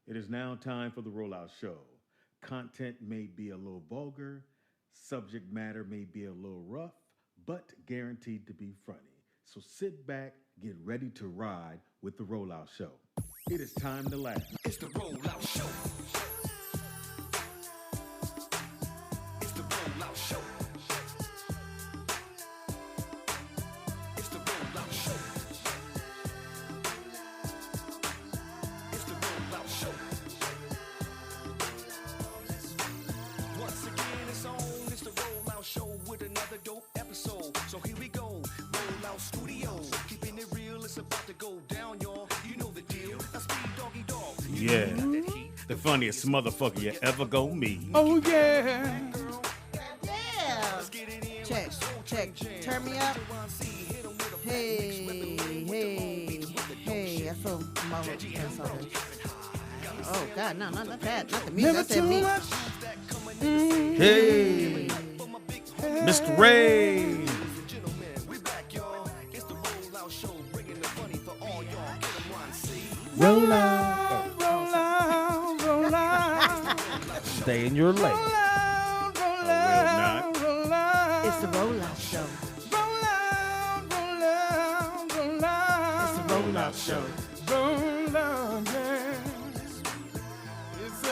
It is now time for the Rollout Show. Content may be a little vulgar, subject matter may be a little rough, but guaranteed to be funny. So sit back, get ready to ride with the Rollout Show. It is time to laugh. It's the Rollout Show. It's the Rollout Show. It's the Rollout Show. It's the Rollout Show. Once again, it's on. It's the Rollout Show with another dope episode. So here we go. Rollout Studios. Keeping it real, it's about to go down, y'all. You know the deal. That's me, Doggy Dog. Yeah, the funniest motherfucker you ever go meet. Oh, yeah. Yeah. Check, check. Turn me up. Hey. I feel my Oh, God, no, not that. Not the music. Never I said too me. much. Hey, Mr. Ray. Roll out, roll out, roll out. Stay in your lane. Roll out, roll out. It's the Rollout Show. Roll out, roll out, roll out. It's the Rollout Show. Roll out, yeah. It's a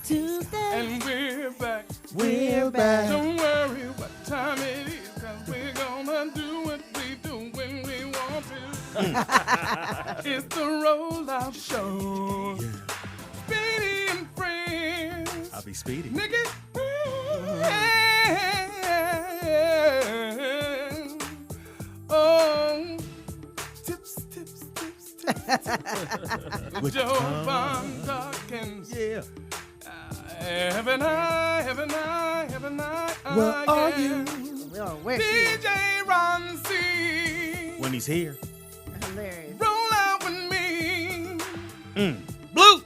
Tuesday, and we're back. We're back. Don't worry what time it is, 'cause we're gonna do what we do when we want to. It's the Rollout Show. Yeah. Speedy and friends. I'll be speedy. Nigga. Oh, tips. With Jovan, Dawkins. Yeah. Haven't I? Where are you? Where's she? DJ Ron C. When he's here. Hilarious. Roll out with me. Blue.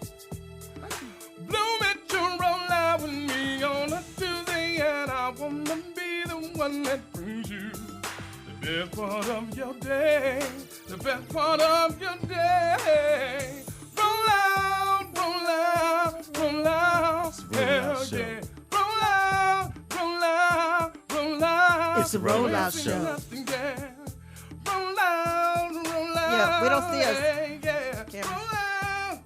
Blue Metro, roll out with me on a Tuesday, and I wanna be the one that brings you the best part of your day. The best part of your day. Roll out, roll out, roll out. Hell Show. yeah. Roll out, roll out, roll out. It's the Rollout Show. Nothing, yeah. Roll out, roll out. Yeah, we don't see us. Yeah. Cameras. Roll out.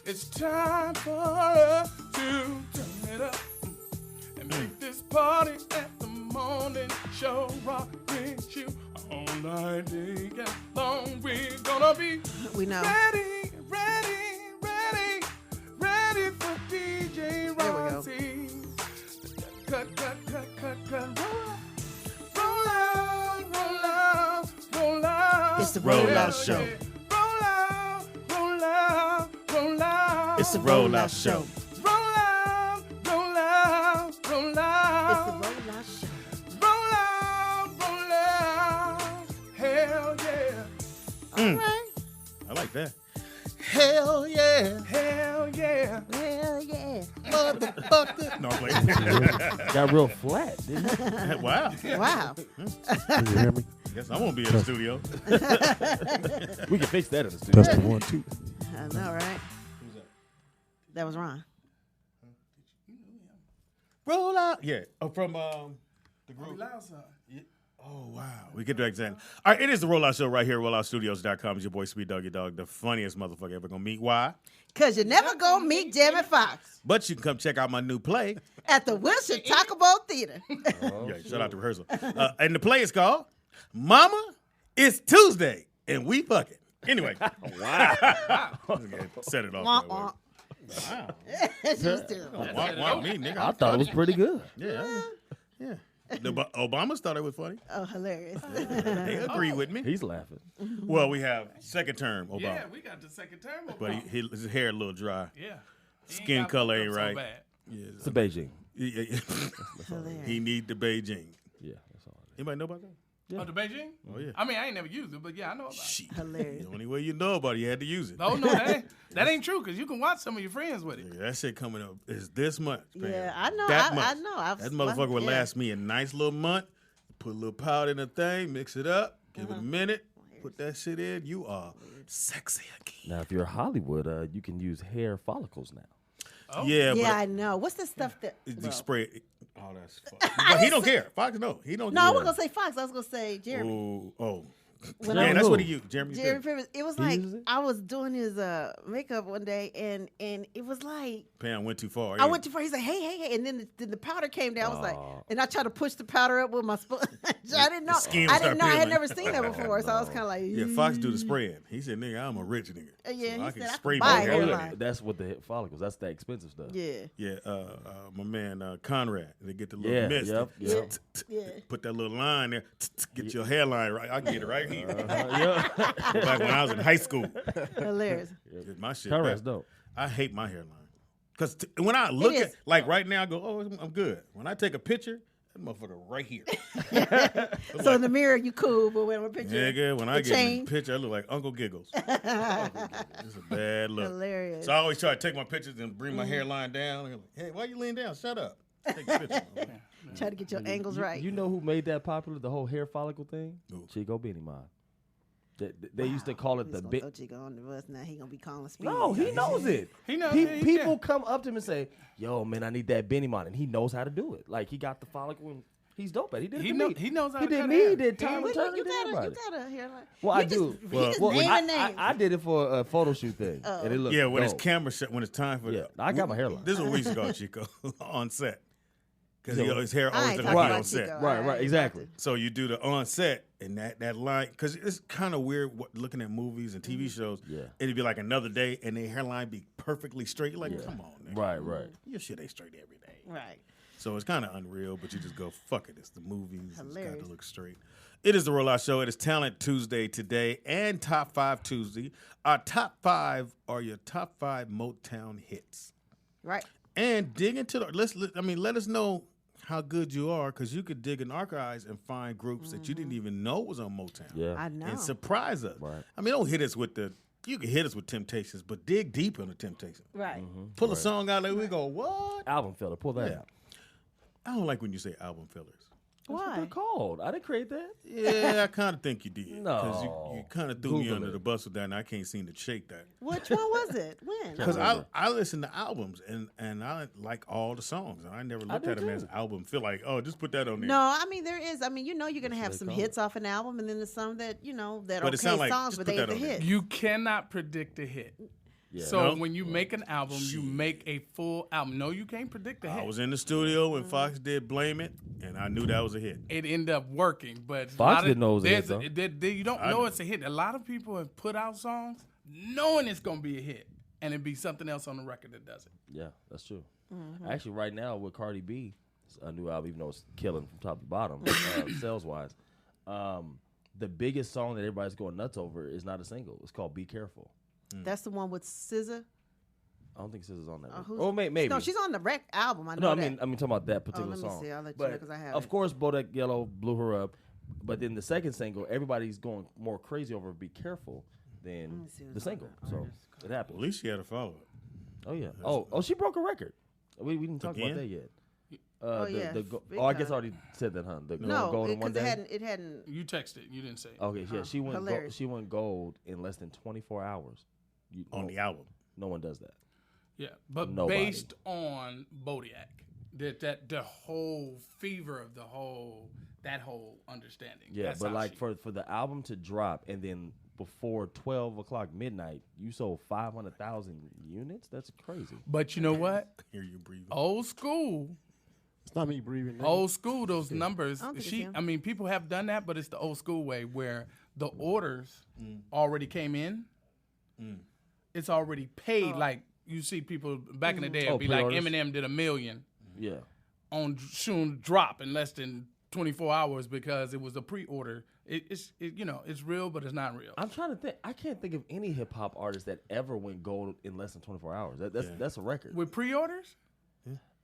It's time for us to turn it up and make this party at the morning show rock with you all night long. We're gonna be We know. ready for DJ There we go. Rossi. Cut. Roll out. It's the Rollout Show. Roll out. It's the Rollout Show. Roll out. It's the Rollout Show. Roll out. Hell yeah. All right. I like that. Hell yeah. Hell yeah. Hell yeah. Motherfucker. No, I'm playing. Got real flat, didn't it? Wow. Wow. Can you hear me? Guess I won't be in the studio. We can fix that in the studio. That's the 1, 2. I know, right? Who's that? That was Ron. Roll out. Yeah. Oh, from the group. Loud side. Oh, wow. We get to examine. All right, it is the Rollout Show right here, rolloutstudios.com. It's your boy, Sweet Doggy Dog, the funniest motherfucker ever gonna meet. Why? Because you're never going to meet Jamie Foxx But you can come check out my new play. at the Wilshire Taco Bowl Theater. Yeah, shout out to rehearsal. And the play is called Mama, It's Tuesday, and We Fucking. Anyway. Wow. Set it off. Wah, that wah. way. As used to. Want me, nigga. I thought it was pretty good. Yeah. The Obamas thought it was funny. Oh, hilarious. They agree with me. He's laughing. Well, we have second term Obama. Yeah, we got the second term. But his hair a little dry. Yeah. Skin color ain't right. So bad. Yeah. It's a Beijing. Hilarious. He need the Beijing. Yeah, that's all it is. Anybody know about that? Yeah. Oh, the Beijing? Oh, yeah. I mean, I ain't never used it, but yeah, I know about it. Shit. Hilarious. The only way you know about it, you had to use it. Oh, no, that ain't true, because you can watch some of your friends with it. Yeah, that shit coming up is this month. fam. Yeah, I know. That I month. know. That motherfucker would last me a nice little month. Put a little powder in the thing, mix it up, give it a minute. Put that shit in, you are sexy again. Now, if you're Hollywood, you can use hair follicles now. Oh. Yeah, Yeah, but I know. What's the stuff that? you spray it. Oh, that's fuck. But he don't care. Fox, no. He don't No, I care. wasn't gonna say Fox. I was gonna say Jeremy. Oh. When Yeah, I- that's what he used. Jeremy. Jeremy Piven. It was like uses it? I was doing his makeup one day, and it was like Pam went too far. I went too far. He's like, hey, and then the powder came down. I was like, and I tried to push the powder up with my sponge. I didn't know. skin I started didn't know. I had peeling. never seen that before, so I was kind of like, Yeah, Fox do the spraying. He said, "Nigga, I'm a rich nigga. Yeah, so he I can said, I spray can my buy hair." hairline. That's what the hair follicles. That's the expensive stuff. Yeah, Yeah, my man Conrad. They get the little Yeah, mist. yep. yeah. Put that little line there. Get your hairline right. I can get it right here. Yeah. Back when I was in high school, Hilarious. my shit. Conrad's dope. I hate my hairline because when I look at is. like right now, I go, "Oh, I'm good." When I take a picture, that motherfucker right here. So in the mirror, you cool, but when I'm a picture, Nigga, when I the get in chain. the picture, I look like Uncle Giggles. It's a bad look. Hilarious. So I always try to take my pictures and bring my hairline down. Like, hey, why you leaning down? Shut up. Take a picture. Try to get your angles right. You know who made that popular? The whole hair follicle thing? Who? Chico Beanie Man. They used to call it He's the gonna big. throw Chico on the bus now. He gonna be calling Speedy. No, he knows it. He knows Pe- it, he People can. come up to him and say, "Yo, man, I need that Benny Man," and he knows how to do it. Like he got the follicle, and he's dope at it. He did it He to know- me. he knows how He to did cut me. hair. He did Yeah. time Wait, return. you He did got everybody. a hairline. Well, You I do. He just Well, naming names. I did it for a photo shoot thing, and it looked Yeah, when dope. it's camera shot, when it's time for Yeah, I got my hairline. This is what we used to go, Chico, on set. Because So- his hair I always ain't looked talking like he about on set. Chico. Right, I ain't exactly. about So you do the on set and that line, because it's kind of weird looking at movies and TV shows. Yeah. It'd be like another day and their hairline be perfectly straight. You're like, come on, nigga. Right. Your shit ain't straight every day. to. Right. So it's kind of unreal, but you just go, fuck it. It's the movies. It's got Hilarious. to look straight. It is the Rollout Show. It is Talent Tuesday today and Top 5 Tuesday. Our top 5 are your top 5 Motown hits. Right. And dig into let us know how good you are, because you could dig in archives and find groups that you didn't even know was on Motown. Yeah. I know. And surprise us. Right. I mean, don't hit us with you can hit us with Temptations, but dig deep into Temptations. Right. Pull a song out like we go, what? Album filler. Pull that Yeah. out. I don't like when you say album fillers. That's what Why? they're called. I didn't create that. Yeah, I kind of think you did. No. Because you kind of threw me Google under it. the bus with that, and I can't seem to shake that. Which one was it? When? Because remember. I listen to albums, and I like all the songs, and I never looked do at them too. as album. Feel like, oh, just put that on there. No, I mean there is. I mean, you're gonna have they some call hits off an album, and then there's some that that But are it sound okay like, songs, just but put they ain't that the on there. hit. You cannot predict a hit. Yeah. So No? when you make an album, you make a full album. No, you can't predict a hit. I was in the studio when Fox did Blame It, and I knew that was a hit. It ended up working, but Fox a lot of- didn't know it was a hit, you don't I know knew. it's a hit. A lot of people have put out songs knowing it's gonna be a hit, and it'd be something else on the record that does it. Yeah, that's true. Actually, right now with Cardi B, it's a new album, even though it's killing from top to bottom, sales wise. The biggest song that everybody's going nuts over is not a single. It's called "Be Careful." That's the one with SZA. I don't think SZA's on that. Who's- Oh, maybe. No, she's on the rec album. I know No, I that. mean talking about that particular let me song. see. I'll let you But know 'cause I have of it. course, Bodak Yellow blew her up. But then the second single, everybody's going more crazy over "Be Careful" than me see the what's single. on So it At happened. least she had a follow-up. Oh yeah. Oh, she broke a record. We didn't talk Again? about that yet. yeah, I big guess I time. already said that, huh? The no, gold in one because day. it hadn't. You texted, you didn't say. Okay, yeah, she went. hilarious. She went gold in less than 24 hours. On the album. No one does that. Yeah, but Nobody. based on Bodak, that the whole fever of that whole understanding. Yeah, That's but how like she- for the album to drop and then before 12 o'clock midnight, you sold 500,000 units. That's crazy. But you know what? Hear you breathing. Old school. It's not me breathing. nigga. Old school, those numbers. I don't think it's him. I mean, people have done that, but it's the old school way where the orders already came in. It's already paid. Like you see people back in the day, it'd be like pre-orders? Eminem did $1 million Yeah. on soon drop in less than 24 hours because it was a pre-order. It's real, but it's not real. I'm trying to think. I can't think of any hip hop artist that ever went gold in less than 24 hours. That's a record. With pre-orders?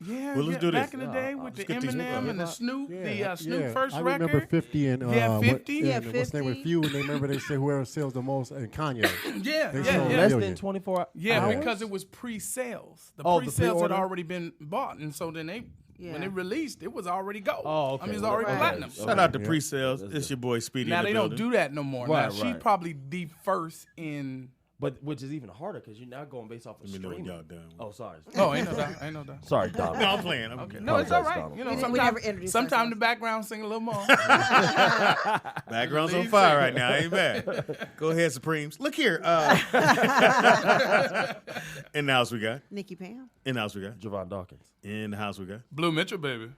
Yeah, Well, let's do back this. in the day with the get these Eminem and the hip-hop. Snoop, the Snoop Yeah, first I record. remember 50 and Yeah, 50? Yeah, what's the name with 50. Few, and they remember they say whoever sells the most, and Kanye. Yeah, They yeah, sold yeah. Less million. than 24 Yeah, hours? because it was pre-sales. The Oh, the pre-sales had pre-order? already been bought, and so then they Yeah. When it released, it was already gold. Oh, okay. I mean, it's already Right. platinum. Okay. Shout out to Yeah. pre-sales. That's It's good. your boy Speedy. Now in the they don't building. do that no more. Right, Now she's right. probably the first in. But which is even harder because you're not going based off of Let me know when streaming. y'all done. Oh, sorry. Oh, ain't no doubt. Ain't no doubt. Sorry, Dom. No, I'm playing. I'm Okay. okay. No, it's all right. Donald. You know, We never sometimes introduced sometimes ourselves. the background sing a little more. Background's on Leave fire it. right now. Ain't bad. Go ahead, Supremes. Look here. In the house we got. Nikki Pam. In the house we got. Jovan Dawkins. In the house we got. Blue Mitchell, baby.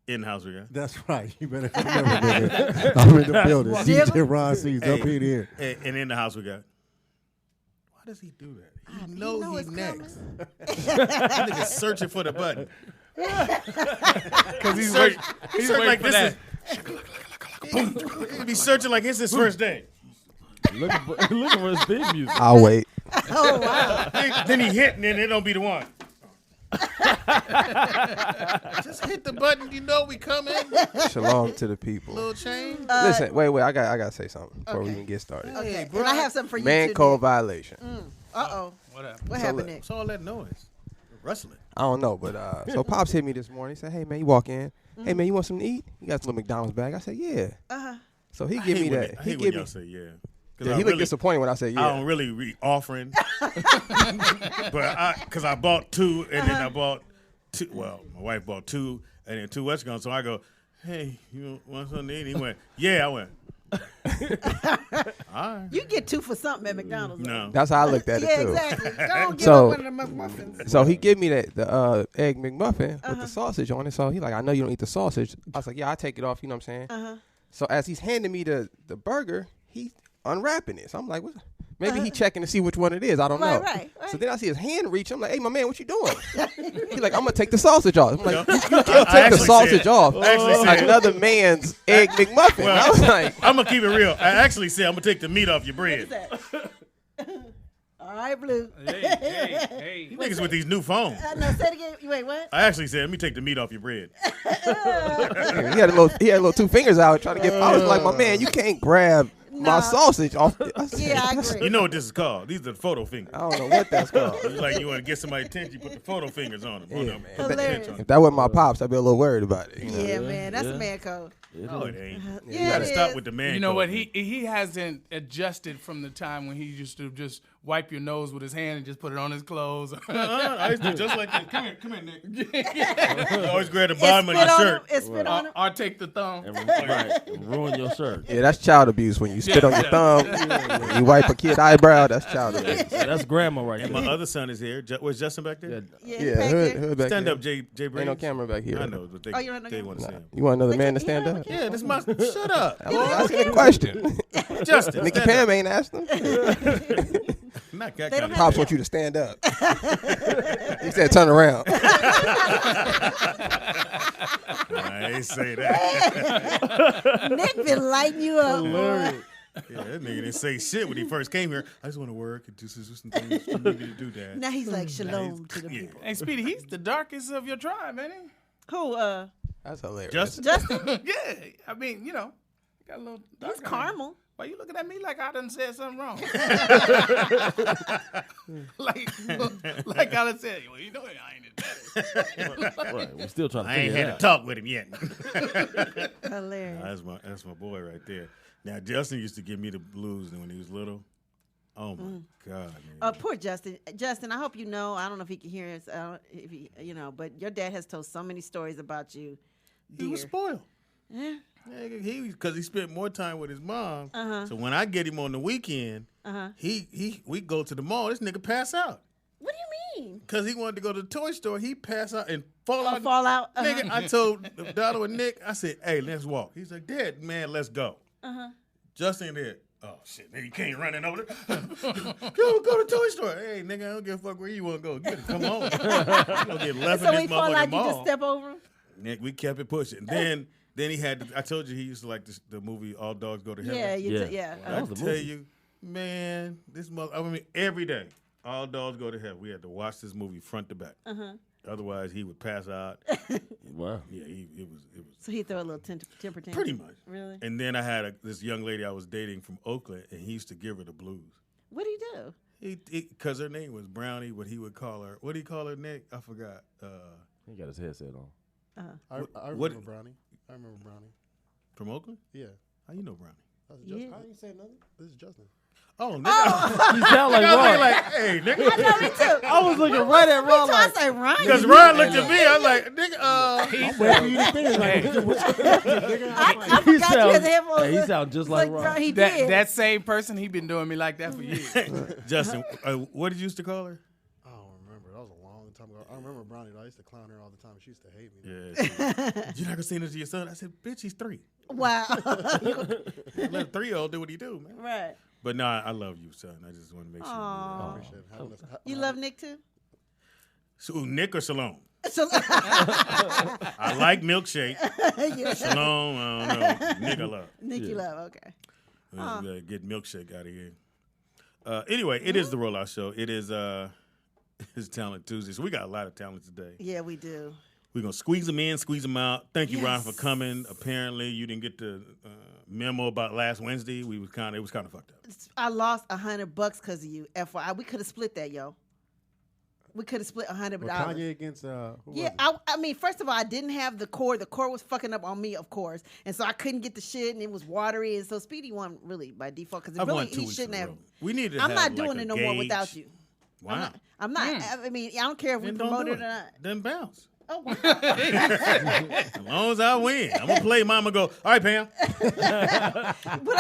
In the house we got. That's right. You better remember, nigga. I'm in the building. DJ Ron C's up in here. And in the house we got. Why does he do that? He know know he's it's next. That nigga's searching for the button. Because he's Search- waiting. He's He's searching waiting like for this that. is. He be searching like it's his first day. Looking for his theme music. I'll wait. Oh wow. Then he hit, and then it don't be the one. Just hit the button. You know we coming. Shalom to the people. Little change. Listen, wait. I got to say something before we okay. even get started. Okay. And I have something for you Man too. code violation. Uh-oh. What up? What So happened look, next? What's all that noise? Rustling. I don't know, but so Pops hit me this morning. He said, "Hey man, you walk in. Hey man, you want something to eat? You got a little McDonald's bag." I said, "Yeah." Uh-huh. So he I give hate me when that. they- I He hate when give me. y'all say yeah. 'Cause Yeah, I he looked really- disappointed when I said I yeah. don't really be offering, but because I bought two and then I bought two. Well, my wife bought two and then two Westcons. So I go, "Hey, you want something to eat?" He went, "Yeah." I went, "All right." You get 2 for something at McDonald's. No. That's how I looked at Yeah, it too. exactly. Don't give So- up one of the muffins. So he give me the egg McMuffin with the sausage on it. So he like, "I know you don't eat the sausage." I was like, "Yeah, I take it off." You know what I'm saying? So as he's handing me the burger, he's unwrapping it. So I'm like, what? Maybe he checking to see which one it is. I don't know. Right. So then I see his hand reach. I'm like, "Hey, my man, what you doing?" He's like, "I'm gonna take the sausage off." I'm like, "You can't I take the actually sausage said- off." I actually said- Another man's egg McMuffin. Well, I was like, I'm gonna keep it real. I actually said I'm gonna take the meat off your bread. All right, Blue. Hey. You niggas with these new phones. No, say it again. Wait, what? I actually said, "Let me take the meat off your bread." he had a little 2 fingers out trying to get. I was like, "My man, you can't grab my sausage off." I said, Yeah, I agree. You know what this is called? These are the photo fingers. I don't know what that's called. It's like you want to get somebody's attention, you put the photo fingers on them. Yeah, on them. man. Put the Hilarious. pinch on If that wasn't my pops, I'd be a little worried about it. You know? Yeah, man. That's Yeah. a man code. No, it ain't. Yeah, You gotta it stop is. with the man. You know code, what? man. He hasn't adjusted from the time when he used to just wipe your nose with his hand and just put it on his clothes. I used to do just like this. Come here, Nick. I always grab the bottom of your It spit on him. shirt. It spit on him. or take the thumb. And ruin your shirt. Yeah, that's child abuse when you spit on your thumb, when you wipe a kid's eyebrow. That's child abuse. So that's grandma right And there. my other son is here. Where's Justin back there? Yeah, Yeah, back hood, there. hood back Stand here. up, Jay Briggs. Ain't no camera back here. I know, but they, Oh, you don't know they camera? want to see him. You want another man to you stand don't up? have Yeah, this is my. Shut up, I was asking a question. Justin. Nikki stand Pam up. ain't asked him. Not that They kind don't of. Pops want you to stand up. He said, "Turn around." I ain't say that. Nick been lighting you up, boy. Yeah, that nigga didn't say shit when he first came here. I just want to work and do some things for me to do that. Now he's like shalom to the Yeah. people. Hey, Speedy, he's the darkest of your tribe, ain't he? Who? That's hilarious. Justin. Justin. Yeah. I mean, you know, got a little dark. He's on him. caramel. Why you looking at me like I done said something wrong? like I done said, well, you know I ain't it. Right. We're still trying to I ain't figure had it to out. talk with him yet. Hilarious. That's my boy right there. Now Justin used to give me the blues when he was little. Oh my God, man. Poor Justin. Justin, I hope you know. I don't know if he can hear us. If he, but your dad has told so many stories about you. He was dear. spoiled. Yeah. Because he spent more time with his mom. Uh-huh. So when I get him on the weekend, we go to the mall. This nigga pass out. What do you mean? Because he wanted to go to the toy store. He pass out and fall out. Fall out. Nigga, I told Donald and Nick, I said, "Hey, let's walk." He's like, "Dad, man, let's go." Justin there. Oh shit, nigga, you can't run in over there. go to the toy store. Hey, nigga, I don't give a fuck where you want to go. Come on. You gonna get left So in he this fall out. motherfucking You just mall. step over him. Nick, we kept it pushing. Then he had. I told you he used to like the movie All Dogs Go to Heaven. Yeah. Yeah. I That was the tell movie. you, man, this mother. I mean, every day, All Dogs Go to Heaven. We had to watch this movie front to back. Otherwise, he would pass out. Wow. Yeah, it was So he throw a little temper tantrum. pretty much. Really? And then I had this young lady I was dating from Oakland, and he used to give her the blues. What do you do? Because her name was Brownie, but he would call her. What do you call her, Nick? I forgot. He got his headset on. I remember Brownie. I remember Brownie. From Oakland? Yeah. How you know Brownie? That's Justin. I ain't saying nothing. This is Justin. Oh, nigga. You sound like Ron. Like, hey, nigga. I know me too. I was looking right at Ron I like, say Ron. Because Ron looked at me. I was like, nigga, I forgot you had the headphones. he sound just like Ron. He did. That same person, he been doing me like that for years. Justin, what did you used to call her? I don't remember. That was a long time ago. I remember Brownie. I used to clown her all the time. She used to hate me. Yeah. You're not going to say this to your son? I said, bitch, he's 3. Wow. Let a 3-year-old do what he do, man. Right. But no, I love you, son. I just want to make sure. Aw. Appreciate it. You love Nick too? So, Nick or Shalom? So, I like milkshake. yeah. Shalom, I don't know. Nick I love. Nick, you love. Okay. We gotta get milkshake out of here. Anyway, it is the Rollout Show. It is it's Talent Tuesday. So we got a lot of talent today. Yeah, we do. We're gonna squeeze them in, squeeze them out. Thank you, Ron, Yes. for coming. Apparently, you didn't get the memo about last Wednesday. It was kind of fucked up. I lost $100 because of you. FYI, we could have split that, yo. We could have split $100. Kanye against who Yeah, was it? I mean, first of all, I didn't have the cord. The cord was fucking up on me, of course, and so I couldn't get the shit, and it was watery, and so Speedy won really by default because I've really won 2 he weeks shouldn't in a have. row. We need to. I'm have not like doing a it no more gauge. without you. Wow. I'm not. I mean, I don't care if we Then don't promote do it or not. Then bounce. Oh, wow. As long as I win, I'm gonna play. Mama go. All right, Pam. But I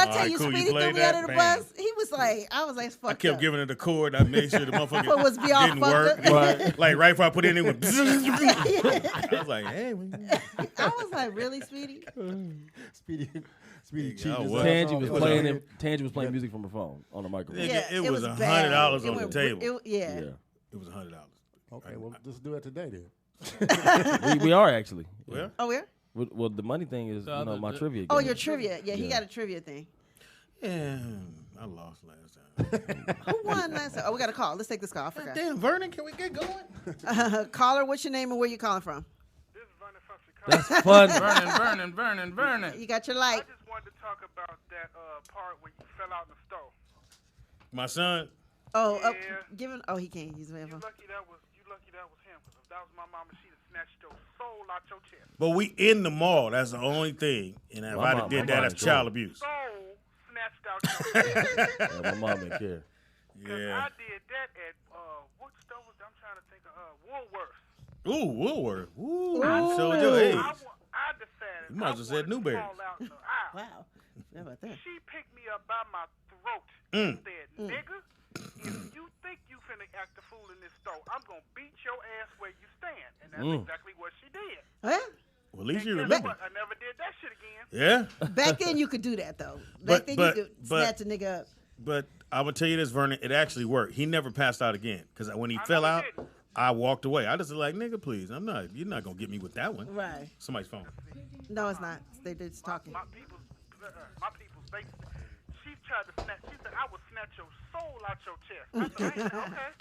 tell right, you, cool. You Speedy played threw me that? under the Bam. bus. He was like, I was like, fuck I kept giving her the cord. I made sure the motherfucker It was be all didn't fucked work. up. Right. Like right before I put it in, it went. I was like, hey. I was like, really, Speedy? Speedy Yeah, cheated. I his was. ass Tangy off. was Tangy was playing music from her phone on the microphone. Yeah. It was bad. $100 It on the went- table. yeah. It was $100. Okay, well, let's do it today then. we are actually. Well, Oh, yeah? Well, the money thing is my trivia game. Oh, your trivia. Yeah, he Yeah. got a trivia thing. yeah, I lost last time. Who won last time? Oh, we got a call. Let's take this call. I forgot. Damn, Vernon, can we get going? Caller, what's your name and where you calling from? This is Vernon from Chicago. That's fun. Vernon. You got your I light. just wanted to talk about that part where you fell out in the store. My son. Oh, Yeah. give him. Oh, he can't use my You phone. lucky that was him. 'Cause if that was my mama, she'd have snatched your soul out your chest. But we in the mall. That's the only thing. And if My I mom- did my that, mom that's is child cool. abuse. Soul snatched out your chest. Yeah, my mom didn't care. 'Cause Yeah. I did that at what store was I'm trying to think of Woolworths. Ooh, Woolworth. Ooh, you showed your age. I decided You might as well I said wanted to Newberry. fall out in the aisle. Wow. How about that? She picked me up by my throat and said, nigga, if you think you finna act a fool in this store, I'm gonna beat your ass where you stand. And that's exactly what she did. Huh? Well, at least And you guess remember. what? I never did that shit again. Yeah. Back then, you could do that, though. But- Back then, but- you could but- snatch a nigga up. But I would tell you this, Vernon, it actually worked. He never passed out again. Because when he fell know he out, didn't. I walked away. I just was like, nigga, please. you're not going to get me with that one. Right. Somebody's phone. No, it's not. They're just talking. My people's, they, she tried to snatch, she said, I will snatch your soul out your chest. I said, okay.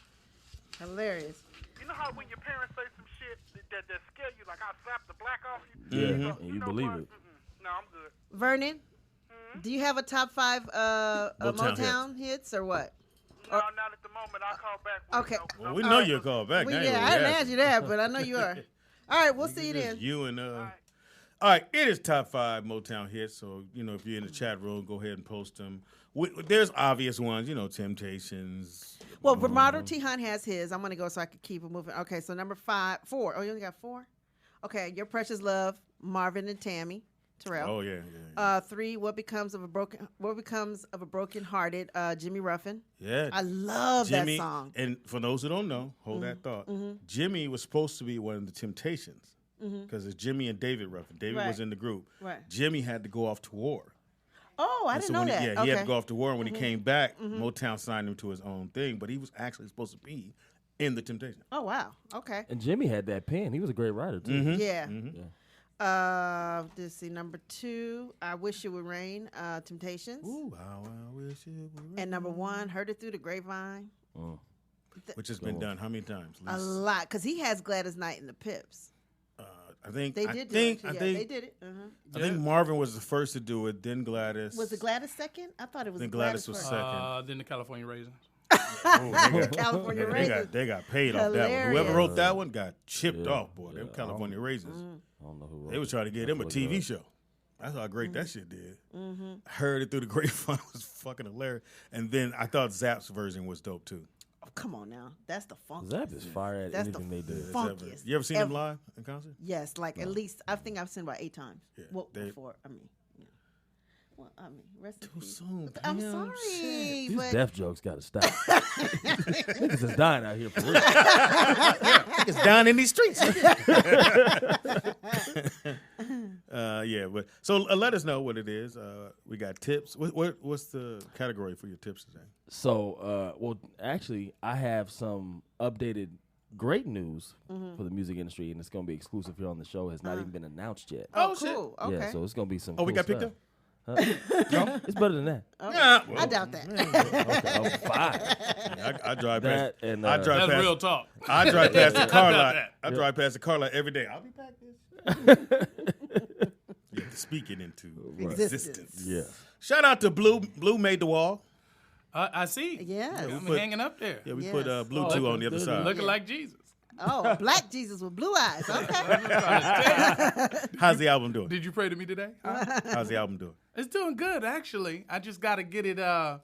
Hilarious. You know how when your parents say some shit that scare you, like I'll slap the black off you? Yeah, So, and you know believe what? it. No, I'm good. Vernon, do you have a top 5 Motown hits or what? No, not at the moment. I'll call back. when, Okay. you know, 'cause Well, I'm we not- know you'll call back. Yeah, ain't I didn't really ask you that, but I know you are. All right, we'll see you Just then. You and all right, it is top 5 Motown hits. So if you're in the chat room, go ahead and post them. There's obvious ones, Temptations. Well, Bernardo T. Hunt has his. I'm going to go so I can keep it moving. Okay, so number 4. Oh, you only got 4? Okay, Your Precious Love, Marvin and Tammy Terrell. Oh yeah. 3, What Becomes of a Broken Hearted, Jimmy Ruffin. Yeah. I love Jimmy, that song. And for those who don't know, hold that thought. Jimmy was supposed to be one of the Temptations because it's Jimmy and David Ruffin. David was Right. in the group. Right. Jimmy had to go off to war. Oh, I And didn't so know when that. He Okay. had to go off to war. And when he came back, Motown signed him to his own thing. But he was actually supposed to be in the Temptations. Oh, wow. Okay. And Jimmy had that pen. He was a great writer too. Yeah. Yeah. Let's see. Number 2, I Wish It Would Rain, Temptations. Ooh, how I wish it would rain. And number 1, Heard It Through the Grapevine. Which has been done how many times? A lot, because he has Gladys Knight and the Pips. I think They I did think, do it. I Yeah, think they did it. Uh-huh. I think Marvin was the first to do it. Then Gladys. Was it Gladys second? I thought it was Then Gladys Gladys was first. second. Then the California Raisins. California raisins. They got paid off that one. Hilarious. Whoever wrote that one got chipped off, boy. Them California raisins. I don't know who wrote They was trying to get them a TV show. That's how great that shit did. I heard it through the grapevine. It was fucking hilarious. And then I thought Zapp's version was dope too. Oh, come on now. That's the funkiest. Zap is fire at That's the anything they do. funkiest. You ever seen them live in concert? Yes, like at least I think I've seen about 8 times. Yeah, Well, they- before I mean, yeah. Well, I mean, rest in Too peace. soon. I'm Damn, sorry, shit. These but deaf jokes gotta stop. Niggas is dying out here for real. It's down in these streets. Yeah, but so let us know what it is. We got tips. What's the category for your tips today? So, well, actually, I have some updated great news for the music industry, and it's going to be exclusive here on the show. It's not even been announced yet. Oh, shit. cool. Okay. Yeah, so it's going to be some. Oh, we cool got picked stuff. up? No, it's better than that. Yeah, I doubt that. Okay, oh, fine. I drive past. That and I drive That's past. real talk. I drive past the car doubt lot. that. I drive past the car lot every day. I'll be back. This. You have to speak it into existence. Yeah. Shout out to Blue. Blue made the wall. I see. Yes. I'm put- hanging up there. Yeah, we Yes. put Blue 2 on the other side. Looking like Jesus. Oh, a black Jesus with blue eyes. Okay. How's the album doing? Did you pray to me today? How's the album doing? It's doing good, actually. I just got to get it, I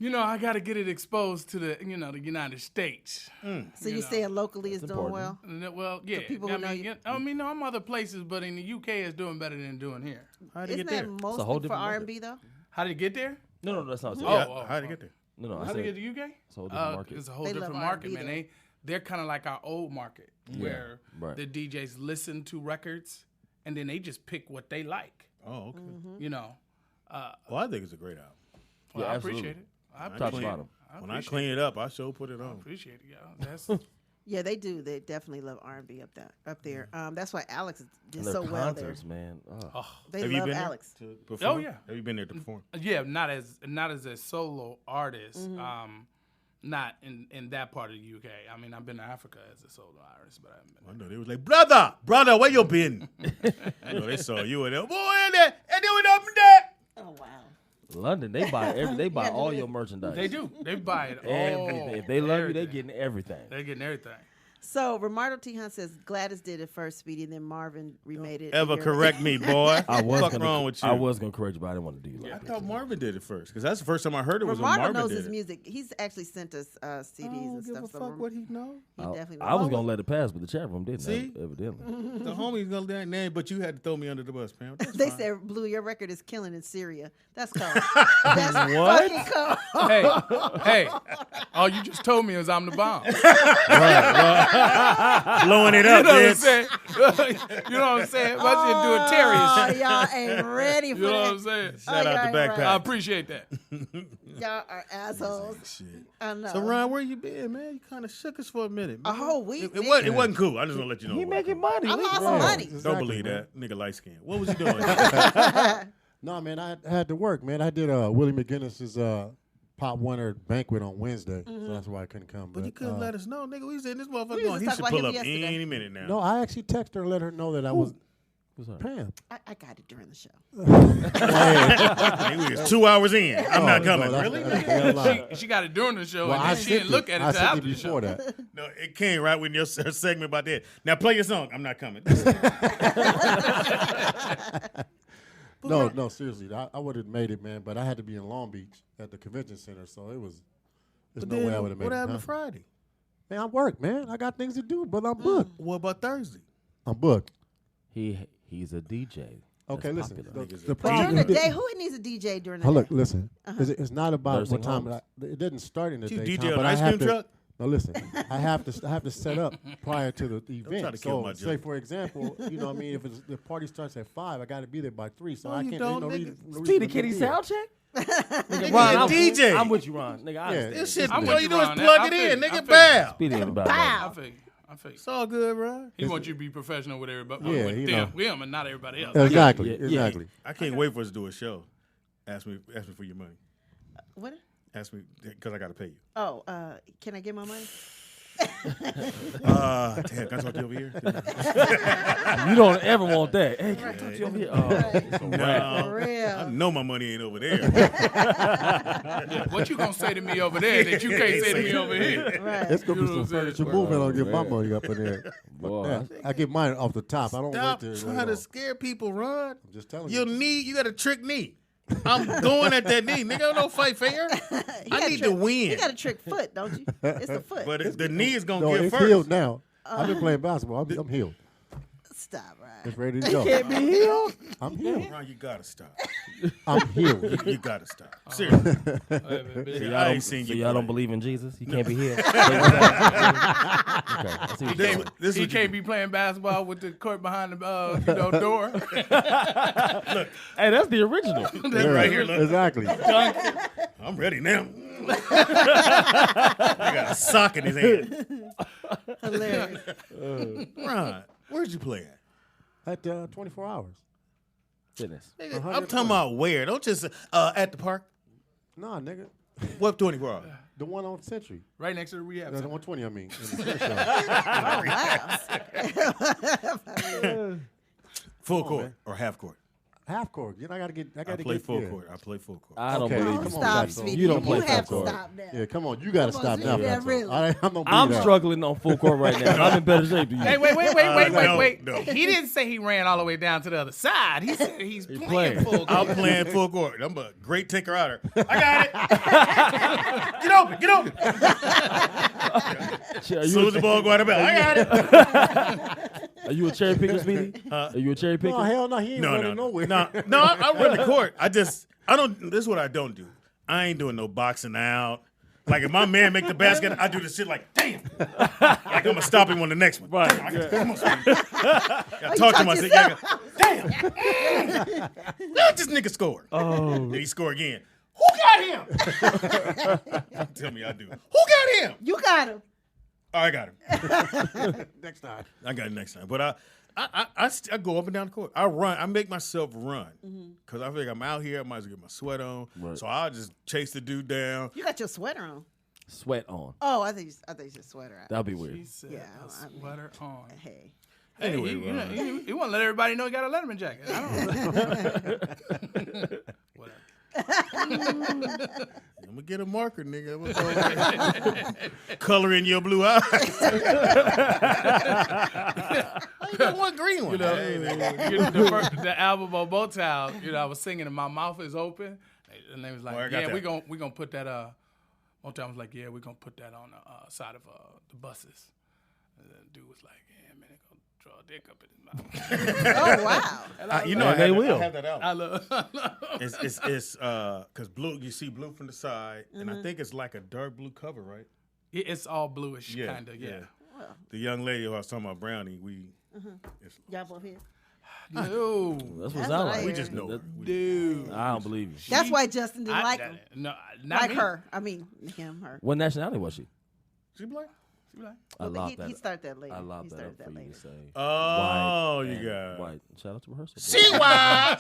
got to get it exposed to the United States. So you saying locally is doing important. well? And well, yeah. people who know you. I'm other places, but in the UK, it's doing better than doing here. How'd you Isn't get that there? mostly whole for different market. R&B though? How did it get there? No, that's not. Oh, How'd you get there? No, I How said did it get to UK? it's a whole different market. It's a whole They love different market, R&B man. there. They're kind of like our old market, where right. the DJs listen to records and then they just pick what they like. Oh, okay. You know. Well, I think it's a great album. Well, Yeah, I absolutely. appreciate it. I Top appreciate to it. bottom. When I clean it up, I sure put it on. Appreciate it, y'all. That's Yeah, they do. They definitely love R&B up there. That's why Alex did And their so well there. concerts, man. Oh. They Have you love been Alex. there to perform? Oh, yeah. Have you been there to perform? yeah, not as a solo artist. Not in that part of the UK. I mean, I've been to Africa as a solo artist, but I haven't been. I know they was like, brother, where you been? You know, they saw you and they, boy, in there, and they went up and there. Oh wow. London, they buy all your merchandise. They do. They buy it all. Everything. If they love you, they Everything. getting everything. They're getting everything. So Romardo T. Hunt says Gladys did it first, Speedy, and then Marvin remade it. a Ever year correct me, boy? I was Fuck gonna, wrong with you? I was gonna correct you, but I didn't want to do you like I that. thought Marvin did it first because that's the first time I heard it was when Romardo Marvin knows did his it. music. He's actually sent us CDs I don't and give stuff. a fuck what he know. he definitely I was knows. gonna let it pass, but the chat room didn't. See? Evidently. The homie's gonna do that name, but you had to throw me under the bus, man. That's They fine. said, Blue, your record is killing in Syria. That's cold. That's What? fucking cold. Hey, all you just told me is I'm the bomb. blowing it You up, know what I'm bitch. saying? You know what I'm saying? Why you do a Terry Oh, shit? y'all ain't ready for You know what that. I'm saying? Shout out to y'all ain't Backpack. I appreciate that. Y'all are assholes. Shit. I know. So Ron, where you been, man? You kind of shook us for a minute. Man. A whole week, It, nigga. wasn't. It wasn't cool. I just want to let you know. He it wasn't making cool. money. I Leave lost it some alone. money. Don't Exactly, believe man. that, nigga. Light skin. What was he doing? No, man, I had to work, man. I did Willie McGinnis's Pop Winter banquet on Wednesday, so that's why I couldn't come. But you couldn't let us know, nigga. We said this motherfucker We going. was He just should talking pull about up him yesterday. any minute now. No, I actually texted her and let her know that I was What's up? Pam. I got it during the show. Nigga, we was 2 hours in. I'm not coming. No, Really? that's a damn lie. She got it during the show, Well, and I then she sent didn't look at it I till sent after it the show. before that. No, it came right when your segment about that. Now play your song. I'm not coming. No, seriously, I would have made it, man. But I had to be in Long Beach at the convention center, so it was. There's But no way I then, would have made what it. happened huh? to Friday? Man, I work, man. I got things to do, but I'm booked. What about Thursday? I'm booked. He's a DJ. Okay, That's listen. popular. The But problem- during the day, who needs a DJ during the Oh, day? look, listen. It's not about Nursing what time. homes. It doesn't start in the You daytime, DJ on but an I ice have cream to. truck? No, listen. I have to set up prior to the event. try to kill So, my say joke. for example, you know what I mean, if the party starts at 5, I got to be there by 3. So No, I you can't. don't, There's no nigga. reason, no Speedy reason to Kitty be there. sound check. Nigga, Ron, I'm DJ. I'm with you, Ron. Nigga, I Yeah. understand. This shit, I'm all with you you, do is Ron. plug I it feel in, you. I nigga. feel you. Bow. Speedy ain't about I that. feel you. I feel you. It's all good, bro. He wants you to be professional with everybody. Yeah, with you them, know. him, and not everybody else. Exactly. Yeah, yeah. Exactly. I can't wait for us to do a show. Ask me for your money. What? Ask me because I got to pay you. Oh, can I get my money? Damn, can I talk to you over here? You don't ever want that. Hey, can I talk to you over here? Oh, it's a wrap. For real. I know my money ain't over there. What you gonna say to me over there that you can't say to me over here? Right. It's gonna You be know some what I'm furniture saying? movement. I'll get my man. money up in there. Boy, I get mine off the top. I don't Stop wait to. trying to scare people, Ron. I'm just telling You you. you got a trick knee. I'm going at that knee. Nigga, I don't fight fair. I need to win. You got a trick foot, don't you? It's the foot. But the knee is going to No, get it's first. healed now. I've been playing basketball. I'm healed. Stop, right? It's ready to go. can't be healed. I'm healed. Ron, you got to stop. I'm healed. You got to stop. Seriously. So I ain't seen you y'all don't play. believe in Jesus? You can't be healed. Okay, I see what you're This, doing. this He what can't be playing basketball with the court behind the door. Hey, that's the original. That's right here. Look. Exactly. I'm ready now. I got a sock in his hand. Hilarious. Ron, where'd you play at? At 24 hours. Fitness. Nigga, I'm talking about where. Don't just at the park. Nah, nigga. What 24 hours? The one on Century. Right next to the rehab The center. 120, I mean. In the Wow. Full court or half court? Half court. You know, I I gotta play get full yeah. court. I play full court. I don't Okay. believe Come you. on, Stop, Fatso. sweetie. You don't play have full to court. stop now. Yeah, come on. You gotta Come on, stop now, yeah, Fatso. really. I'm gonna I'm beat that. struggling on full court right now. I'm in better shape than you. Hey, wait. No. He didn't say he ran all the way down to the other side. He said he's playing playing. full I'm court. playing full court. I'm a great taker-outer. I got it. Get open. Are As you, soon as the ball go out of bounds, I got it. are you a cherry picker, Speedy? Are you a cherry picker? No, hell no. He ain't running nowhere. No, I run the court. I don't. This is what I don't do. I ain't doing no boxing out. Like if my man make the basket, I do the shit like, damn. Like I'm gonna stop him on the next one. Right. Come on, I talk to myself. Yeah, damn. Let this nigga score. Oh, Then he score again. Who got him? Tell me I do. Who got him? You got him. Oh, I got him. Next time. I got it next time. But I go up and down the court. I run. I make myself run because I think I'm out here. I might as well get my sweat on. Right. So I'll just chase the dude down. You got your sweater on. sweat on. Oh, I think you sweater out. That'd be weird. He said Yeah, a I mean- sweater on. Hey. Anyway, Hey, you want to let everybody know you got a Letterman jacket. I don't know. Whatever. I'm gonna get a marker, nigga. I'm gonna color in your blue eyes. Oh, you got one green one. Hey, nigga. The album on Motown, I was singing and my mouth is open. And they was like, Oh, I got yeah, that. we gonna put that, Motown was like, yeah, we're gonna put that on the side of the buses. And the dude was like, yeah, man, they gonna draw a dick up in his mouth. Oh wow. You know, And they will. I have that out. I love It's because blue. You see blue from the side, and I think it's like a dark blue cover, right? It's all bluish, kind of, yeah. The young lady who I was talking about, Brownie, Y'all both here. No, That's what it That's sounds what I like. we just know her. dude. I don't believe you. That's why Justin didn't like him. No, not Like me. her. I mean, him, her. What nationality was she? She black? I Well, love he that. started that later. I love He that started up for you later. to say. Oh, White you and got white. Shout out to rehearsal. She white.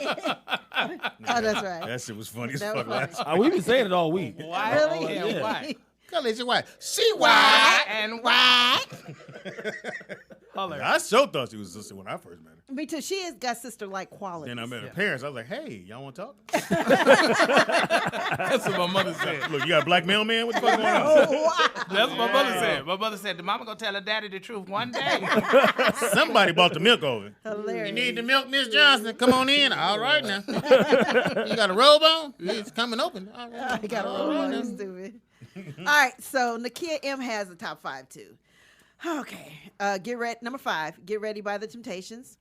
Oh, that's right. That shit was funny as That fuck was last. funny. We've been saying it all week. White Really? and white. She white. She white. And white. Hilarious. I sure thought she was a sister when I first met her. Me too. She has got sister-like qualities. Then I met her parents. I was like, hey, y'all want to talk? That's what my mother said. Look, you got a black mailman? What the fuck going on? Oh, wow. That's what my mother said. My mother said, the mama gonna tell her daddy the truth one day. Somebody bought the milk over. Hilarious. You need the milk, Miss Johnson? Come on in. All right now. You got a robe on? It's coming open. All right. I got a roll on. You stupid. All right, so Nakia M has the top 5 too. Okay, get ready. Number 5, Get Ready by the Temptations.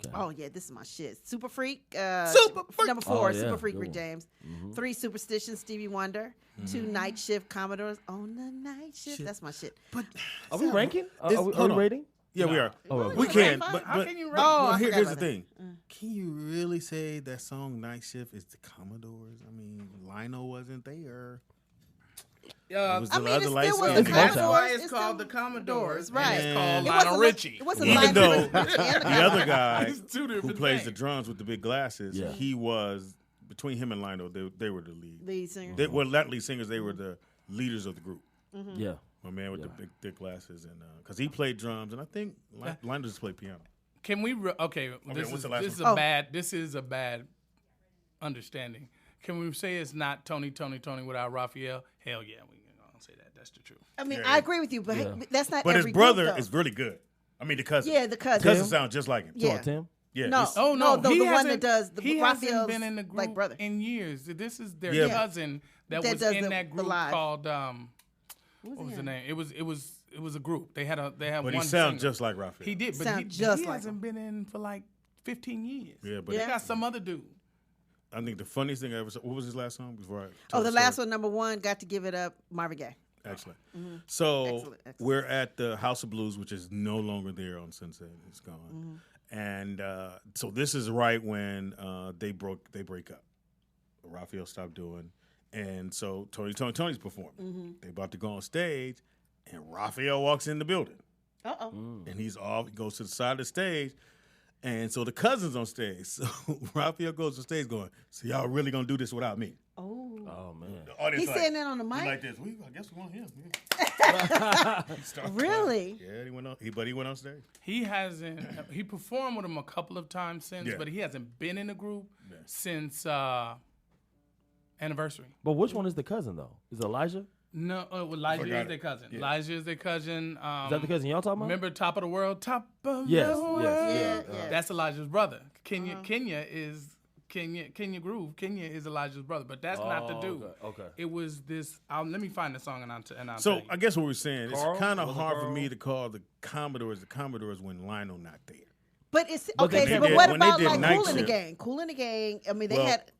Okay. Oh yeah, this is my shit. Super Freak. Super Freak. Number 4, Oh, yeah, Super Freak, good Rick one. James. 3, Superstition, Stevie Wonder. 2, Night Shift, Commodores. On the Night Shift. That's my shit. But Are we ranking? Are This- we hold on. rating? yeah, we are. Oh, We can, but How can you rate? Oh, I here's forgot the about thing. Can you really say that song "Night Shift" is the Commodores? I mean, Lionel wasn't there. It was I the mean, other it light still was skin the nigga. That's Commodores. why it's It's called still the Commodores. right. And it's called And- It Lionel wasn't Richie. It wasn't Even Lionel though Richie and the other Commodores. guy It's two who different plays the things. drums with the big glasses, Yeah. he was between him and Lionel. They were the lead. Lead singer. Well, not lead singers. They were the leaders of the group. Yeah. My man with the big thick glasses, and because he played drums, and I think Lionel just played piano. Can we? This what's is the last this is one? a bad. This is a bad understanding. Can we say it's not Tony without Raphael? Hell yeah, we gonna say that. That's the truth. I mean, I agree with you, but that's not. But every his brother group, though. is really good. I mean, the cousin. Yeah, the cousin. Cousin sounds just like him. Yeah. Tim? Yeah. No, he's- Oh no, the he one hasn't- that does the he Raphael's hasn't been in the group like brother. in years. This is their Yeah. cousin that That was does in the that group live. called what was the name? It was a group. They had But one he sounds singer. just like Raphael. He did, but Sound he just he like hasn't been in for like 15 years. Yeah, but They got some other dude. I think the funniest thing I ever saw. What was his last song before I? Oh, the last one, number one, Got to Give It Up, Marvin Gaye. Excellent. So Excellent. we're at the House of Blues, which is no longer there on Sunset. It's gone. And so this is right when they break up. Raphael stopped doing, and so Tony's performing. They about to go on stage, and Raphael walks in the building, and he's off. He goes to the side of the stage. And so the cousin's on stage. So Raphael goes to stage going, so y'all really going to do this without me? Oh. Oh, man. The audience He's saying that on the he mic? like this. I guess we want him. Yeah. He started Really? crying. Yeah, he went on stage. He hasn't. He performed with him a couple of times since, Yeah. but he hasn't been in the group Yeah. since Anniversary. But which one is the cousin, though? Is it Elijah? No, Elijah Forgot is their it. cousin. Yeah. Elijah is their cousin. Is that the cousin y'all talking about? Remember Top of the World? Top of Yes, the World. yes, yeah. That's Elijah's brother. Kenya Groove. Kenya is Elijah's brother, but that's not the dude. okay. It was this. Let me find the song and I'll tell So you. I guess what we're saying, Carl? it's kind of Was it hard for Carl? me to call the Commodores when Lionel not there. But it's But they okay. did- But what when they about did like Night Cool in the Shift. Gang? Cool in the Gang. I mean, they Well, had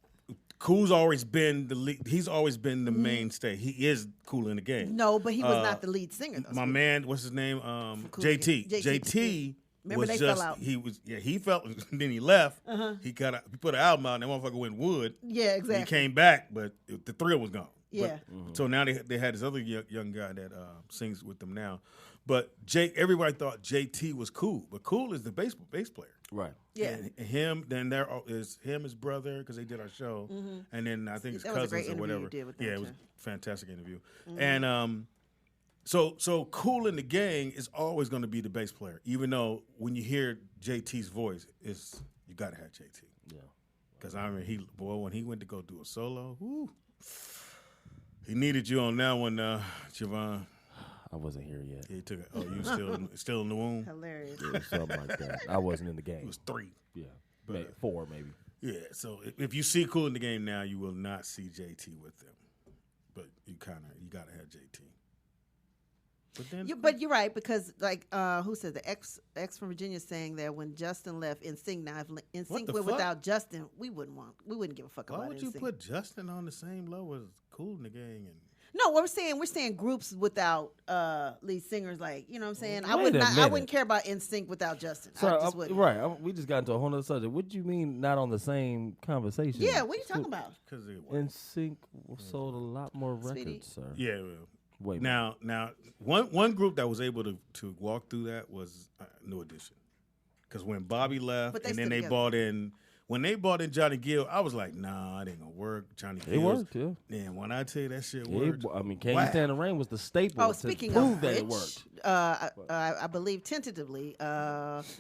Cool's always been the lead. He's always been the mainstay. He is Cool in the Game. no, but he was not the lead singer. Though. My man, what's his name? Cool JT. JT. JT Remember was they just fell out. he felt then he left. He put an album out and that motherfucker went wood. Yeah, exactly. He came back, but the thrill was gone. Yeah. But, so now they had this other young guy that sings with them now. But everybody thought JT was Cool, but Cool is the bass player. Right. Yeah. And him, then there is him, his brother, because they did our show, and then I think his That was a great cousins or interview whatever. you did with them, Yeah, it was too. a fantastic interview. And so Cool in the Gang is always going to be the bass player, even though when you hear JT's voice, you got to have JT. Yeah. Because I mean, when he went to go do a solo, whoo, he needed you on that one, Jovan. I wasn't here yet. He took it. Oh, you still in the womb? Hilarious. It was something like that. I wasn't in the It game. was 3. Yeah. 4, maybe. Yeah, so if you see Cool in the Game now, you will not see JT with them. But you gotta have JT. But then But you're right, because like who said the ex from Virginia saying that when Justin left NSYNC, now if NSYNC What the went fuck? without Justin, we wouldn't give a fuck why about would you NSYNC. put Justin on the same level as Cool in the Gang? And No, we're saying groups without lead singers, like, you know what I'm saying? I Wait a I minute. wouldn't care about NSYNC without Justin. I So, just wouldn't. right. We just got into a whole other subject. What do you mean not on the same conversation? Yeah, what are you talking about? because NSYNC sold a lot more Speedy. records, sir. yeah. Wait. Now one group that was able to walk through that was New Edition, because when Bobby left But they and then still they together. bought in. When they bought in Johnny Gill, I was like, nah, it ain't gonna work. Johnny Gill. It worked, yeah. And when I tell you that shit Yeah, worked, I mean, Can You Wow. Stand the Rain was the staple Oh, to speaking prove of that which, it worked. I believe tentatively,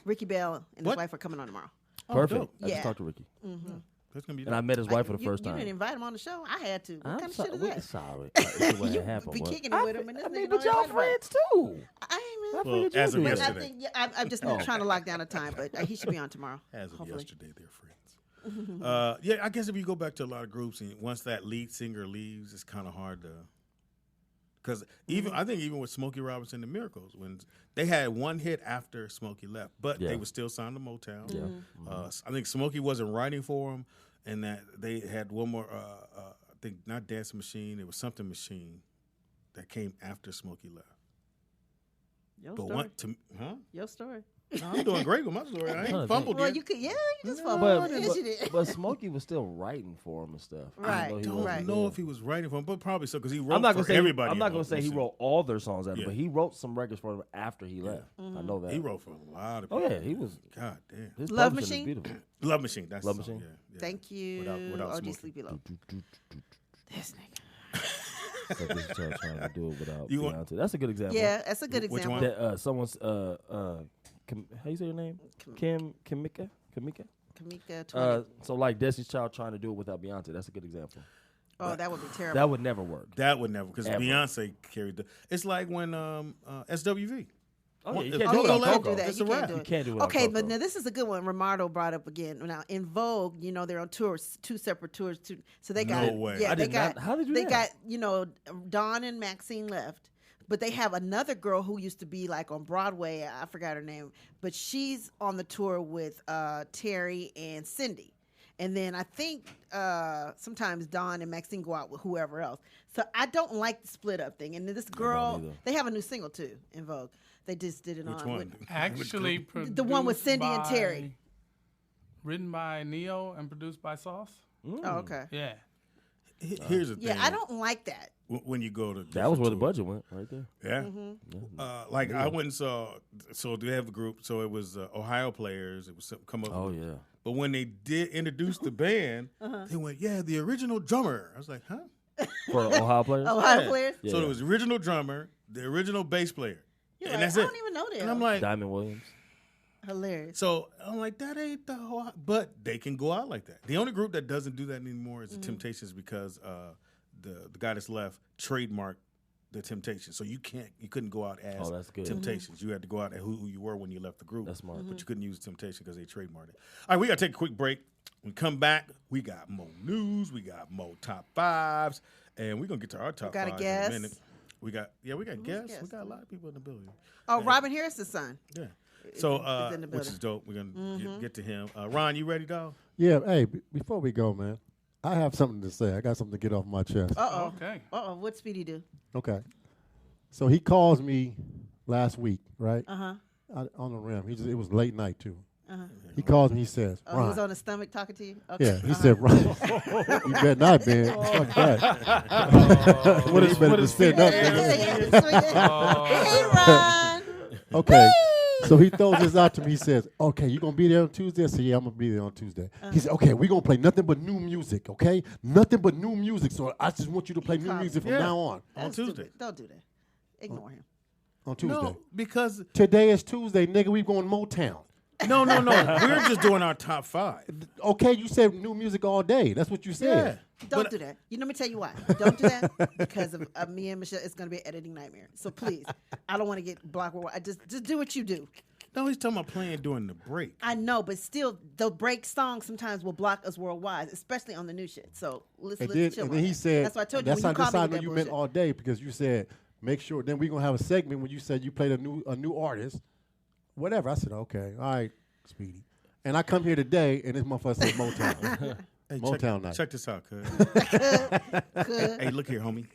Ricky Bell and his What? wife are coming on tomorrow. Perfect. dope. I Yeah. just talked to Ricky. that's gonna be. And I met his wife for the first You time. didn't invite him on the show. I had to. What I'm kind of shit is that? sorry. It's what You happened. be was- kicking it with him, and this I mean, nigga but don't y'all invite him friends too. I ain't I man. Well, figured as you of knew. But I yesterday. think I'm just trying to lock down a time, but he should be on tomorrow. As of hopefully. yesterday, they're friends. Yeah, I guess if you go back to a lot of groups, and once that lead singer leaves, it's kind of hard to. Because I think even with Smokey Robinson and the Miracles, when they had one hit after Smokey left, but Yeah. they were still signed to Motown. Yeah. I think Smokey wasn't writing for him, and that they had one more. I think not Dancing Machine. It was something Machine that came after Smokey left. Your But story. one huh? Your story. No, I'm doing great with my story. I Huh, ain't fumbled Well, yet. you could, you just fumbled. Yes, you did. but Smokey was still writing for him and stuff. even Right, though he don't wasn't right. know there. if he was writing for him, but probably so because he wrote I'm not for gonna say everybody. I'm not in gonna say he Motown. wrote all their songs after, Yeah. but he wrote some records for them after he left. I know that. He wrote for a lot of Oh people. yeah, he was. God damn. His Love publishing is Machine? beautiful. Love Machine. That's Love the song, Machine? Yeah. Thank you. Without OG Smokey. Sleepy Low. This nigga. Like this child trying to do it without You want- Beyonce. That's a good example. Yeah, that's a good Which example. one? That, someone's how you say your name? Kamika. Kamika 20. So like Destiny's Child trying to do it without Beyonce. That's a good example. Oh, that would be terrible. That would never work. That would never, because Ever. Beyonce carried the. It's like when SWV. Oh, yeah, you If can't Oh, do you it can't on do Coco. that. It's You a can't wrap. do You it. can't do it on Okay, but Coco. now this is a good one. Romardo brought up again. Now in Vogue, they're on tours, 2 separate tours. So they got No way. Yeah, I they did got. not- how did you do They that? got Dawn and Maxine left, but they have another girl who used to be like on Broadway. I forgot her name, but she's on the tour with Terry and Cindy. And then I think sometimes Dawn and Maxine go out with whoever else. So I don't like the split up thing. And this girl, either. they have a new single too in Vogue. They just did it Which on. one? with- Actually, The one with produced Cindy and by- Terry. Written by Neo and produced by Sauce. Oh, okay. Yeah. Here's the thing. Yeah, I don't like that. When you go to That was where the different budget went right there. tours. Yeah. Like I went and saw. So they have a group. So it was Ohio players. It was come up. Oh yeah. But when they did introduce the band, they went, "Yeah, the original drummer." I was like, "Huh?" For Ohio players. Ohio Yeah. players? Yeah. So it was the original drummer, the original bass player, You're and like, that's I it. don't even know them. And I'm like, Diamond Williams. Hilarious. so I'm like, that ain't the whole. But they can go out like that. The only group that doesn't do that anymore is the Temptations, because the guy that's left trademarked the Temptations. So you couldn't go out as that's good. Temptations. You had to go out as who you were when you left the group. That's smart. But you couldn't use Temptation because they trademarked it. All right, we got to take a quick break. When we come back, we got more news. We got more top fives. And we're going to get to our top got a fives guest? in a minute. We got guests. guest? We got a lot of people in the building. Oh, Robin Harris's son. Yeah. So, is in the which building. is dope. We're going to get to him. Ron, you ready, dog? Yeah, hey, before we go, man, I have something to say. I got something to get off my chest. Uh-oh. Okay. Uh-oh. What'd Speedy do? Okay. So he calls me last week, right? Uh-huh. On the rim. It was late night, too. He calls me, he says, Oh, Ron. he was on his stomach talking to you? Okay. Yeah, he said, Ron, you better not, man. Fuck that. What is better than sitting up, nigga? Hey, Ron. Okay. So he throws this out to me. He says, okay, you going to be there on Tuesday? I said, yeah, I'm going to be there on Tuesday. He said, okay, we're going to play nothing but new music, okay? Nothing but new music. So I just want you to play new music from now on. On That's Tuesday. stupid. Don't do that. Ignore him. On Tuesday. No, because Today is Tuesday, nigga. We going Motown. no. We're just doing our top five. Okay, you said new music all day. That's what you said. Don't do that. Let me tell you why. Don't do that because of me and Michelle. It's going to be an editing nightmare. So please, I don't want to get blocked. Just do what you do. No, he's talking about playing during the break. I know, but still, the break songs sometimes will block us worldwide, especially on the new shit. So let's chill. And then he said, "That's why I told you that's when you how called me I with know that you bullshit." meant all day, because you said, make sure. Then we're going to have a segment when you said you played a new artist. Whatever. I said, okay. All right, Speedy. And I come here today, and this motherfucker said Motown. Hey, Motown night. Check this out, cuz. Hey, look here, homie.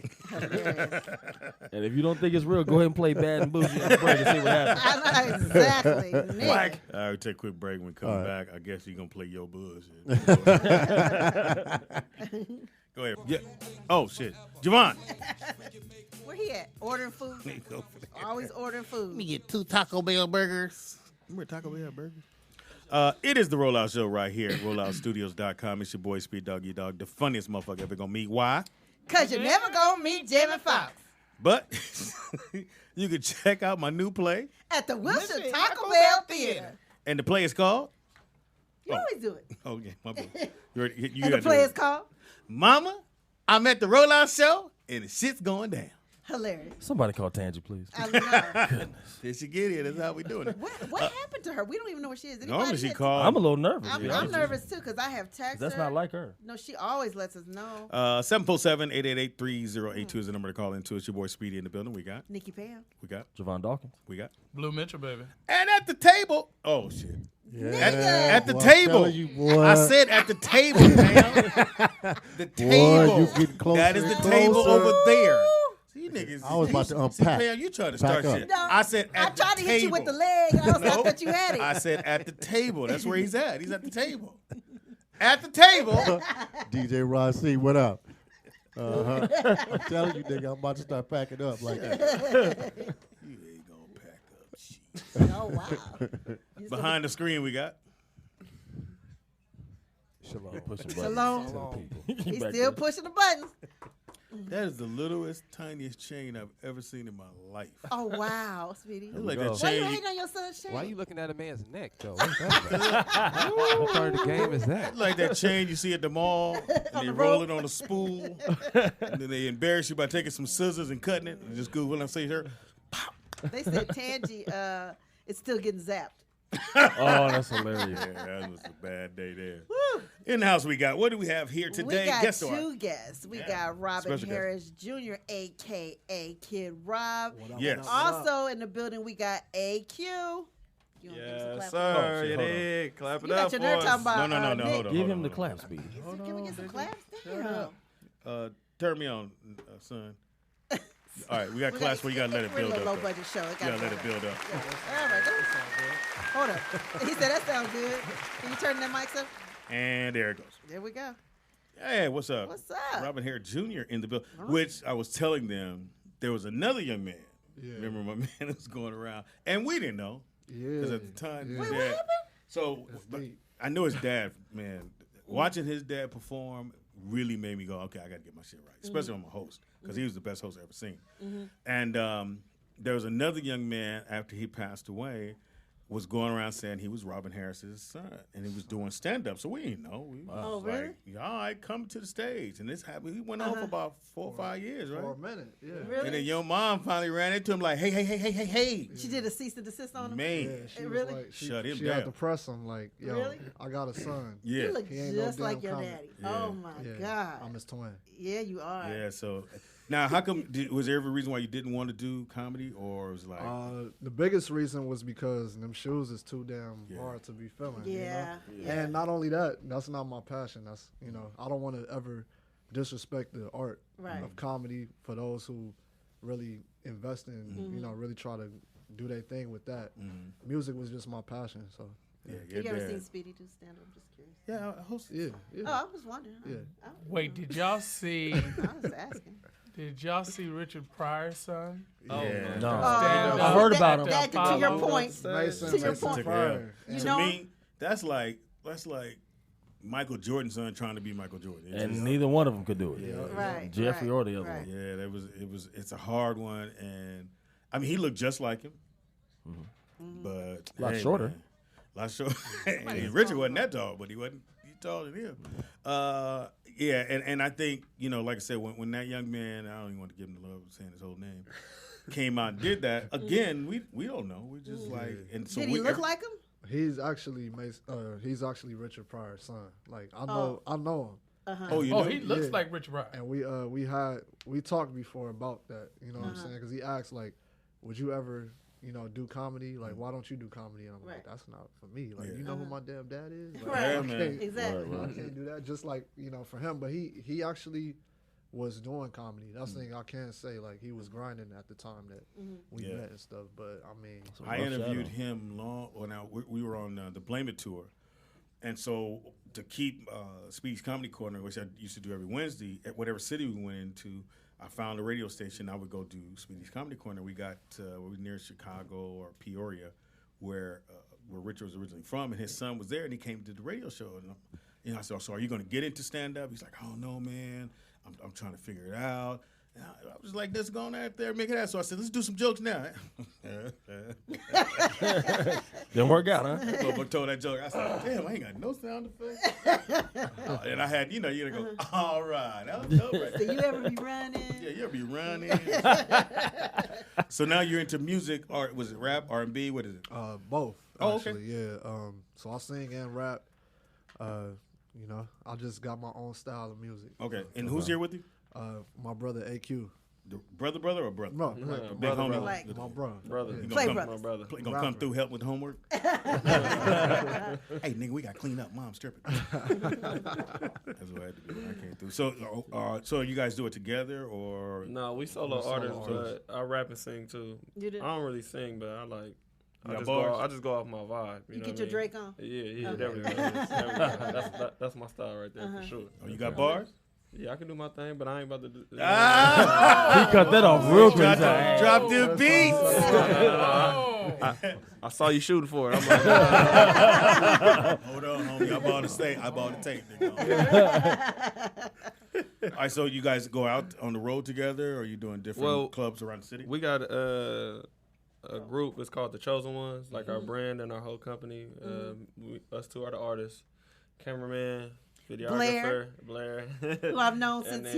And if you don't think it's real, go ahead and play Bad and Bougie on the break and see what happens. I know exactly. Nigga. All right, we take a quick break. When we come back, I guess you're going to play your bullshit. Go ahead. Yeah. Oh, shit. Jovan. Where he at? Ordering food. Always ordering food. Get 2 Taco Bell burgers. Remember Taco Bell burgers? It is the Rollout Show right here at rolloutstudios.com. It's your boy, Speed Doggy Dog, the funniest motherfucker ever gonna meet. Why? Because you're never going to meet Jamie Foxx But you can check out my new play, at the Wilshire Taco Bell Theater. and the play is called. You always do it. Oh yeah, my bad. You And the gotta do play it. is called Mama, I'm at the Rollout Show, and the shit's going down. Hilarious. Somebody call Tangy, please. I know. Did she get here? That's how we doing it. What happened to her? We don't even know where she is. Anybody Normally she hit- called. I'm a little nervous. to be I'm honest with you. nervous too because I have texted That's her. not like her. No, she always lets us know. 747-888-3082 is the number to call into. It's your boy Speedy in the building. We got. Nikki Pam. Javon Dawkins. Blue Mitchell, baby. And at the table. Oh shit. Yeah. At the Boy, I'm table. telling you, boy. I said at the table, man. The table. you getting closer That is the and table closer. over there. See, niggas. I was about to See, unpack. Pam, you trying to Pack start up. shit. No, I said at I tried the to table. hit you with the leg. And I thought you had it. I said at the table. That's where he's at. He's at the table. At the table. DJ Rod C, what up? I'm telling you, nigga, I'm about to start packing up like that. You ain't gonna pack up shit. Oh wow. Behind the screen, we got. Shalom. Push the Shalom. buttons. He's Back still there. pushing the buttons. That is the littlest, tiniest chain I've ever seen in my life. Oh wow, Speedy. It's like go. that Why you chain. hating on your son's chain? Why you looking at a man's neck though? What's that about? What part of the game is that? It's like that chain you see at the mall, and they roll it on a spool, and then they embarrass you by taking some scissors and cutting it. And just Google and say her. They said Tangy is still getting zapped. Oh, that's hilarious. Yeah, that was a bad day there. Woo. In the house we got. What do we have here today? We got Guest star. two guests. We got Robin Special guest. Harris Jr., a.k.a. Kid Rob. Yes. Also in the building, we got AQ. You wanna give him some clap? Oh, sir. shit, You hold on. did. Clap You it got up your for nerve us. talking about No, Nick. hold on. Give hold him on, the hold clap on. speed. Can we get some claps? Damn. Turn me on, son. All right, we got class where you gotta let it We're build a up. low though. budget show. It You gotta let it build up. All right, hold up. He said that sounds good. Can you turn that mic up? And there it goes. There we go. Hey, what's up? What's up? Robin Harris Jr. in the building. Which I was telling them there was another young man. Yeah. Remember my man was going around, and we didn't know. Yeah. Because at the time, Yeah. his Wait, what dad- happened? So but I know his dad, man. Watching his dad perform really made me go, okay, I got to get my shit right, especially on my host, because he was the best host I've ever seen. And there was another young man after he passed away was going around saying he was Robin Harris's son, and he was doing stand-up. So we didn't know. We was really? like, yeah, all right, come to the stage. And this happened. He went on for about 4 or 5 years, right? For a minute, yeah. Really? And then your mom finally ran into him like, hey. She did a cease and desist on him? Man. Yeah, she was Really? like, Shut him she down. had to press him like, yo, Really? I got a son. Yeah. You look He ain't no just like damn your comic. daddy. Yeah. Oh, my Yeah, God. I'm his twin. Yeah, you are. Yeah, so now how come was there every reason why you didn't want to do comedy, or it was like The biggest reason was because them shoes is too damn Yeah. hard to be filling. Yeah, You know? yeah. And not only that, that's not my passion. That's, you know, I don't want to ever disrespect the art Right. of comedy for those who really invest in, you know, really try to do their thing with that. Music was just my passion. So, yeah, You your ever dad. seen Speedy do stand up? I'm just curious. Yeah, I host. yeah. Oh, I was wondering. Yeah. Wait, did y'all see? I was asking. Did y'all see Richard Pryor's son? Oh, yeah. No. Stand I up. heard about him. That, to your Apollo. point. Mason, To your Mason point. Pryor. You to know- me, that's like Michael Jordan's son trying to be Michael Jordan. It And just- neither one of them could do it. Right. Jeffrey right, or the other right. one. yeah, it's a hard one, and I mean he looked just like him, but Lot hey, shorter. man, lot shorter. And Richard wasn't that tall, but he taller than him. Yeah, and I think, you know, like I said, when that young man, I don't even want to give him the love of saying his whole name, came out and did that again. We don't know. We just like, and so Did he look like him? He's actually Richard Pryor's son. Like I know him. Oh, you Oh, know? he looks Yeah. like Richard Pryor. And we talked before about that, you know what I'm saying? Because he asked like, would you ever, you know, do comedy? Like, why don't you do comedy? And I'm Right. like, that's not for me. Like, Yeah. you know who my damn dad is? Like, Right. Yeah, I man. can't- Exactly. I can't do that. Just like, you know, for him. But he actually was doing comedy. That's the thing I can say. Like, he was grinding at the time that we Yeah. met and stuff. But I mean, I Rough interviewed shadow. him now we were on the Blame It tour, and so to keep Speed's Comedy Corner, which I used to do every Wednesday, at whatever city we went into, I found a radio station. I would go do Speedy's Comedy Corner. We got we were near Chicago or Peoria, where Richard was originally from, and his son was there, and he came to the radio show. And you know, I said, "So are you going to get into stand up?" He's like, "I don't know, man. I'm trying to figure it out." And I was like, "Let's go on out there and make it out." So I said, "Let's do some jokes now." Didn't work out, huh? Motherfucker told that joke. I said, "Damn, I ain't got no sound effects." And I had, you go, "All right, that was dope right So there." you ever be running? Yeah, you'll be running. So now you're into music, or was it rap, R&B? What is it? both. Oh, okay. Actually, yeah. So I sing and rap. You know, I just got my own style of music. Okay, and who's here with you? My brother AQ. The brother or brother? No, like Big brother, homie. Like- my brother. Brother. You Play gonna brothers. My brother. You gonna come Rapper. through help with the homework? Hey, nigga, we got to clean up. Mom's stripping. That's what I had to do when I came through. So you guys do it together, or No, we solo We're solo artists, artists. but I rap and sing too. You do? I don't really sing, but I like. You got I bars? just go off my vibe. You You know get what your I mean? Drake on? Yeah, Okay. there we go. That's my style right there for sure. you got bars? Yeah, I can do my thing, but I ain't about to do. He cut that off real quick. Drop the beats. I saw you shooting for it. I'm like, Hold on, homie. I bought the tape. All right, so you guys go out on the road together, or are you doing different clubs around the city? we got a group. It's called the Chosen Ones, like our brand and our whole company. Us two are the artists, cameraman, videographer, Blair. Who I've known since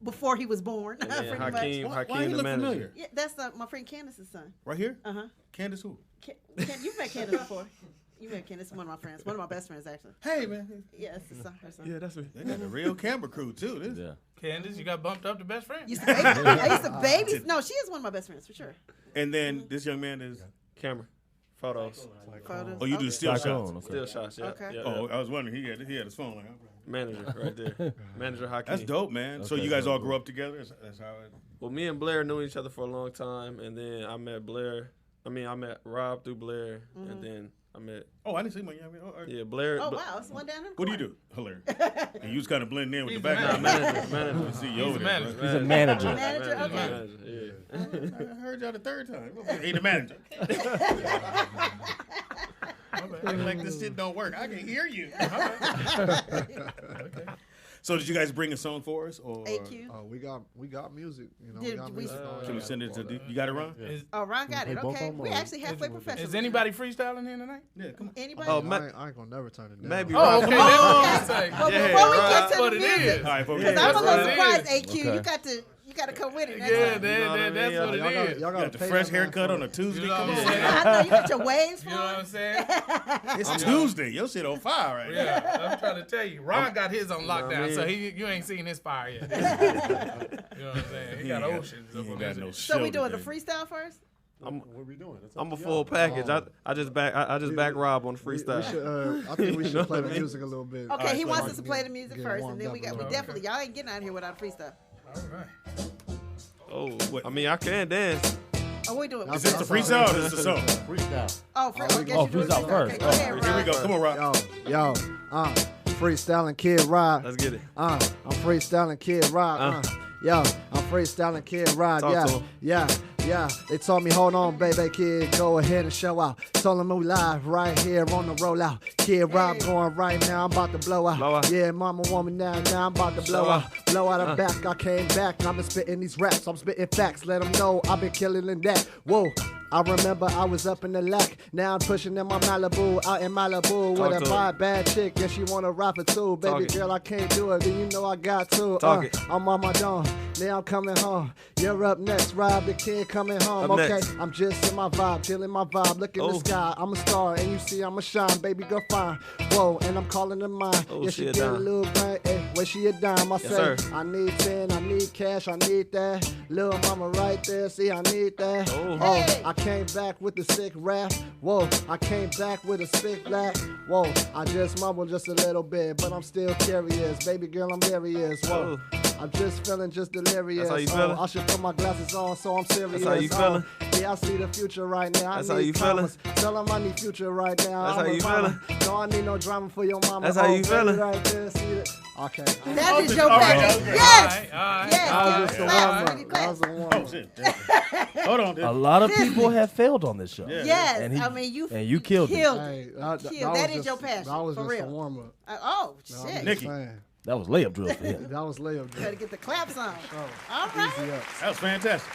before he was born. And then pretty much. Why you the look manager. familiar? Yeah, that's my friend Candace's son. Right here? Uh-huh. Candace who? You've met Candace before. You met Candace, one of my friends. One of my best friends, actually. Hey, man. Yeah, it's her son. Yeah, that's me. They got a real camera crew, too. Yeah. Candace, you got bumped up to best friend. I used to baby. No, she is one of my best friends, for sure. And then this young man is... Camera, photos, Photos. Oh, you do still shots? Okay. still shots. Yeah. Okay. Yeah, Oh, I was wondering. He had his phone. Like, manager right there. Manager Hakeem. that's dope, man. So Okay, you guys all dope. grew up together? That's how it... Well, me and Blair knew each other for a long time, and then I met Rob through Blair, and then I met Oh, I didn't see my... Blair. Oh, wow. It's one down in the What do you corner. do? Hilarious. And you was kind of blending in with He's the a background. Manager. See, He's a manager. He's a manager. Manager, okay. Manager, yeah. I heard y'all the third time. He the manager. Like this shit don't work. I can hear you. So did you guys bring a song for us, or AQ. We got music. You know, Did we got we- music. can we send it to? You got it, Ron? Oh, Ron got it. Play both Okay. of them, We or actually halfway professional. Is anybody freestyling here tonight? Yeah, come on. Anybody? Oh, I ain't gonna never turn it down. Maybe Oh, Rob. okay. Come on. That's what I'm Well, saying. before we Ron, get to That's what the it music, is. All right, folks. because That's I'm a what little it surprised, is. AQ. Okay. You got to come with it. Next Yeah, time. know what I mean? that's what Y'all it is. y'all You got the pay fresh that man haircut for on a it. Tuesday. You know Come what on. I'm saying? I know you got your waves You know what for I'm saying? It's Tuesday. Your shit on fire right now. Yeah, I'm trying to tell you. Ron got his on lockdown, so you ain't seen his fire yet. You know what I'm saying? He got oceans. He up ain't on got his no head. So we show doing the today. freestyle first? What are we doing? That's I'm up a to full y'all. package. I just back Rob on the We freestyle. should, I think we should play the music a little bit. Okay, he so wants like us to play the music get first, and warmed then we up a got little. definitely y'all ain't getting out of here without a freestyle. All right. Oh, I mean, I can dance. Oh, we doing. Is this the freestyle or is this the song? Freestyle. Oh, I guess you doing freestyle it. first. Okay, go ahead, Here we Ron. go. Come on, Rob. Yo, freestyling Kid Rock. Let's get it. I'm freestyling Kid Rock. Yo, I'm freestyling Kid Rock. Talk to him. Yeah. They told me, hold on, baby, kid, go ahead and show out. Told them we live right here on the rollout. Kid Rock going right now, I'm about to blow out. Blow out. Yeah, mama want me now, I'm about to blow Blow out. out. Blow out the back, I came back. I've been spitting these raps, I'm spitting facts. Let them know I've been killing in that. Whoa. I remember I was up in the lack. Now I'm pushing in my Malibu, out in Malibu Talk with a to vibe bad chick, and she wanna rap for two. Baby Talk it. girl, I can't do it, then you know I got to. Talk it. I'm on my dome, now I'm coming home. You're up next, Rob the Kid coming home. Up Okay, next. I'm just in my vibe, chilling my vibe. Look in the Oh. sky, I'm a star, and you see I'm a shine. Baby girl fine. Whoa, and I'm calling her mine. Oh, yeah, she she a get a dime. little brain. Hey, where she a dime? I say, sir. I need 10, I need cash, I need that. Little mama right there, see, I need that. Oh. Hey. I came back with the sick rap. Whoa, I came back with a sick black. Whoa, I just mumbled just a little bit, but I'm still curious. Baby girl, I'm serious. Whoa, I'm just feeling just delirious. That's how you feeling? I should put my glasses on, so I'm serious. how you feeling? Yeah, I see the future right now. That's I how need you feeling? commas. Tell them I need future right now. That's I'm how a you mama. No, I need no drama for your mama. That's how you baby, feeling? Right there, see it? Okay. That is your All right, package. okay. Yes. All right. Yes. That was just a Claps. warm up. That was a warm Oh, up. shit. Hold on. A lot of people have failed on this show. Yeah. Yes. And he- I mean, you and you killed it. Hey, Kill. That is your passion, That was for just real. a warm up. Oh, shit. Nikki. That was layup drills for him. That was layup. Better get the claps on. Oh, All right. easy up. That was fantastic.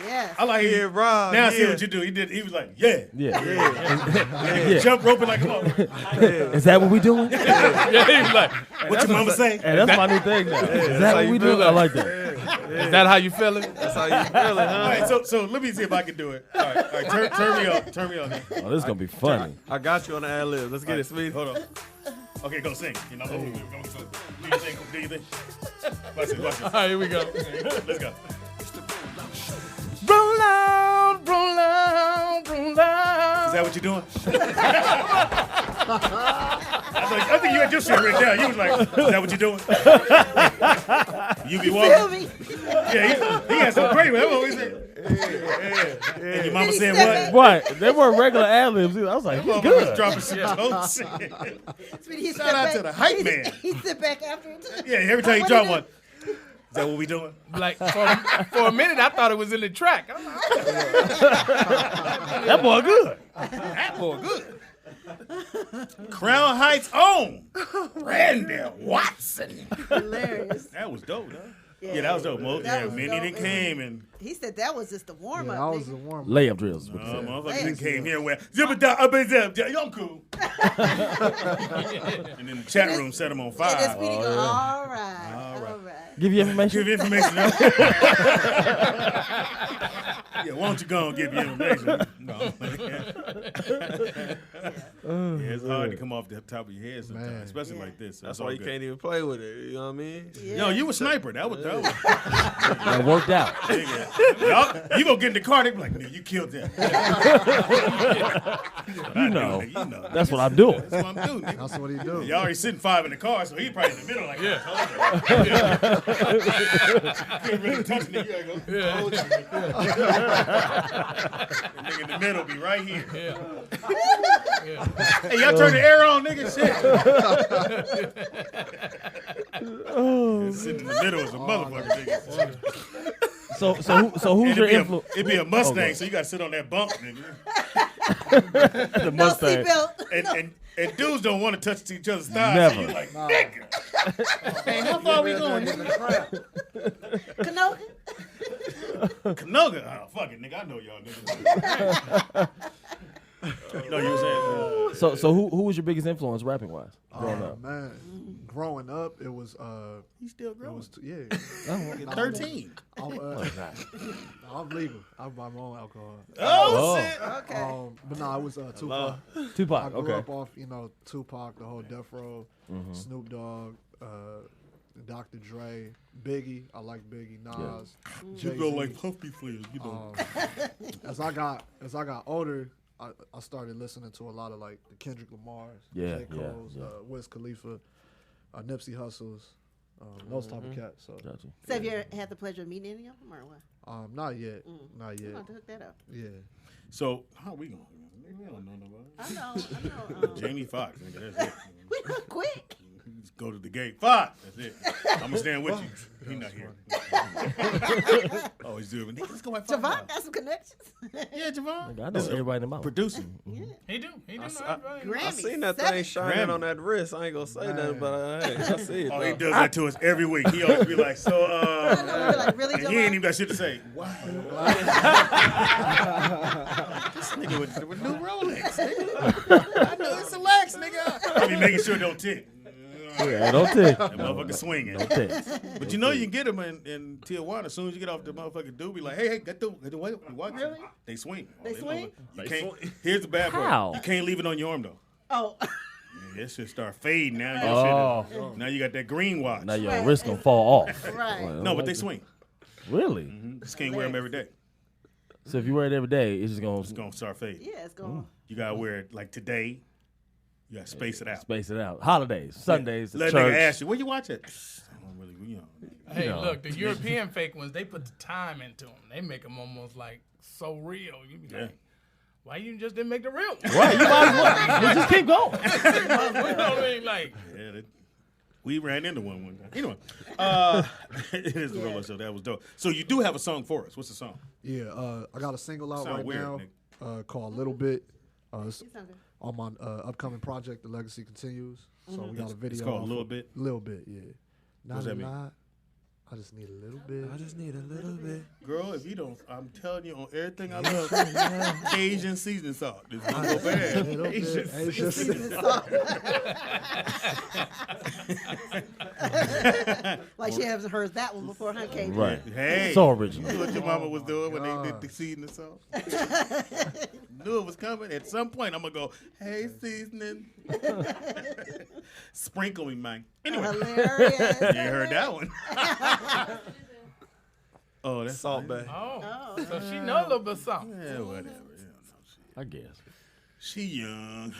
Yes. I like it. Yeah, Rob. Now I see yeah. what you do. He was like, yeah. Yeah. Jump roping like a motherfucker. Is that what we doing? Yeah, he was like, What your mama say? And that's my new thing now. Is that how what you we feel doing? I like that. is that how you feeling? That's how you feeling, All huh? right, so let me see if I can do it. All right, turn me up. Turn me up. Oh, this is gonna be funny. I got you on the ad lib. Let's get it, sweet. Hold on. Okay, go sing. You know, do you think? Do you think? Watch this. Watch All right, here we go. this. Let's go. Roll out, roll out, roll out. Is that what you're doing? I think you had your shit written down. You was like, is that what you're doing? You be Feel walking. me? Yeah, he had some great one. That's what we said. And your mama he saying step what? Right. They weren't regular ad-libs either. I was like, he's Mama was good. dropping some dope shit. He Shout out to the hype man. He sit back after it. Yeah, every time you drop one. Is that what we doing? Like for a minute, I thought it was in the track. I'm like, That boy good. That boy good. Crown Heights own Randall Watson. Hilarious. That was dope, though. Yeah, that was dope. That was Minnie dope. that came and He said that was just the warm up. that was the warm. Layup drills. Is what he said. motherfuckers that came here where I'm cool. And then the chat room set them on And fire. this Speedy go, all right. Give you information. Give information. Yeah, why don't you go and give you information? No. Yeah, it's hard to come off the top of your head sometimes, especially like this. That's why you can't even play with it. You know what I mean? Yeah. Yo, you a sniper. That was dope. That worked out. Y'all, you gonna get in the car, they be like, nigga, you killed that. You know. You know. That's what I'm doing. That's what I'm doing, nigga. That's what he do. Y'all already sitting 5 in the car, so he probably in the middle like, yeah. Couldn't really touch me. You gotta go. Hold you. The nigga in the middle be right here. Hey, y'all turn the air on, nigga. Shit. Sitting in the middle is a motherfucker, nigga. So who's your influence? It'd be a Mustang, so you gotta sit on that bump, nigga. The No Mustang. seatbelt. And dudes don't want to touch each other's thighs. Never. So you like, nigga. Hey, how far we going? Canoga? Canoga? Oh, fuck it, nigga. I know y'all niggas. No, you were saying. So who was your biggest influence rapping wise growing up? Man, growing up, it was He's still it growing. was yeah. 13. I'm legal. I buy my own alcohol. Oh, shit. Okay. But no, it was Tupac. I Tupac. grew Okay. up off, Tupac, the whole Death Row, Snoop Dogg, Dr. Dre, Biggie. I like Biggie, Nas, You go like Puffy Flares, you know. As I got older, I started listening to a lot of like the Kendrick Lamars, Yeah, J. Cole's, Wiz Khalifa, Nipsey Hussle's, those type of cats. So Gotcha. So have you ever had the pleasure of meeting any of them or what? not yet, not yet. I'm going to hook that up. Yeah. So, how we going? We don't know nobody. I know. Jamie Foxx, nigga, that's it. We look quick. Just go to the gate. Fox, that's it. I'm going to stand with you. He's not here. Oh, he's doing it. Nigga, let's go at Fox. Javon got some connections. Yeah, Javon. I know everybody in the mouth. Producing. he do. He do. Grammy. I seen that 7. thing shining on that wrist. I ain't gonna say nothing, but hey, I see it. Oh, he though. does that to us every week. He always be like, so, I know, we're like, really, and he Javon? ain't even got shit to say. Wow. This nigga with new Rolex, nigga. I know it's a lax, nigga. I be making sure it don't tick. Yeah, don't take. That motherfucker swinging. Don't take. But you know you can get them in Tijuana. As soon as you get off the motherfucking dude, be like, hey, get the way. You watch Really? They swing. They swing? You can't. Here's the bad part. How? You can't leave it on your arm though. Oh. Yeah, that shit start fading now. Now you got that green watch. Now your wrist gonna fall off. Right. No, but they swing. Really? Just can't wear them every day. So if you wear it every day, it's just It's gonna start fading. Yeah, it's going. You gotta wear it like today. You gotta space it out. space it out. Holidays, Sundays, Let church. nigga ask you, where you watch it? I don't really, Hey, look, the European fake ones, they put the time into them. They make them almost like so real. You be like, why you just didn't make the real one? Right, you might as well. You just keep going. You know what I mean? Like, Yeah, we ran into one time. Anyway, it is the roller show. That was dope. So you do have a song for us. What's the song? Yeah, I got a single out Sound right weird, now called Little Bit. It's on my upcoming project, The Legacy Continues. So we got a video. It's called off Little of- Bit? Little Bit, yeah. What's that mean? I just need a little bit. I just need a little bit. Girl, if you don't, I'm telling you on everything I love, Cajun seasoning salt. This gonna go bad. Little bit. Cajun It's just- Like she hasn't heard that one before, huh, Kate? Right. Hey, So original. You know what your mama was doing when they did the seasoning salt? Knew it was coming. At some point, I'm gonna go, hey, seasoning. Sprinkle me, man. Anyway, Hilarious. you ain't heard that one. Oh, that's Salt Bay. oh, so she know a little bit something. Yeah, whatever. You don't know shit. I guess. She young.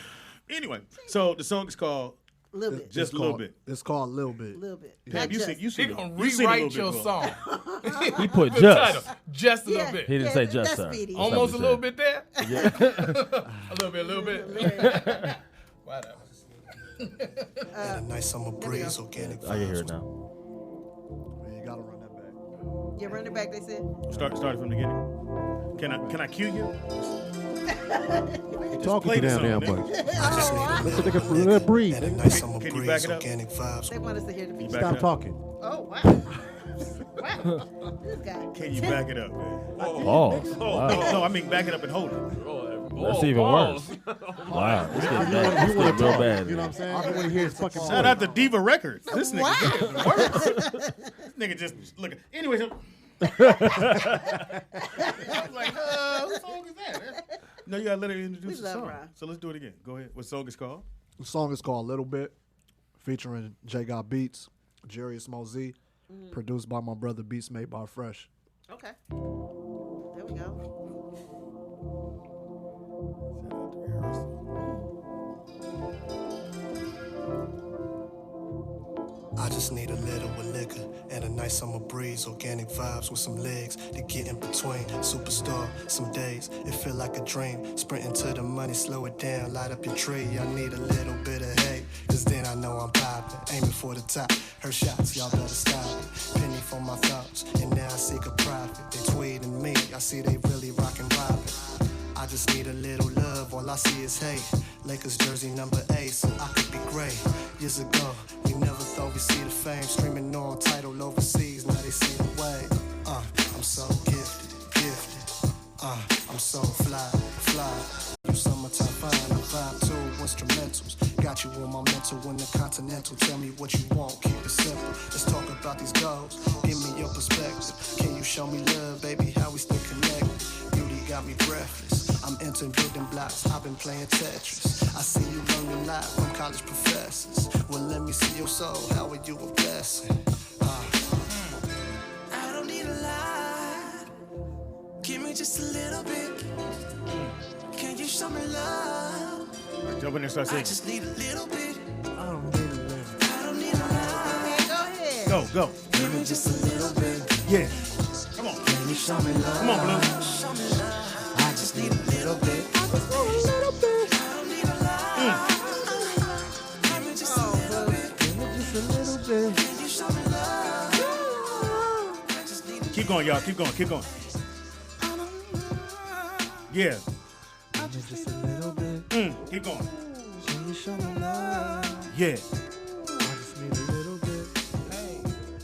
Anyway, so the song is called Little bit. Just a little bit. It's called Little Bit. Little bit. Pam, Not you just. sing. You He sing. gonna You sing a rewrite little your bit, song. He put The just. title, just a little Yeah. bit. He didn't say just, that's sir. speedy. That's Almost a what little he bit there. said. a little bit. Whatever. And a nice summer breeze, organic I can hear vibes. it now. Man, you gotta run that back. You run it back, they said. Start from the beginning. Can I cue you? Talking play too the damn song, damn man. much. Oh, Let the nigga let it breathe. And a nigga. nice summer Can you breeze, back it up? organic vibes. They want us to hear the beat. back it Stop up? talking. Oh, wow. Wow. This guy. Can you back it up, man? Pause. Wow. No, I mean back it up and hold it. That's even worse. Wow. This getting bad. This You want getting to real talk. bad. You know what I'm saying? I want to hear his fucking Shout out to Diva Records. This nigga Wow. getting worse. This nigga just look. Anyway, so I was like, what song is that? No, you gotta let her introduce We the love song. Ron. So let's do it again. Go ahead. What song is called? The song is called Little Bit, featuring J Got Beats, Jarius Mosey, produced by my brother Beats made by Fresh. Okay. There we go. I just need a little with liquor and a nice summer breeze, organic vibes with some legs to get in between. Superstar, some days it feel like a dream. Sprinting to the money, slow it down, light up your tree. I need a little bit of hate, cause then I know I'm popping. Aiming for the top, her shots, y'all better stop it. Penny for my thoughts, and now I seek a profit. They tweeting me, I see they really rockin' robbing. I just need a little love, all I see is hate. Lakers jersey number 8, so I could be great. Years ago, we never thought we'd see the fame. Streaming on title overseas, now they see the way. I'm so gifted. I'm so fly. You summertime fine, I vibe to instrumentals. Got you on my mental in the continental. Tell me what you want, keep it simple. Let's talk about these goals, give me your perspective. Can you show me love, baby, how we still connected? Beauty got me breathless. I'm entering building blocks, I've been playing Tetris. I see you learning a lot from college professors. Well, let me see your soul, how are you a blessing? I don't need a lot. Give me just a little bit. Can you show me love? Jump in there and start I singing. just need a little bit. I don't need a little. I don't need a lot. Okay, go ahead. Go. Give me just a little bit. Yeah. Come on. Can you show me love? Come on, Blue. Show me love. I just need a little bit. I just need a little bit. I don't need a lot. Give me just a little bit. Give me just a little bit. Can you show me love? I just need a Keep going, y'all. Keep going. Yeah. Give me just a little bit. Keep going. Can you show me love? Yeah. I just need a little bit.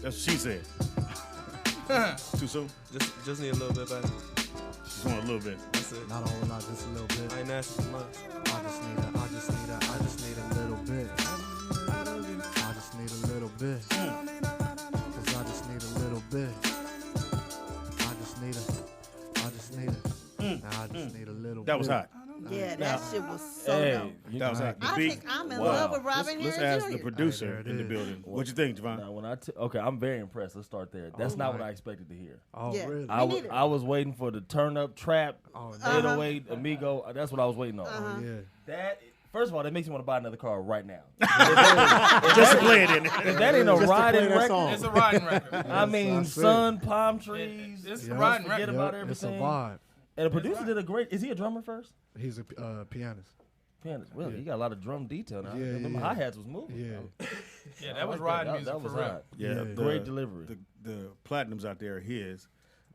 That's what she said. Too soon? Just need a little bit back. Just want a little bit. That's it. Not a whole lot, just a little bit. I ain't asking for much. I just need a little bit. I just need a little bit. Cause I just need a little bit. I just need a little bit. That was hot. Yeah, that shit was so Hey, dope. That was hot. The I beat. think I'm in Wow. love with Robin Let's Harris ask the Jr. producer Hey, there it in the is. building. What you think, Jovan? Now, okay, I'm very impressed. Let's start there. That's not what I expected to hear. Oh, Yeah. really? I was waiting for the turn up trap, Oh, 808 Amigo. That's what I was waiting on. yeah. That first of all, that makes me want to buy another car right now. Just play it in there. If that ain't a Just to play riding that record, song. It's a riding record. I mean, that's it. sun, palm trees. It's Yeah. a riding Forget record. about Yep, it's a everything. vibe. And the producer did a great. Is he a drummer first? He's a pianist. Pianist. Well, he got a lot of drum detail now. Yeah, Them yeah. hi-hats was moving. Yeah. Yeah, I that was like riding that. music That was for real. hot. Yeah, Yeah. Great delivery. The platinums out there are his.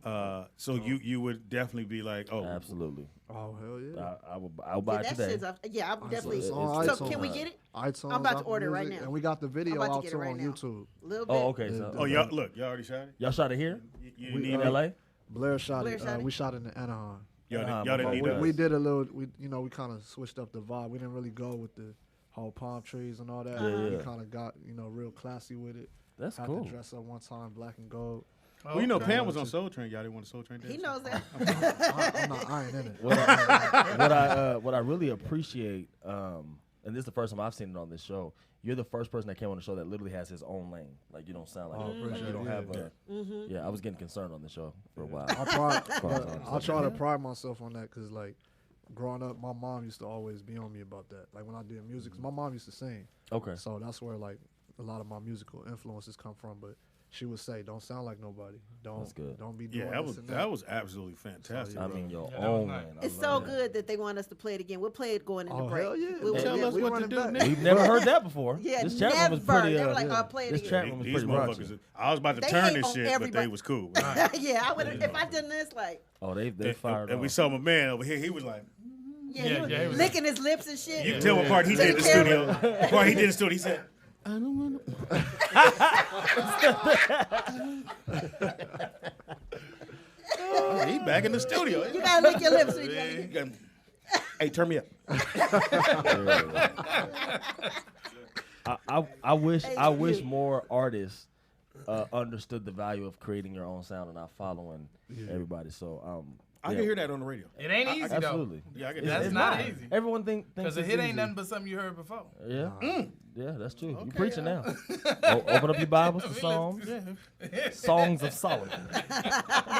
So you would definitely be like, oh, Absolutely. Oh, hell yeah. I'll buy Yeah, it that today. shit's off. Yeah, I'm definitely. It's So on iTunes. can we get it? iTunes, I'm about to Apple order right Music, now. And we got the video about to out get it too right on now. YouTube. Little bit. Oh, okay. So, oh, y'all look, y'all already shot it. y'all shot it here You We- need in it? LA. Blair shot Blair it. shot it? We shot it in Anaheim. Y'all Nah, didn't but need We, us. we did a little. We kind of switched up the vibe. We didn't really go with the whole palm trees and all that. Yeah, We yeah. kind of got real classy with it. That's Had cool. to dress up one time, black and gold. Well, you know, Pam was on Soul Train. Y'all didn't want a Soul Train dance? He knows that. I ain't in it. What I really appreciate, and this is the first time I've seen it on this show. You're the first person that came on the show that literally has his own lane. Like you don't sound like, you don't have a. Yeah, I was getting concerned on the show for a while. I'll try to pride myself on that because like growing up, my mom used to always be on me about that. Like when I did music, 'cause my mom used to sing. Okay. So that's where like a lot of my musical influences come from. But she would say, "Don't sound like nobody. That's good. Don't be doing Yeah, this and that was absolutely fantastic. I mean, your Yeah, that was own nice. man. It's so good that they want us to play it again. We'll play it going into Oh, break. hell yeah. We'll Tell us we what to running do, back. nigga. We've never heard that before. Yeah, This chat room was never. pretty. They were like, "I'll play it This again." chat room was These pretty motherfuckers. raunchy. I was about to They turn hate this on shit, but they everybody. was cool. Yeah, I would. If I done this, like, Oh, they fired And we off. saw my man over here. He was like, yeah, Yeah, he he was was- licking his lips and shit. you can tell what part he did in the studio. What part he did in the studio. He said, I don't want to. He back in the studio. You gotta lick your lips. So you You gotta, got- Hey, turn me up. I wish more artists understood the value of creating your own sound and not following everybody. So I can hear that on the radio. It ain't easy though. absolutely. Yeah, I can That's hear not that. easy. Everyone thinks Because a it's hit easy. ain't nothing but something you heard before. Yeah, yeah, that's true. You preaching now. Open up your Bibles to Psalms. Songs of Solomon.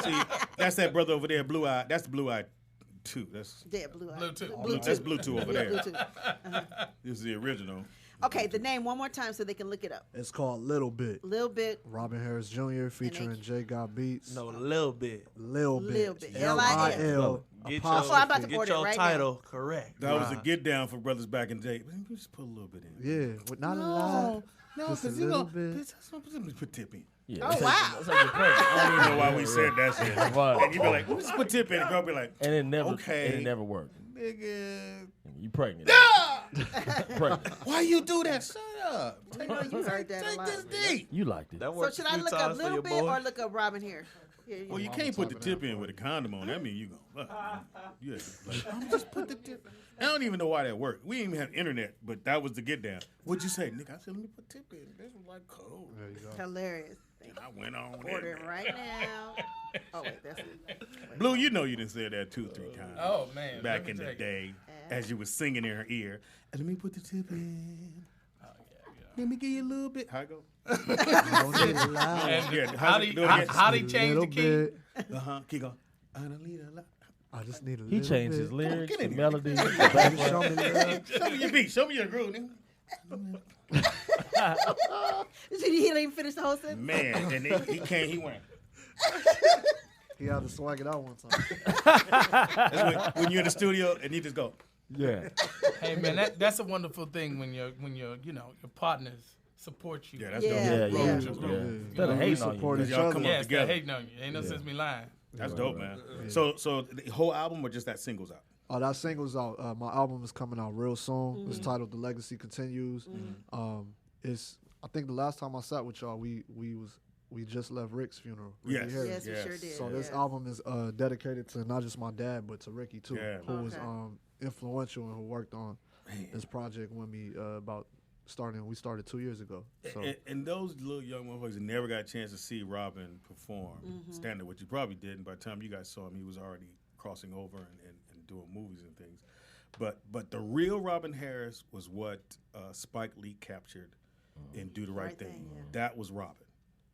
See, that's that brother over there, Blue Eye. That's the Blue Eye 2. That's yeah, blue eye. Bluetooth. That's Bluetooth over there. Bluetooth. This is the original. Okay, the name one more time so they can look it up. It's called Little Bit. Little bit. Robin Harris Jr. featuring J. Got Beats. No, a little bit. Lil Lil Bit. Bit. L-I-L. Get Oh, I'm about to get order your it right title correct. That was a get down for brothers back in the day. Let me just put a little bit in. Yeah, with not a lot. No, Just a because you little know, bit. let me put tip in. Yeah, Oh, that's wow. like- that's like you're pregnant. I don't even know why we said that shit. Right. And you be like, let's put tip in. And girl be like, And it never, Okay. and it never worked. nigga. You pregnant? Pregnant. Why you do that? Shut up. I know you heard that a Take lot. this deep. You liked it. That So worked should a I few look up times for Little your Bit boy. or look up Robin here? Yeah, Well, you Mama can't put the typing tip in with a condom on. That means you go. Yeah, like, I'm just put the tip. I don't even know why that worked. We didn't even have internet, but that was the get down. What'd you say, Nick? I said, let me put tip in. This was like cold. There you go. Hilarious. And I went on. Order in. it right now. Oh wait, that's it. Blue, you know you didn't say that 2-3 times. Oh man. Back let me in the tell you. day, as you was singing in her ear. And let me put the tip in. Let me give you a little bit. How it go? Don't need a lot. And Yeah, how do do it again. how do you change Little the key? bit. Keep going. I don't need a lot. I just need a He little changed bit. his lyrics, get the in here. melody. the Baby, background. show me love. Show me your beat. Show me your groove, nigga. He didn't even finish the whole sentence. Man, and then he came, he went. He had to swag it out one time. That's when you're in the studio and you just go. Yeah. Hey man, that's a wonderful thing when your your partners support you. Yeah, that's Yeah, dope. Yeah, yeah. yeah. Just yeah. grow. Instead of We hating on support you. each Y'all other. come Yeah, up it's together. that hating on you. Ain't no sense me lying. That's dope, man. So the whole album or just that singles out? Oh, that single's out. My album is coming out real soon. It's titled "The Legacy Continues." It's. I think the last time I sat with y'all, we just left Rick's funeral. Ricky Yes. Harris. Yes, we sure did. So this yeah. album is dedicated to not just my dad, but to Ricky too, Yeah. who was Okay. influential and who worked on this project with me about starting. We started 2 years ago. So And those little young motherfuckers that never got a chance to see Robin perform, stand there, which you probably didn't. By the time you guys saw him, he was already crossing over and doing movies and things. But the real Robin Harris was what Spike Lee captured in Do the Right Thing. yeah. That was Robin.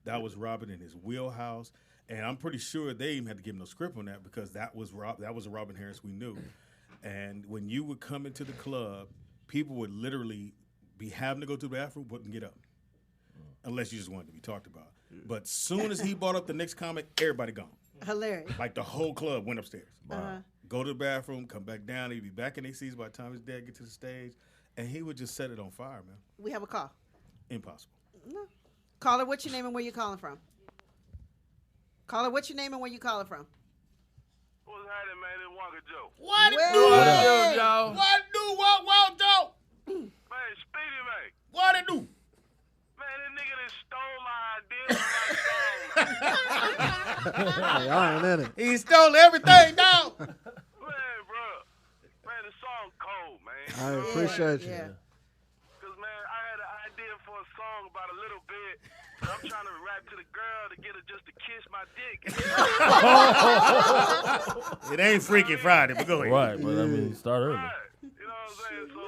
That was Robin in his wheelhouse. And I'm pretty sure they even had to give him no script on that because that was the Robin Harris we knew. And when you would come into the club, people would literally be having to go to the bathroom, wouldn't get up. Unless you just wanted to be talked about. But soon as he brought up the next comic, everybody gone. Hilarious. Like the whole club went upstairs. Uh-huh. Go to the bathroom, come back down. He'd be back in their seats by the time his dad get to the stage. And he would just set it on fire, man. We have a call. Impossible. No. Caller, what's your name and where you calling from? Caller, what's your name and where you calling from? What's happening, man? It's Wonka Joe. What Well- do What it up, do? Joe? What do? What Joe? Man, Speedy, man. What it do? Man, this nigga that stole my idea for my song. hey, I ain't in it. He stole everything down. Man, bro. Man, the song cold, man. I appreciate you. Yeah. Because, man, I had an idea for a song about a little bit. But I'm trying to rap to the girl to get her just to kiss my dick. It ain't Freaky Friday, but go ahead. Right, but I mean, start early. Right. You know what I'm saying? So,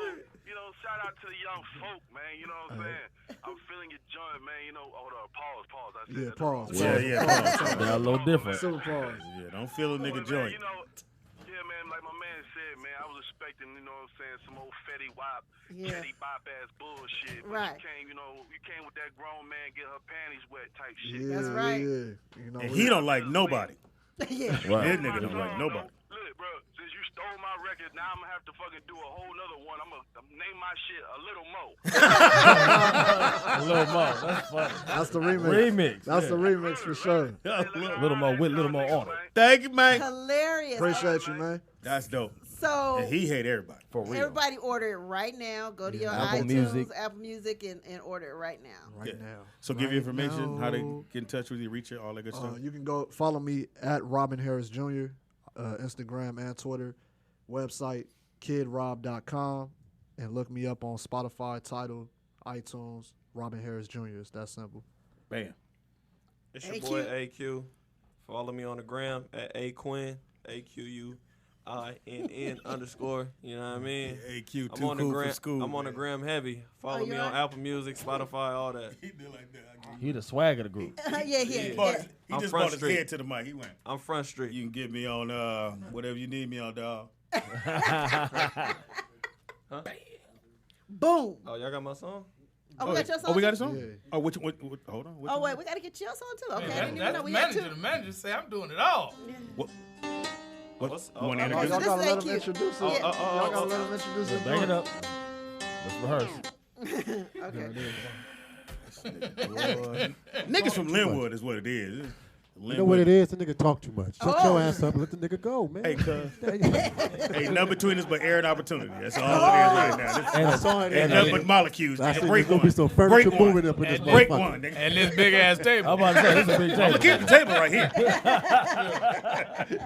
shout out to the young folk, man. You know what I'm saying? I'm feeling your joint, man. Hold on. Pause. I said Yeah, that pause. Yeah. They're a little different. Super pause. Yeah, don't feel a nigga Man, joint. yeah, man, like my man said, man, I was expecting, you know what I'm saying, some old Fetty Wap, Yeah. Fetty Bop ass bullshit. But Right. you came with that grown man get her panties wet type shit. Yeah, That's right. Yeah. You know, And he don't like nobody. Yeah. Right. This nigga don't like nobody. Look, bro, since you stole my record, now I'm gonna have to fucking do a whole nother one. I'm gonna name my shit A Little Mo. A little more. That's funny. That's the remix. Remix. That's the remix for sure. Little more with little more on it. Thank you, man. Hilarious. Appreciate you, man. That's dope. So And he hate everybody. For real. everybody order it right now. Go to your Apple iTunes, Music. Apple Music, and order it right now. Right Yeah. now. So give you Right information, how to now. get in touch with you, reach you, all that good stuff. You can go follow me at Robin Harris Jr., Instagram and Twitter, website kidrob.com, and look me up on Spotify, Tidal, iTunes, Robin Harris Jr. It's that simple. Bam. It's your boy AQ. Follow me on the gram at AQuinn, AQUINN_. You know what I mean? AQ, I'm too on the cool gram. for school. I'm on the gram heavy. Follow you me are? on Apple Music, Spotify, all that. He did like that. He the swag of the group. Yeah. He I'm just Front brought his Street. head to the mic. He went. I'm Front Street. You can get me on whatever you need me on, dog. Boom. Oh, y'all got my song? Oh, we got your song. Oh, we got a too? song? Yeah. Oh, which one? Hold on. Which Oh one? wait, we got to get your song too. Okay, I That's didn't even know the we had manager. two. The manager say I'm doing it all. What? What's- You want to oh, Y'all introduce? This gotta is let him AQ. introduce it. Yeah. Y'all gotta let him introduce it. Bang it up. Let's rehearse. Okay. Niggas from Linwood is what it is. You know what it is? The nigga talk too much. Shut your ass up and let the nigga go, man. Hey, cuz. Ain't nothing between us but air and opportunity. That's all it is right now. This- And I saw it. Ain't nothing but molecules. I said Break there's gonna one. be some furniture Break one. moving up in this Break motherfucker. one. nigga. And this big ass table. I'm about to say, this is a big I'm gonna table. keep the table right here.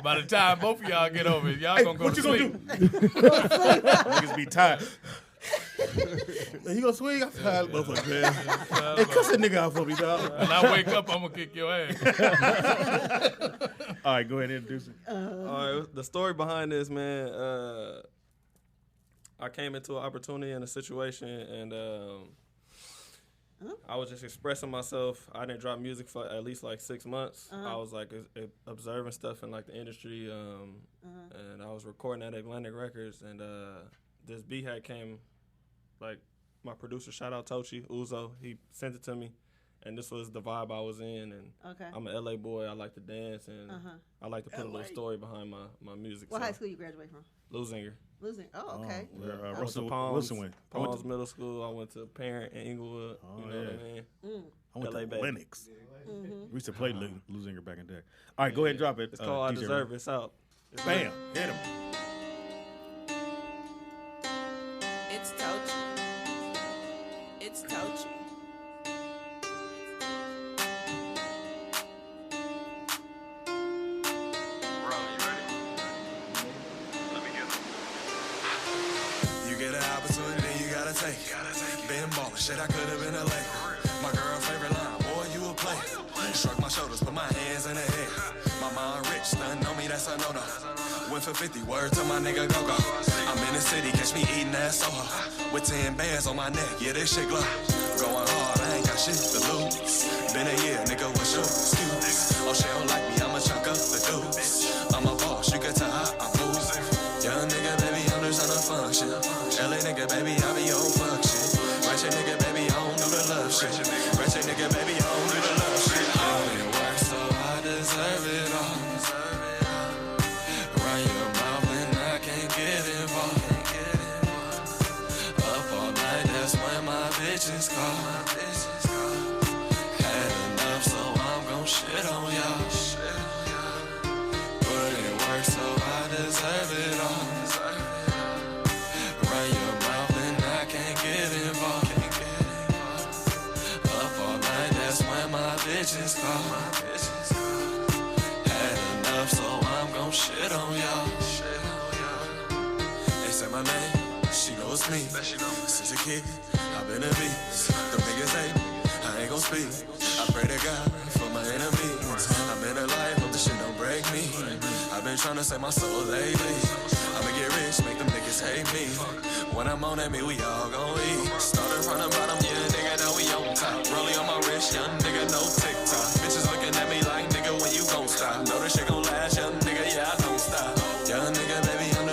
By the time both of y'all get over it, y'all Hey, gonna go what to you gonna sleep. do? Niggas be tired. You gonna swing? I'm tired, motherfucker, man. Hey, cuss that nigga out for me, dog. When I wake up, I'm gonna kick your ass. All right, go ahead and introduce it. All right, the story behind this, man. I came into an opportunity and a situation, and I was just expressing myself. I didn't drop music for at least like 6 months. I was like observing stuff in like the industry, and I was recording at Atlantic Records, and this B-Hat came, like my producer, shout out Tochi Uzo, he sent it to me. And this was the vibe I was in, and Okay. I'm an LA boy. I like to dance, and I like to put a little story behind my music. What so. high school you graduate from? Lusinger. Losing. Oh, okay. Where I went to Russell Palms, Wilson went. I went Palms to, Middle School. I went to Parent in Inglewood. You know what I mean? I went LA to baby. Lennox. We used to play Lusinger back in the day. All right, go ahead and drop it. It's called I DJ Deserve Ron. It. It's out. It's Bam, hit him. It's Tochi. It's Tochi. You get an opportunity, then you gotta take it. Been ballin', shit, I could've been a lady. My girl favorite line, boy, you a player. Shrug my shoulders, put my hands in the air. My mind rich, stuntin' on me, that's a no-no. Went for 50, word to my nigga Go-Go. I'm in the city, catch me eating that Soho. With 10 bands on my neck, yeah, this shit glow. Going hard, I ain't got shit to lose. Been a year, nigga, what's your excuse? Oh, she don't like me, I'ma chunk up the dudes. I'm a boss, you can tell how I move. Young nigga, baby, I'm just tryna function. LA nigga, baby, I be on fuck shit. Ratchet nigga, baby, I don't do the love shit. Ratchet nigga, baby, I don't do the love shit. I didn't work, so I deserve it all. Run your mouth and I can't get involved. Up all night, that's when my bitches call. Had enough, so I'm gon' shit on y'all. Put in work, so I deserve it all. Run your mouth and I can't get involved. Up all night, that's when my bitches call. Had enough, so I'm gon' shit on y'all. They say my name, she know it's me. Since a kid, I've been a beast. Them niggas hate me, I ain't gon' speak. I pray to God for my enemies. I'm in a life, hope this shit don't break me. I've been tryna save my soul lately. I'ma get rich, make them niggas hate me. When I'm on that, me, we all gon' eat. Started from the bottom, yeah, nigga, now we on top. Rolling on my wrist, young nigga, no TikTok. Bitches looking at me like, nigga, when you gon' stop? Know this shit gon' last, young nigga, yeah, I don't stop. Young nigga, baby, I'm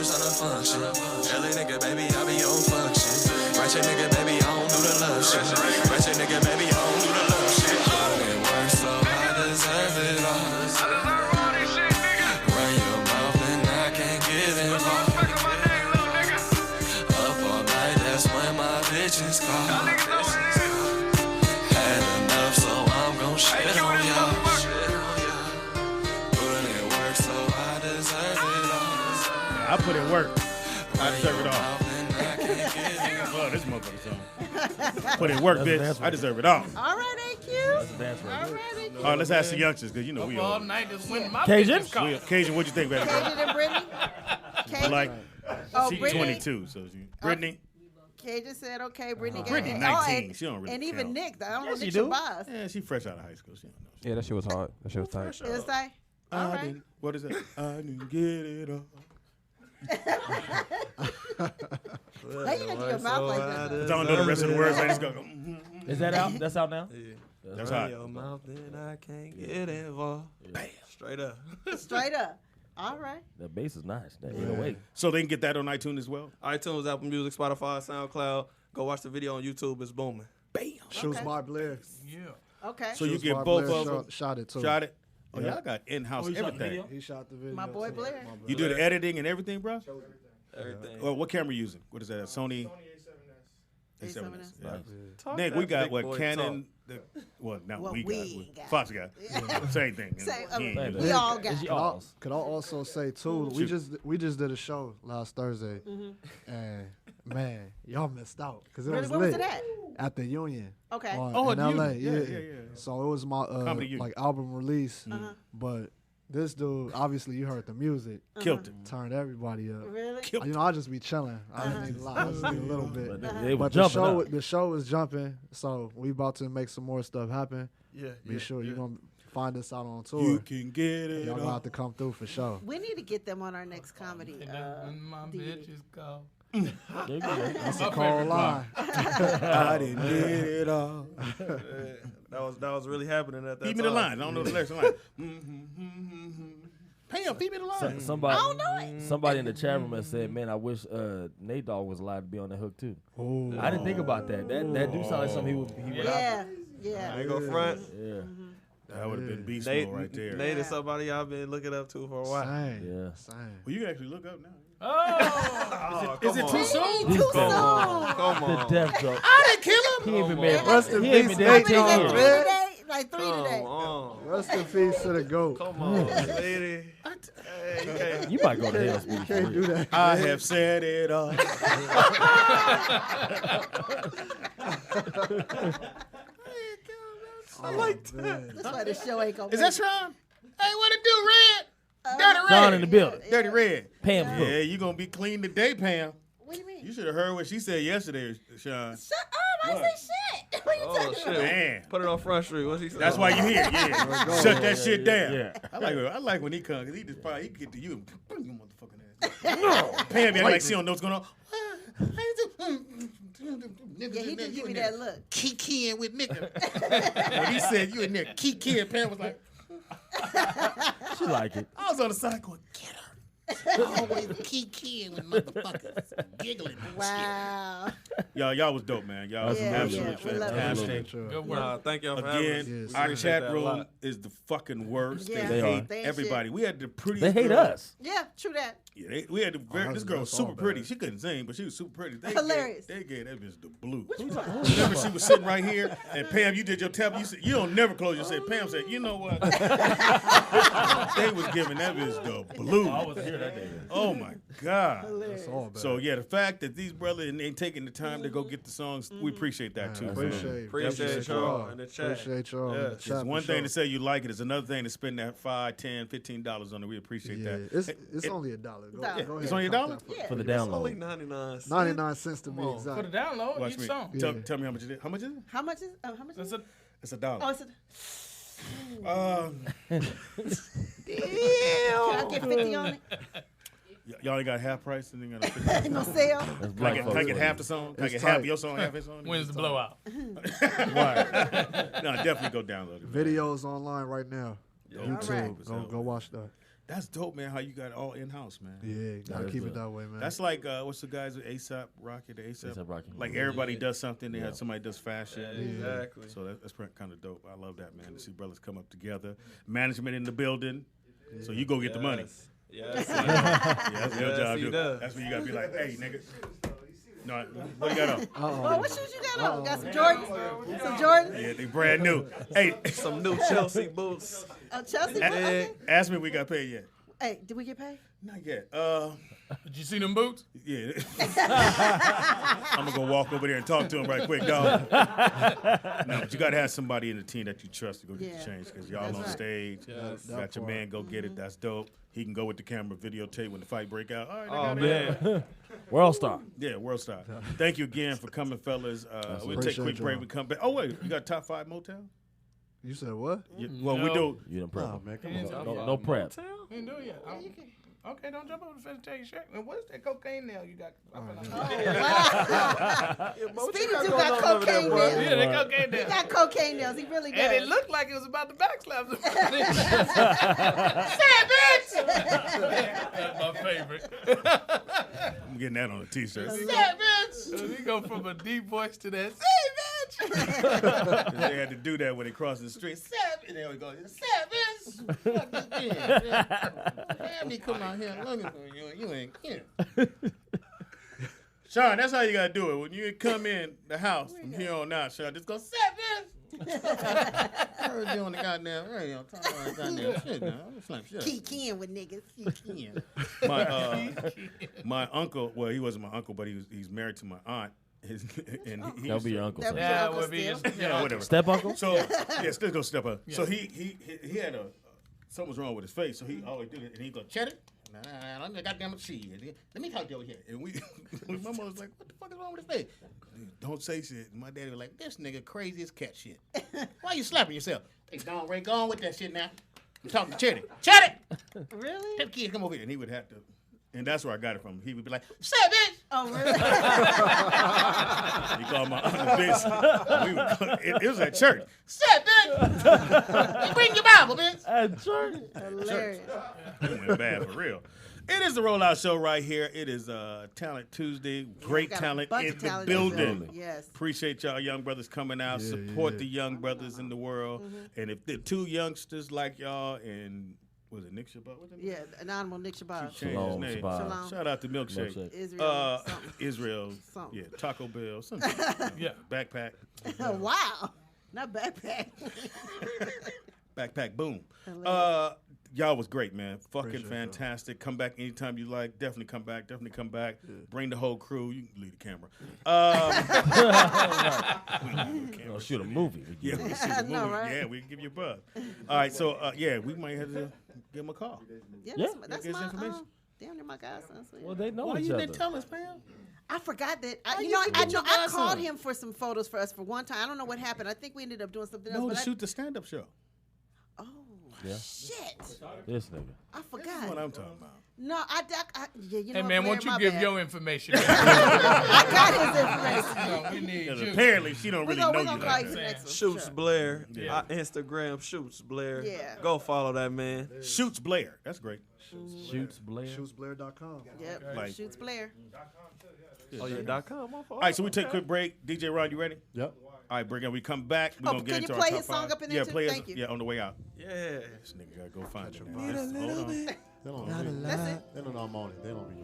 I put in work. I deserve it all. Oh, this motherfucker song. Put in work, bitch. I deserve it all. All right, AQ. That's a dance All record. right, AQ. All right, let's ask the youngsters, because you know we All all. night is when my Cajun? bitches call. Cajun, what'd you think, baby? Cajun and Brittany? Cajun? Like, Oh, she's Brittany. 22, so she. Brittany? Cajun said, okay, Brittany got Brittany it. 19. And, She don't really and even count. Nick, I don't know Yes, Nick she do. Shabazz. Yeah, she fresh out of high school. She don't know. Yeah, that shit was hard. That shit was tight. Is that? All right. What is it? I didn't get it all. Why you gonna do your mouth like that? I don't know the rest of the words. I just go. Is that out? That's out now? Yeah. That's Run hot. your mouth, then I can't get involved. Bam. Straight up. Straight up. All right. The bass is nice. That 808. So they can get that on iTunes as well? iTunes, Apple Music, Spotify, SoundCloud. Go watch the video on YouTube. It's booming. Bam. Shoes my Blair. Yeah. Okay. So you Shoes get my both Blair of them. shot it too. Shot it? Oh, Yeah. y'all got in-house Oh, you shot the everything. video? He shot the video. My boy too. Blair. My boy. You do the editing and everything, bro? Everything. Well, what camera you using? What is that? A Sony? A7S. Yeah. Nick, we got what? Canon? Well, not What we we got. got. Fox got. Same thing. Same, He ain't do we that. all got It's it. yours. Could I also say too? We just did a show last Thursday, and man, y'all missed out because it Really? was Where lit was it at? at the Union. Okay. in at the LA. Union. Yeah. So it was my Comedy Union. like album release, Uh-huh. but this dude obviously you heard the music, Killed it. turned everybody up. Really? You know, I just be chilling. I just need a lot. I just need a little bit. But they were But the jumping up. show is jumping, so we about to make some more stuff happen. Yeah. Be sure you're gonna find us out on tour. You can get it. Y'all gonna have to come through for sure. We need to get them on our next comedy. When my DVD. bitches go. There you go. That's a cold line. I didn't get it all. That was really happening at that Feed me time. the line. I don't know the lyrics. I'm like, Pam, feed me the line. Somebody, I don't know it. somebody in the chat room has said, "Man, I wish Nate Dogg was allowed to be on the hook too." Ooh. I didn't think about that. That do sound like something he would Yeah. I Yeah. ain't gonna front. Yeah. That would have been beast Nate, mode right there. Nate is somebody I've been looking up to for a while. Same. Yeah. Same. Well, you can actually look up now. Oh, Is it come too on. soon? Too Come soon. on. Come The on. death joke. I didn't kill him. He ain't been Come married. on. Rest in He ain't peace, been dead Nate 10 Dogg, years. man. Today, like 3 Come today. on. Rest in peace to the GOAT. Come on, lady. Hey, you can't. You might go to hell. Speedy. Can't do that. I have said it all. I like that. That's why this show ain't gonna Is make that Sean? Hey, what it do, Red? Dirty Red. Sean in the building. Dirty Red. Pam's Yeah, hook. you gonna be clean today, Pam. What do you mean? You should have heard what she said yesterday, Sean. Shut up! I What? say shit. What you Oh talking shit! about? Man. Put it on Front Street. What's he saying? That's why you here. Yeah. Shut that shit down. yeah. I like when he comes, because he just probably he get to you and bring your motherfucking ass. No. Pam be acting like she don't know what's going on. Yeah, he just give me that look. Kikiing with nigga. When he said you in there kikiing, Pam was like, She like it. I was on the side going, get her. Always kikiing with motherfuckers. Giggling. Wow. Y'all was dope, man. Y'all was Yeah, absolutely yeah, we love it. fantastic. Good work. Nah, thank y'all for having us. Again, Yes, our sir. chat Appreciate that a room lot. is the fucking worst. Yeah, They They hate are. they everybody. shit. We had the prettiest They hate girl. us. Yeah, true that. Yeah, we had the very, this girl was that's all super pretty. bad. She couldn't sing, but she was super pretty. They Hilarious. They gave that bitch the blue. Remember, she was sitting right here, and Pam, you did your tap. You said you don't never close your set. Pam said, you know what? They was giving that bitch the blue. I was here that day. Oh my god. That's all bad. So yeah, the fact that these brothers ain't taking the time to go get the songs, we appreciate that too. Appreciate y'all in the chat. Appreciate y'all. in Yeah. the It's chat It's one for thing sure. to say you like it. It's another thing to spend that $5, $10, $15 on it. We appreciate Yeah, that. it's only $1. Go Yeah, ahead. it's only and count $1? that for- Yeah. For the It's only download. 99 cents. 99 cents to be Come on. For the exact. download, Watch each me. song. Yeah. Tell me how much it is. How much is it? How much is? How much is? That's It? a, It's $1. Oh, it's a. Damn. Can I get 50 on it? Y'all ain't got half price and then got a No sale. That's Can I black get, folks can I get for half you. the song? Can I It's get half tight. of your song, half his song? when's the blowout? No, definitely go download it. Videos online right now. YouTube. Alright. Go watch that. That's dope, man. How you got it all in house, man. Yeah, gotta is keep it dope. that way, man. That's like what's the guys with ASAP Rocky? The ASAP, A$AP Rocky. Like everybody does something. They had somebody does fashion. Exactly. So that's kind of dope. I love that, man. To see brothers come up together. Management in the building. So you go get the money. Yes. Yeah, that's your Yes, job. he dude. does. That's when you gotta be like, hey, nigga. No, what you got on? Oh, what shoes you got on? Got some Jordans? Some Jordans? Yeah, they brand new. Hey, Some new Chelsea boots. Chelsea? Okay. ask me if we got paid yet. Hey, did we get paid? Not yet. Did you see them boots? Yeah. I'm gonna go walk over there and talk to him right quick, dog. No, but you gotta have somebody in the team that you trust to go get the change because y'all on stage. Yes. Got your man go get it. That's dope. He can go with the camera, videotape when the fight break out. All right, Oh man. World star. Yeah, world star. Thank you again for coming, fellas. We'll take a quick break. We come back. Oh wait, you got top 5 Motown? You said what? Well, we do. You done prep. Oh, man, come on. No prep. You ain't do it yet. Okay, don't jump over the fence and take your shirt. And what's that cocaine nail you got? Speedy too got cocaine nails. Yeah, that cocaine He nail. got cocaine nails. He really does. And it looked like it was about to backslap somebody. That's my favorite. I'm getting that on a t-shirt. We go from a deep voice to that. They had to do that when they crossed the street. And there we go. Family come out here looking for you. You ain't here. Sean, that's how you gotta do it. When you come in the house from here on out, Sean, just go I heard you on the goddamn radio talking about goddamn shit now. Keep in with niggas. My uncle, well, he wasn't my uncle, but he's married to my aunt. That'll be your uncle. That'll be son. your Yeah, uncle would be still. Yeah, whatever. Step uncle? So yeah, still go step up. So he had something was wrong with his face. So he always did it, and he go cheddar. Nah, I'm the goddamn cheese. Let me talk to you over here. And my mom was like, "What the fuck is wrong with his face?" Don't say shit. And my daddy was like, "This nigga crazy as cat shit. Why you slapping yourself?" Hey, Don Ray, go on with that shit now. I'm talking to Cheddar. Cheddar, Really? that kid come over here, and he would have to. And that's where I got it from. He would be like, "Say it, bitch." Oh, really? He called my aunt a bitch. It was at church. Say it, bitch. You bring your Bible, bitch. At church. Hilarious. It went bad for real. It is the Rollout Show right here. It is Talent Tuesday. Great got a talent bunch in of the talent in the building. building. Yes. Appreciate y'all young brothers coming out. Support the young brothers in the world. And if the two youngsters like y'all and was it Nick Shabbat? What's his name? Yeah, Anonymous Nick Shabazz. Changed his Shalom, name. Shabazz. Shalom. Shout out to Milkshake. Milkshake. Israel. something. Israel. Something. Yeah, Taco Bell. Something. Yeah. Backpack. Wow. Not backpack. Backpack boom. Hilarious. Y'all was great, man. Fucking Appreciate fantastic. Come back anytime you like. Definitely come back. Definitely come back. Bring the whole crew. You can leave the camera. I'll shoot a movie. Yeah, we see I the know, movie. right? Yeah, we can give you a buzz. All right, so yeah, we might have to give him a call. Yeah, Yeah. that's Get his my information. damn near my godson. So, yeah. Well, they know Why each you other. didn't tell us, man? I forgot that. I you forget your I godson? called him for some photos for us for one time. I don't know what happened. I think we ended up doing something else. No, but to I- shoot the stand-up show. Oh, Yeah. shit. This nigga. I That's what forgot. I'm talking about. No, yeah, you know Hey, what, man, Blair, won't you my give bad. your information? I got his information. No, we need Because you. apparently she don't We really gonna know we you gonna call like you for that. the next one. Shoots Sure. Blair. Yeah. Instagram Shoots Blair. Yeah. Go follow that man. Shoots Blair. That's great. Shoots Blair. Shootsblair.com. Yep. Like- Shoots Blair. Oh yeah, .com. All right, so we take a quick break. DJ Ron, you ready? Yep. All right, Brigham, we come back. We're Oh, gonna get can you into play our his top song five. up in there Yeah, too? play Thank you. Yeah, on the way out. Yeah. This nigga gotta go find it. Now. Just Hold on. They don't Not a know. lot. They don't know I'm on it. They don't be.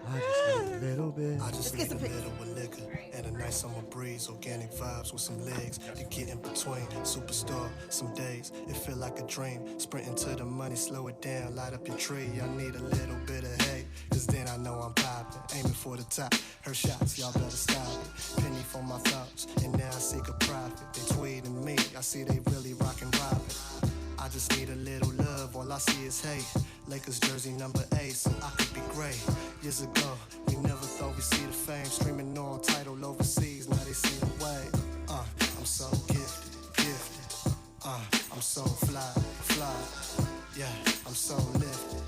I just need a little bit. I just Let's get need some a pictures. little with liquor and a nice summer breeze, organic vibes with some legs to get in between. Superstar, some days it feel like a dream. Sprinting to the money, slow it down, light up your tree. I need a little bit of hay, cause then I know I'm popping. Aiming for the top, her shots, y'all better stop it. Penny for my thoughts, and now I seek a profit. They tweeting me, I see they really rockin' Robin. I just need a little love, all I see is hate. Lakers jersey number 8, so I could be great. Years ago, we never thought we'd see the fame. Streaming on title overseas, now they see the way. I'm so gifted. I'm so fly. Yeah, I'm so lifted.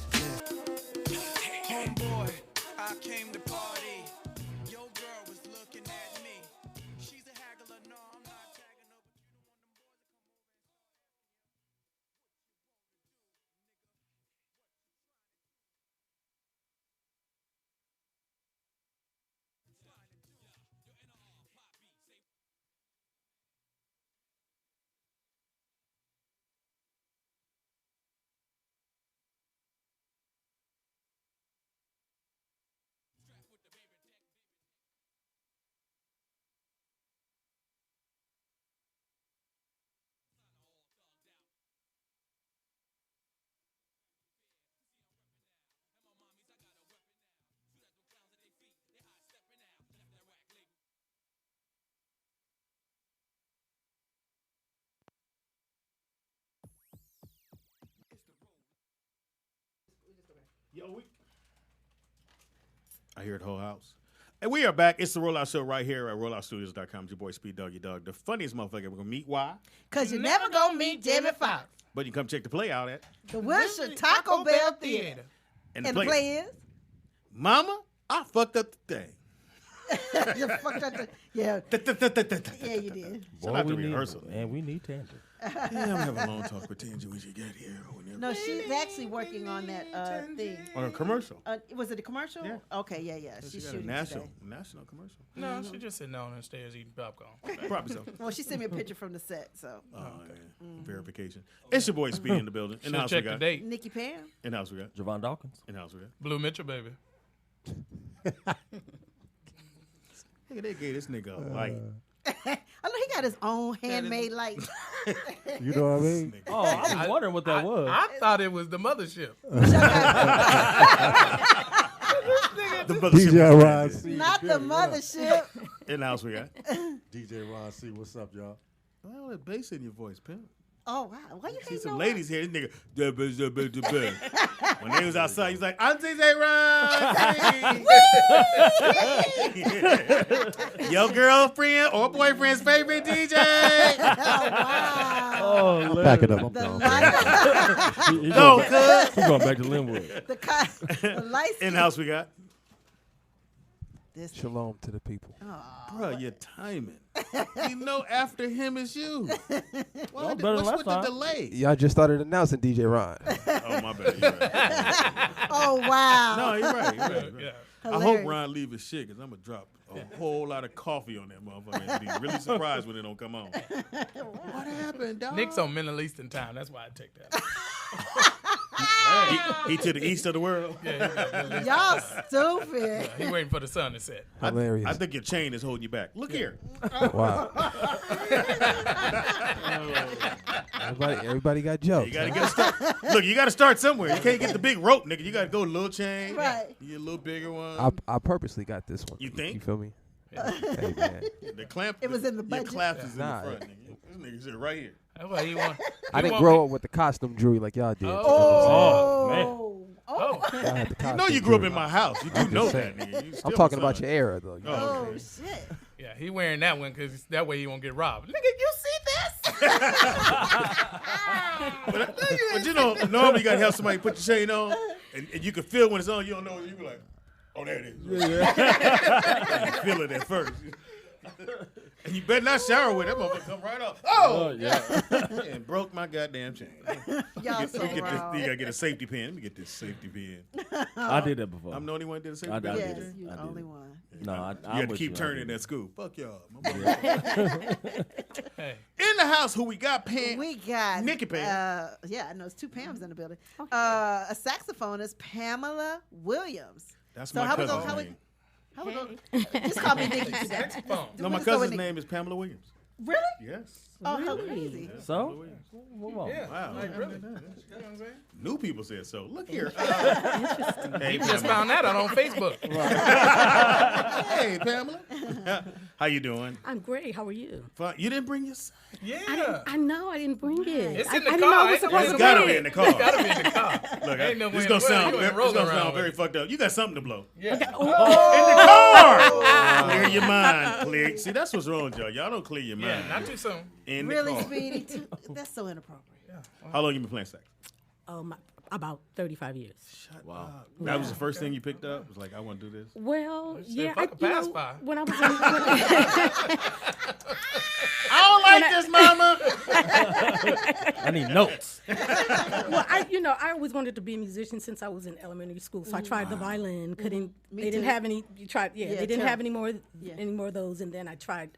Homeboy, I came to party. Your girl was looking at me. She's a haggler, no, I'm not tagging her, but you don't want them boys to come over. I hear it whole house. And we are back. It's the Rollout Show right here at rolloutstudios.com. It's your boy Speed Doggy Dog, the funniest motherfucker we're gonna meet. Why? Because you're never going to meet Jamie Foxx. But you come check the play out at The Wilshire Taco Bell Theater. and And the play is? Mama, I fucked up the thing. You fucked up the... Yeah. Yeah, you did. Shout out to rehearsal. And we need Tanger. Yeah, I'm having a long talk with Tanger when she get here. No, she's actually working on that thing. On a commercial. Was it a commercial? Yeah. Okay, yeah. She's got a shooting national today. commercial. No, she just sitting down on the stairs eating popcorn. Probably so. Well, she sent me a picture from the set, so. Oh, yeah. Verification. It's your boy Speed in the building. In the house we Check the got. date. Nikki Pam. In the house we got. Jovan Dawkins. In the house we got. Blue Mitchell, baby. Hey, they gave this nigga a light. I know he got his own handmade light. You know what I mean? Oh, I was wondering what that was. I thought it was the mothership. The DJ Ron C. Not the mothership. In the house we got. DJ Ron C. What's up, y'all? Well, that bass in your voice, pimp. Oh, wow. Why you See hating some on ladies here. This nigga. When they was outside, he's like, I'm DJ Ron. Your girlfriend or boyfriend's favorite DJ. Oh, I'm backing up. I'm The gone. light, No, cuz. He's going back to Linwood. the light In the house we got. This Shalom to the people. Bro, your timing. You know after him is you. Well, better than What's last with time. the delay? Y'all just started announcing DJ Ron. Oh, my bad. You're right. Oh, wow. No, you're right. You're right. Yeah. I hope Hilarious. Ron leave his shit because I'm going to drop a whole lot of coffee on that motherfucker. And be really surprised when it don't come on. What happened, dog? Nick's on Middle Eastern time. That's why I take that. He to the east of the world. Yeah, Middle Eastern. Y'all stupid. He waiting for the sun to set. Hilarious. I think your chain is holding you back. Look here. Wow. Everybody got jokes. You gotta get start. Look, you gotta start somewhere. You can't get the big rope, nigga. You gotta go a little chain. Right. You get a little bigger one. I purposely got this one. You think? You feel me? Hey, man. The clamp. It was in the Your budget. clasp is in Nah. the front, nigga. This nigga sit right here. That's why he want. I didn't grow up with the costume jewelry like y'all did. Oh, man. Oh. Y'all had the You know costume you grew up jewelry. in my house. You do I'm know just that, saying. nigga. You I'm still talking a about son. your era, though. Oh, Oh, okay. shit. Yeah, he wearing that one because that way he won't get robbed. Nigga, you see this? But you know, normally you gotta have somebody put your chain on, and you can feel when it's on. You don't know. You be like, oh, there it is. Yeah. You feel it at first. And you better not shower with it. That motherfucker come right off. Oh, yeah. And broke my goddamn chain. Y'all so You wrong. gotta get a safety pin. Let me get this safety pin. I did that before. I'm the only one that did a safety I pin. did. Yes, it. you I the did only it. one. No, You I'm had to with keep you. I turning did. at school. Fuck y'all. Hey, In the house, who we got? Pam. We got Nikki Pam. Yeah, I know it's two Pams in the building. A saxophonist, Pamela Williams. That's So my how we cousin's gonna- how we- name. How we go? Just call me Nikki today. saxophone. No, my We'll just go with cousin's Nikki. name is Pamela Williams. Really? Yes. Oh, how crazy. So? Come on. Yeah, Wow. like really. You know what I'm saying? New people said so. Look here. Hey, He just found that out on Facebook. Hey, Pamela. How you doing? I'm great. How are you? Fine. You didn't bring your son? Yeah. I know I didn't bring it. It's I in the didn't car. know I was It's supposed It's to got to bring be it. in the car. It's gotta be in the car. Look, Ain't no this way gonna in the world sound you ain't this rolling gonna around sound very with it. fucked up. You got something to blow. Yeah. In the car. Clear your mind. Clear. See, that's what's wrong with y'all. Y'all don't clear your mind. Yeah, not too soon. In the Really, car. Speedy? That's so inappropriate. How long you been playing sax? About 35 years. Wow. That was the first thing you picked up? It was like, I want to do this? Well, yeah. if I could pass by. When I was I don't like this, mama. I need notes. well, I always wanted to be a musician since I was in elementary school. So I tried the violin. Couldn't. Me They didn't too. have any. You tried. Yeah, Yeah, they didn't tell have me. any more of those. And then I tried.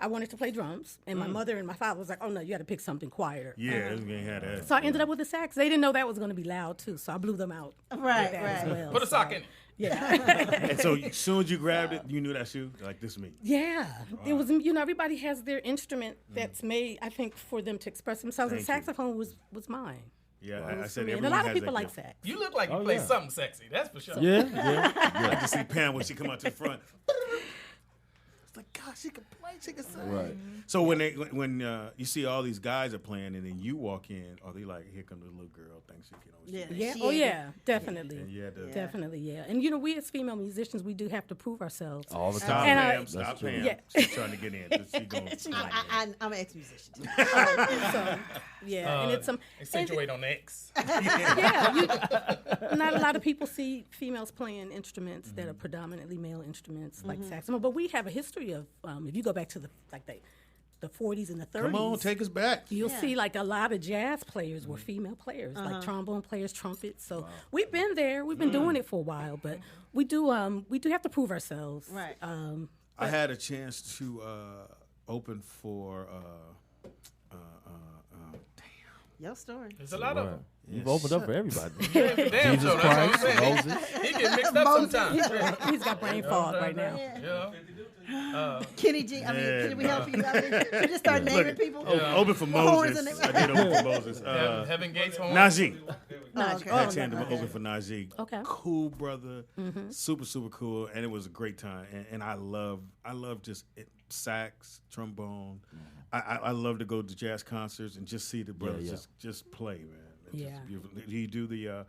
I wanted to play drums, and my mother and my father was like, "Oh no, you got to pick something quieter." Yeah, this ain't had that. So I ended up with the sax. They didn't know that was going to be loud too, so I blew them out. Right, with that as right. well. Put a sock in it. Yeah. And so as soon as you grabbed it, you knew that shoe? Like, this is me. Yeah, it was. Everybody has their instrument that's made, I think, for them to express themselves. And Thank you. saxophone was mine. Yeah, It I was said for me. And everyone a lot has of people that like gift. sax. You look like you Oh, play yeah. something sexy. That's for sure. Yeah. I just see Pam when she come out to the front. It's like, gosh, she can play, she can sing. Right. So when you see all these guys are playing, and then you walk in, are they like, here comes the little girl, thinks she can always sing. Yeah. Oh yeah, definitely. And you had to- Definitely, yeah. And we as female musicians, we do have to prove ourselves. All the Stop, time. And Pam. Stop, Pam. Yeah. She's trying to get in. She gonna, I'm an ex-musician. Too. So, yeah, and it's Accentuate on X. not a lot of people see females playing instruments that are predominantly male instruments like saxophone, but we have a history of if you go back to the 40s and the 30s. come on, take us back. You'll see like a lot of jazz players were female players, like trombone players, trumpets. So we've been there. We've been doing it for a while, but we do have to prove ourselves. Right. I had a chance to open for Your story. There's a lot of them. You've opened up for everybody. Damn, Jesus so that's what I'm Christ, saying. Moses. He get mixed up sometimes. He's got brain fog right now. Yeah. Kenny G, I mean, can we help you? I mean, you just start naming people. open for Horns in Moses. it. I did open for Moses. Heaven Gates Home. Najee. No, I had chance to open for Najee. Okay. Cool brother, super cool, and it was a great time. And I love just sax, trombone. I love to go to jazz concerts and just see the brothers just play, man. It's just beautiful. Do you do the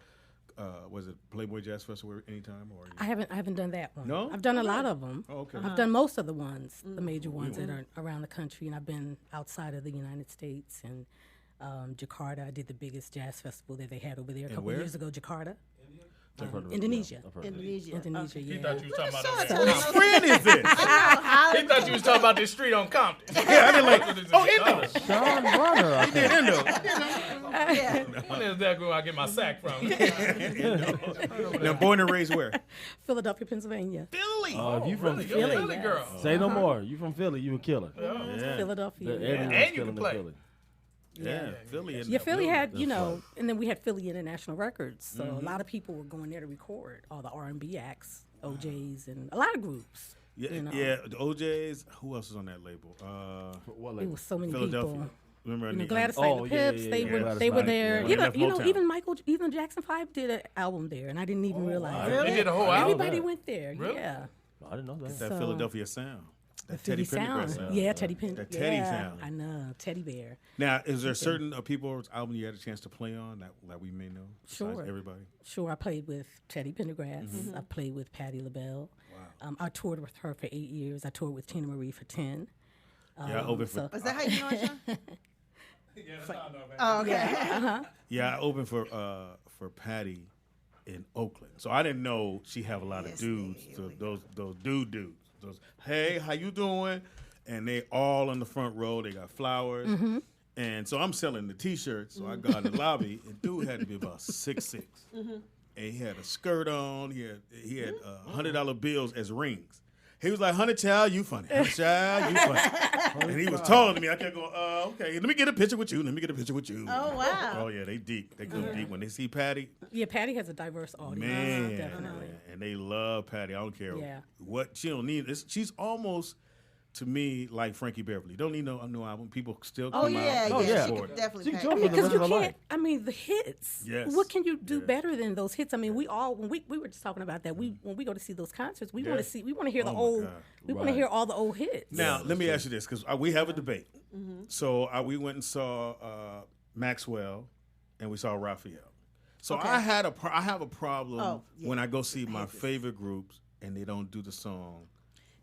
was it Playboy Jazz Festival anytime or? I haven't done that one. No? I've done a lot of them. Oh, okay. I've done most of the ones, the major ones that are around the country, and I've been outside of the United States and Jakarta. I did the biggest jazz festival that they had over there a couple years ago. Jakarta. Indonesia. Indonesia. He Yeah. thought you was talking about What friend is this? He thought you was talking about this street on Compton. Yeah, I did like, Indo. Sean Warner. I He did think. Indo. When is that where I get my sack from? Now, born and raised where? Philadelphia, Pennsylvania. Philly. If you from You're a Philly, Philly girl. say no more. You from Philly, you a killer. Philadelphia. Everyone's And you killing can in play. Philly. Yeah, Philly. Yeah, Philly had, That's fun. and then we had Philly International Records. So a lot of people were going there to record all the R&B acts, OJs, and a lot of groups. Yeah, you know. yeah. The OJs. Who else is on that label? What It label? was so many Philadelphia. people. Remember? Gladys Oh, Knight and the yeah, Pips, yeah, they yeah. were Gladys they were Knight, there. yeah. Even Jackson 5 did an album there, and I didn't even realize. They did a whole album. Everybody went there. Really? Yeah. I didn't know that. That So- Philadelphia sound. That Philly Teddy Pendergrass sound. Yeah, Teddy Pendergrass. That Teddy yeah, sound. I know, Teddy Bear. Now, is there certain people's album you had a chance to play on that we may know? Besides Sure. everybody. Sure, I played with Teddy Pendergrass. I played with Patti LaBelle. Wow. I toured with her for 8 years. I toured with Tina Marie for 10. Yeah, I opened for. Is that how you know it, Sean? Yeah, that's how I know, man. Oh, okay. Yeah, I opened for Patty in Oakland, so I didn't know she have a lot of dudes. So those dudes. Those, hey, how you doing? And they all on the front row. They got flowers, and so I'm selling the T-shirts. So I got in the lobby, and dude had to be about 6'6", and he had a skirt on. He had $100 bills as rings. He was like, "Honey child, you funny. Honey child, you funny." And he was taller than me. I kept going, okay, let me get a picture with you. Let me get a picture with you. Oh, wow. Oh, yeah, they deep. They go deep. When they see Patty, Yeah, Patty has a diverse audience. man, Definitely. and they love Patty. I don't care Yeah. what. She don't need. She's almost, to me, like Frankie Beverly. Don't need no album. People still come Oh, yeah, out. yeah. She for could it. definitely She pack. can jump for the Because rest you of her life. can't. I mean, the hits. Yes. What can you do better than those hits? I mean, we all when we were just talking about that. When we go to see those concerts, we want to hear the Oh, my old. God. We want to hear all the old hits. Now, let me ask you this, because we have a debate. So we went and saw Maxwell, and we saw Raphael. So I have a problem when I go see my favorite groups and they don't do the song.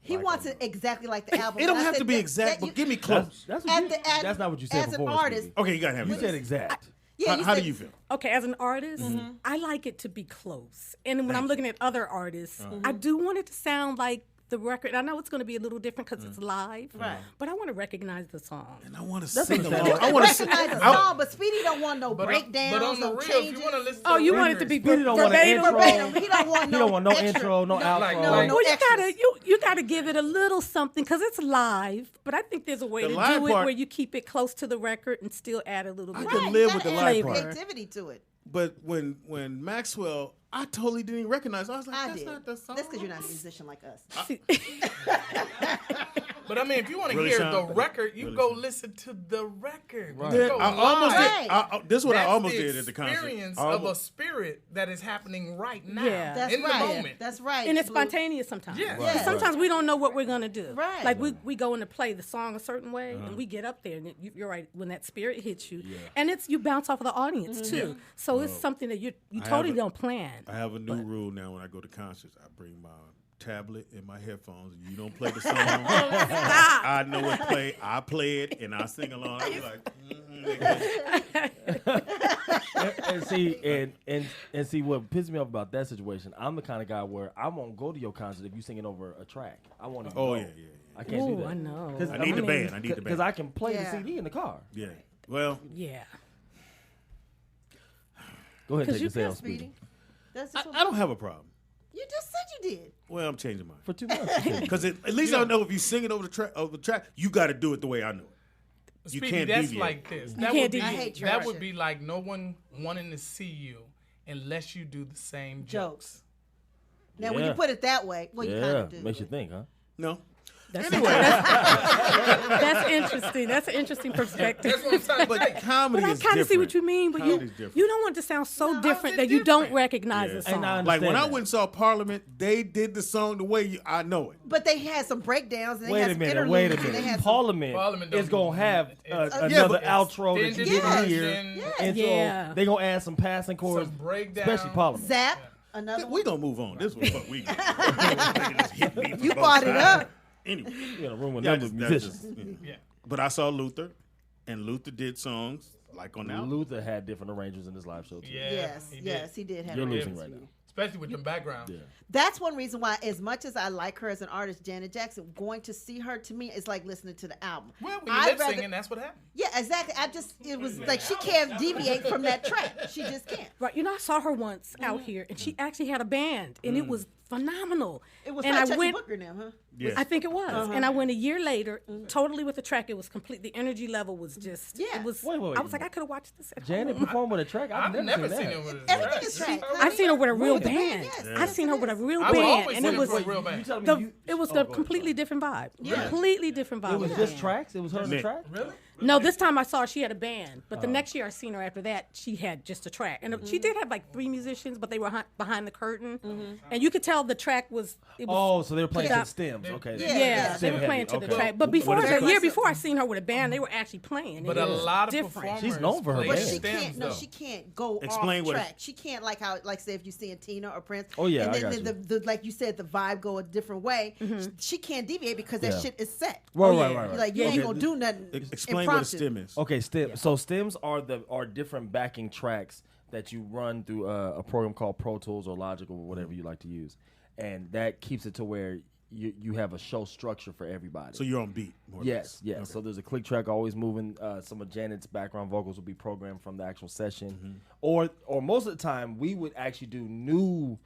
He wants it exactly like the album. It don't And I have said to be that- exact, that but give me close. That's not what you said as before. an artist. Okay, you gotta have You it. said exact. Yeah, How said- do you feel? Okay, as an artist, I like it to be close. And when I'm looking at other artists, I do want it to sound like the record. I know it's going to be a little different because it's live, but I want to recognize the song. And I want to sing along. understandable. I want to Recognize the song, but Speedy don't want no breakdowns, But on the no real, if changes. you want to listen to Oh, the you want it to records, be Speedy don't want an verbatim? intro. Verbatim. He don't want He no don't want no extra. intro, no outro. like- Well, you extras. gotta give it a little something because it's live. But I think there's a way The to live do it part- where you keep it close to the record and still add a little bit. I can live with the live Right, part. creativity to it. But when Maxwell, I totally didn't even recognize. I was like, I that's did. not the song. That's because you're not a musician like us. But I mean, if you want to Really, hear Sean? the record, you Really, go Sean? listen to the record. Right. You go I almost live. did. This is what I That's almost the did at the concert. experience I of a almost- spirit that is happening right now. Yeah. That's in right. the moment. That's right. And it's Blue. spontaneous sometimes. Yeah. Because sometimes we don't know what we're going to do. Right. Like we go in to play the song a certain way, and we get up there, and you're right, when that spirit hits you. And it's you bounce off of the audience, too. So it's something that you totally don't plan. I have a new rule now when I go to concerts. I bring my tablet and my headphones. And you don't play the song. I know what play. I play it and I sing along. I be like, and see what pisses me off about that situation. I'm the kind of guy where I won't go to your concert if you singing over a track. I want to. Oh yeah. I can't do that. I know. I need the band. I need the band because I can play Yeah. the CD in the car. Yeah. Well, Yeah. Go ahead and take You the sales can, speedy. Speedy. That's just I don't have a problem. You just said you did. Well, I'm changing mine For 2 months. because at least I know if you sing it over the track, you got to do it the way I know it. You Speedy, can't that's deviate. like this. You That can't would be deviate. I hate that trash. would be like no one wanting to see you unless you do the same jokes. Now, when you put it that way, well, you kind Yeah, of do. makes you think, huh? No. That's Anyway, that's interesting. That's an interesting perspective. That's what I'm saying. but comedy But I is kind of see what different. you mean, but Comedy's different. you don't want it to sound so different it's that you don't different. recognize Yeah. the song. And I Like when understand I that. went and saw Parliament, they did the song the way I know it. But they had some breakdowns. And they Wait had a some minute. interludes, Wait a and they minute. had some- Parliament don't is gonna do have it. another Yeah, but outro that you extended didn't hear. version, And Yeah. so they gonna add some passing chords, some breakdown. especially Parliament. Zap. Another We one. gonna move on. This was what we. You brought it up. Anyway, You in a room with yeah, number of that's musicians. just- Yeah. But I saw Luther, and Luther did songs like on that. Luther had different arrangements in his live show too. Yeah, Yes, he did. yes, he did have You're it. losing right now. Especially with the background. Yeah. That's one reason why, as much as I like her as an artist, Janet Jackson, going to see her to me is like listening to the album. Well, when you I'd lip rather- singing, that's what happened. Yeah, exactly. It was like she can't deviate from that track. She just can't. Right, you know, I saw her once out here, and she actually had a band, and it was phenomenal. It was and like I Chucky went. Booker now, huh? Yeah. I think it was, and I went a year later, totally with the track. It was complete. The energy level was just. Yeah. It was. Wait. I was like, I could have watched this at Janet home. performed with a track. I've never seen that. it with a Everything track. is track. I've seen her with a real With the band. yes. I've seen her with a real I've band, always and seen it her was with a real band. You telling me it was oh, a go ahead, completely different vibe. Yeah. Completely different vibe. It was with just the band. tracks. It was her and the Nick. track. Really? No, this time I saw she had a band, but the next year I seen her after that, she had just a track, and she did have like 3 musicians, but they were behind the curtain, and you could tell the track was. It was Oh, so they were playing to Yeah. the stems. Okay. yeah, they Stem were heavy. playing to the Okay. track. But before What is the that? year before I seen her with a band, they were actually playing. But It a was lot of different. performers She's known for her play But band. she stems, can't. No, though. she can't go Explain off what track. it- She can't like say if you seeing Tina or Prince. Oh, yeah, and I then got the like you said, the vibe go a different way. She can't deviate because that Yeah. shit is set. Right. Like you ain't gonna do nothing. Explain what a impromptu. stem is. Okay, so stems are different backing tracks that you run through a program called Pro Tools or Logic or whatever you like to use, and that keeps it to where you have a show structure for everybody. So you're on beat. More or Yes. less. Okay. So there's a click track always moving. Some of Janet's background vocals will be programmed from the actual session, or most of the time we would actually do new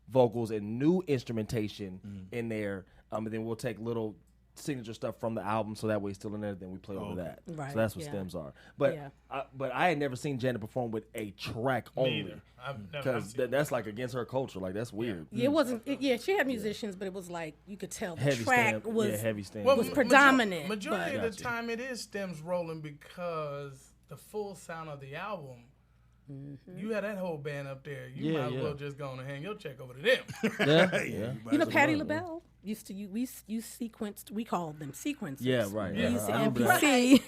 vocals and new instrumentation in there, and then we'll take little signature stuff from the album, so that way it's still in there. Then we play over that. Right, So that's what yeah. stems are. But Yeah. but I had never seen Janet perform with a track only, Neither. I've never because seen that's like against her culture. Like that's weird. Yeah, it wasn't. She had musicians, but it was like you could tell the Heavy track stem, was. yeah, heavy stem. Well, was predominant, Majority but- of the time, it is stems rolling because the full sound of the album. You had that whole band up there. You Yeah, might as yeah. well just go on and hang your check over to them. yeah. You know, Patti LaBelle used to we sequenced. We called them sequencers. Yeah, right. We used to I remember that. MPC.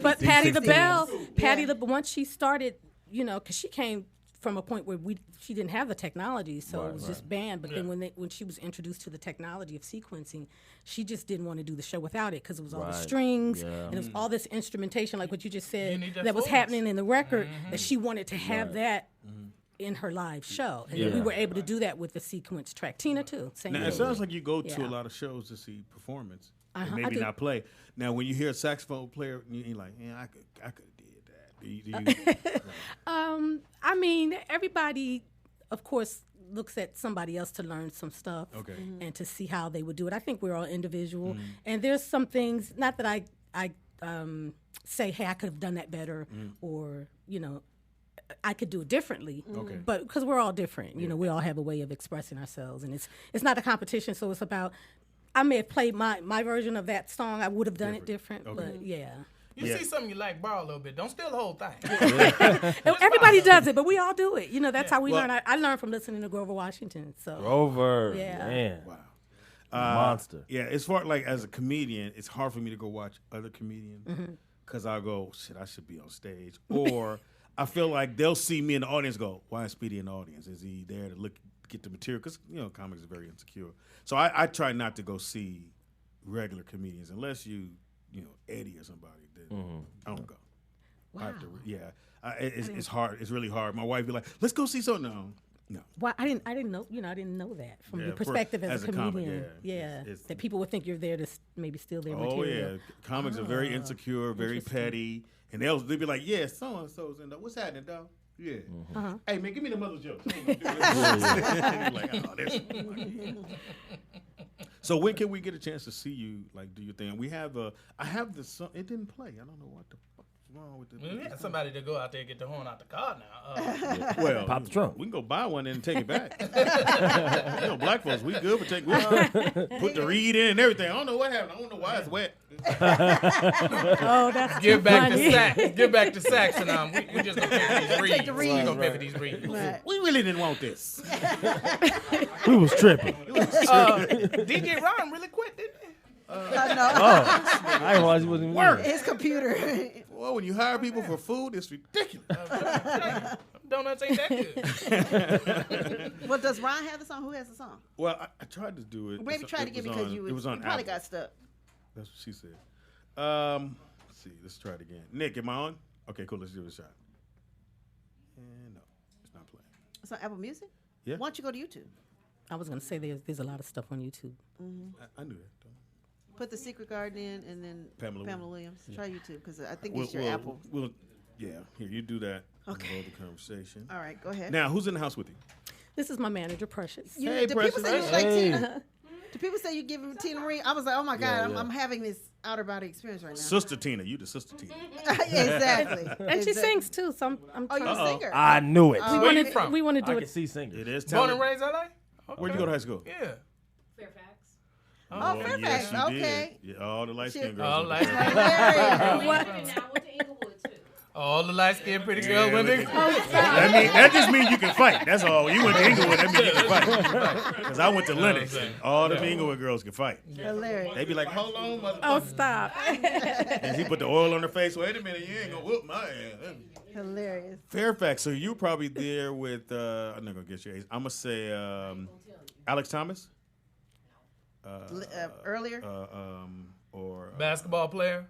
But Patti MPC LaBelle, scenes. once she started, because she came from a point where she didn't have the technology, so it was just band. But then when she was introduced to the technology of sequencing, she just didn't want to do the show without it because it was all the Right. strings Yeah. and it was all this instrumentation, like what you just said, You need that that was fullness. happening in the record. That she wanted to have that in her live show, and we were able to do that with the sequence track. Tina too. Same Now, thing. it sounds like you go to Yeah. a lot of shows to see performance, Uh-huh, and I maybe do. not play. Now, when you hear a saxophone player, you're like, yeah, I could have did that. Do you, I mean, everybody, of course, looks at somebody else to learn some stuff Okay. and to see how they would do it. I think we're all individual, and there's some things. Not that I say, hey, I could have done that better, or I could do it differently. Okay. But because we're all different, you know, we all have a way of expressing ourselves, and it's not a competition. So it's about, I may have played my version of that song. I would have done it different, but yeah. You see something you like, borrow a little bit. Don't steal the whole thing. Everybody does it, but we all do it. You know, that's how we learn. I learned from listening to Grover Washington. So Grover, yeah. man. Wow. Monster. Yeah, as far like as a comedian, it's hard for me to go watch other comedians because I'll go, shit, I should be on stage. Or I feel like they'll see me in the audience and go, why is Speedy in the audience? Is he there to get the material? Because, you know, comics are very insecure. So I try not to go see regular comedians unless you know, Eddie or somebody. I don't go. Wow. It's hard. It's really hard. My wife be like, let's go see something. No. Well, I didn't know. You know, I didn't know that from your perspective as a comedian. Comic, that people would think you're there to maybe steal their material. Oh yeah, comics are very insecure, very petty, and they'll be like, yeah, so and so's in there. What's happening, dog? Yeah. Hey man, give me the mother jokes. Like, oh, this. So when can we get a chance to see you like do your thing? I have the song. It didn't play. I don't know what the fuck's wrong with it. We had somebody to go out there and get the horn out the car now. Well, pop the trunk. We can go buy one and take it back. You know, black folks, we good for taking. Put the reed in and everything. I don't know what happened. I don't know why it's wet. Oh, that's Give back funny. the sack. Give back the sacks, and we just gonna pay for these reeds. Take the reeds. We gonna pay for these reeds. Right. We really didn't want this. We was tripping. DJ Ron really quit, didn't he? No, I didn't realize he wasn't even Work. there. his computer. Well, when you hire people for food, it's ridiculous. Donuts ain't that good. Well, does Ron have the song? Who has the song? Well, I tried to do it. Maybe try to get because it was on probably Apple. got stuck. That's what she said. Let's see. Let's try it again. Nick, am I on? Okay, cool. Let's give it a shot. No, it's not playing. It's on Apple Music? Yeah. Why don't you go to YouTube? I was gonna say there's a lot of stuff on YouTube. I knew that. Put The Secret Garden in and then Pamela Williams. Try YouTube because I think it's your Apple. Yeah, here, you do that. Okay. We'll hold the conversation. All right, go ahead. Now, who's in the house with you? This is my manager, Precious. Hey, do Precious. people say you like Hey. Tina? Do people say you give him Tina Marie? I was like, oh my God, Yeah. I'm having this outer body experience right now. Sister Tina. You the sister Tina. Exactly. And she sings too, so I'm Oh, you're a trying. singer? I knew it. Oh, Where you from? We want to do I it. can see singers. It is Born and talented. raised LA? Where'd you go to high school? Yeah. Oh, Fairfax. Yes, you Okay. did. Yeah, all the light skinned Shit. girls. All went to light- Fairfax. All the light skinned pretty girls went to That just means you can fight. That's all. You went to Inglewood, that means you can fight. Because I went to Lennox, and all the Inglewood girls can fight. Hilarious. They be like, hold on, motherfucker. Oh, stop. And he put the oil on her face. Wait a minute, you ain't gonna whoop my ass. Hilarious. Fairfax. So you probably there with I'm not gonna get your age. I'm gonna say Alex Thomas. Earlier? Or basketball player.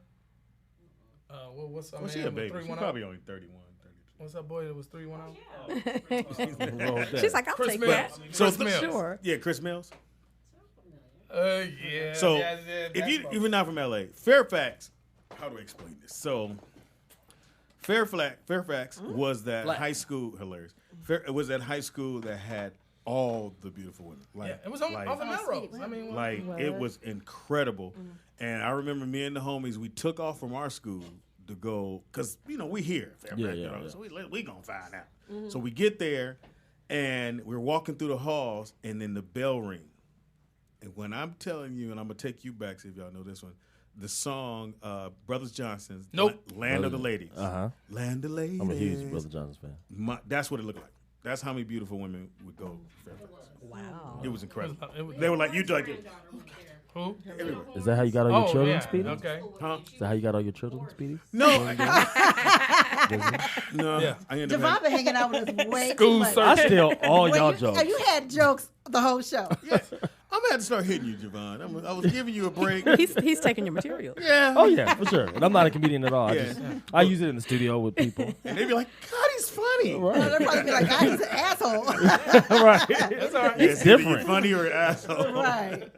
What's our well, she man a with baby. 3-1-0? She's probably only 31, 32. What's that boy that was 3-1-0? She's like, I'll Chris take Mills. that. So Chris Mills. Sure. Yeah, Chris Mills. Yeah. So yeah, if you're not from LA, Fairfax. How do I explain this? So Fairfax was that high school. Hilarious. It was that high school that had all the beautiful women. Like, yeah, it was off of Melrose. I mean, like it was incredible. And I remember me and the homies, we took off from our school to go, because, you know, we here. Fairfax, you know, so we going to find out. So we get there, and we're walking through the halls, and then the bell ring. And when I'm telling you, and I'm going to take you back, see if y'all know this one, the song Brothers Johnson's Land of the Ladies. Land of the Ladies. I'm a huge Brother Johnson's fan. That's what it looked like. That's how many beautiful women would go to Fairfax. Wow. It was incredible. They were like, you like it. Who? Everywhere. Is that how you got all your children, Speedy? Okay. Huh? Is that how you got all your children, Speedy? No. No. Yeah. I ended Javon up been hanging out with us way School too much. search. I steal all When y'all you, jokes. You had jokes the whole show. I'm gonna have to start hitting you, Javon. I was giving you a break. He's taking your material. Yeah. Oh yeah, for sure. And I'm not a comedian at all. Yeah. I use it in the studio with people. And they'd be like, God, he's funny. No, they'll probably be like, God, he's an asshole. Right. That's all right. It's either you different. funny or an asshole. Right.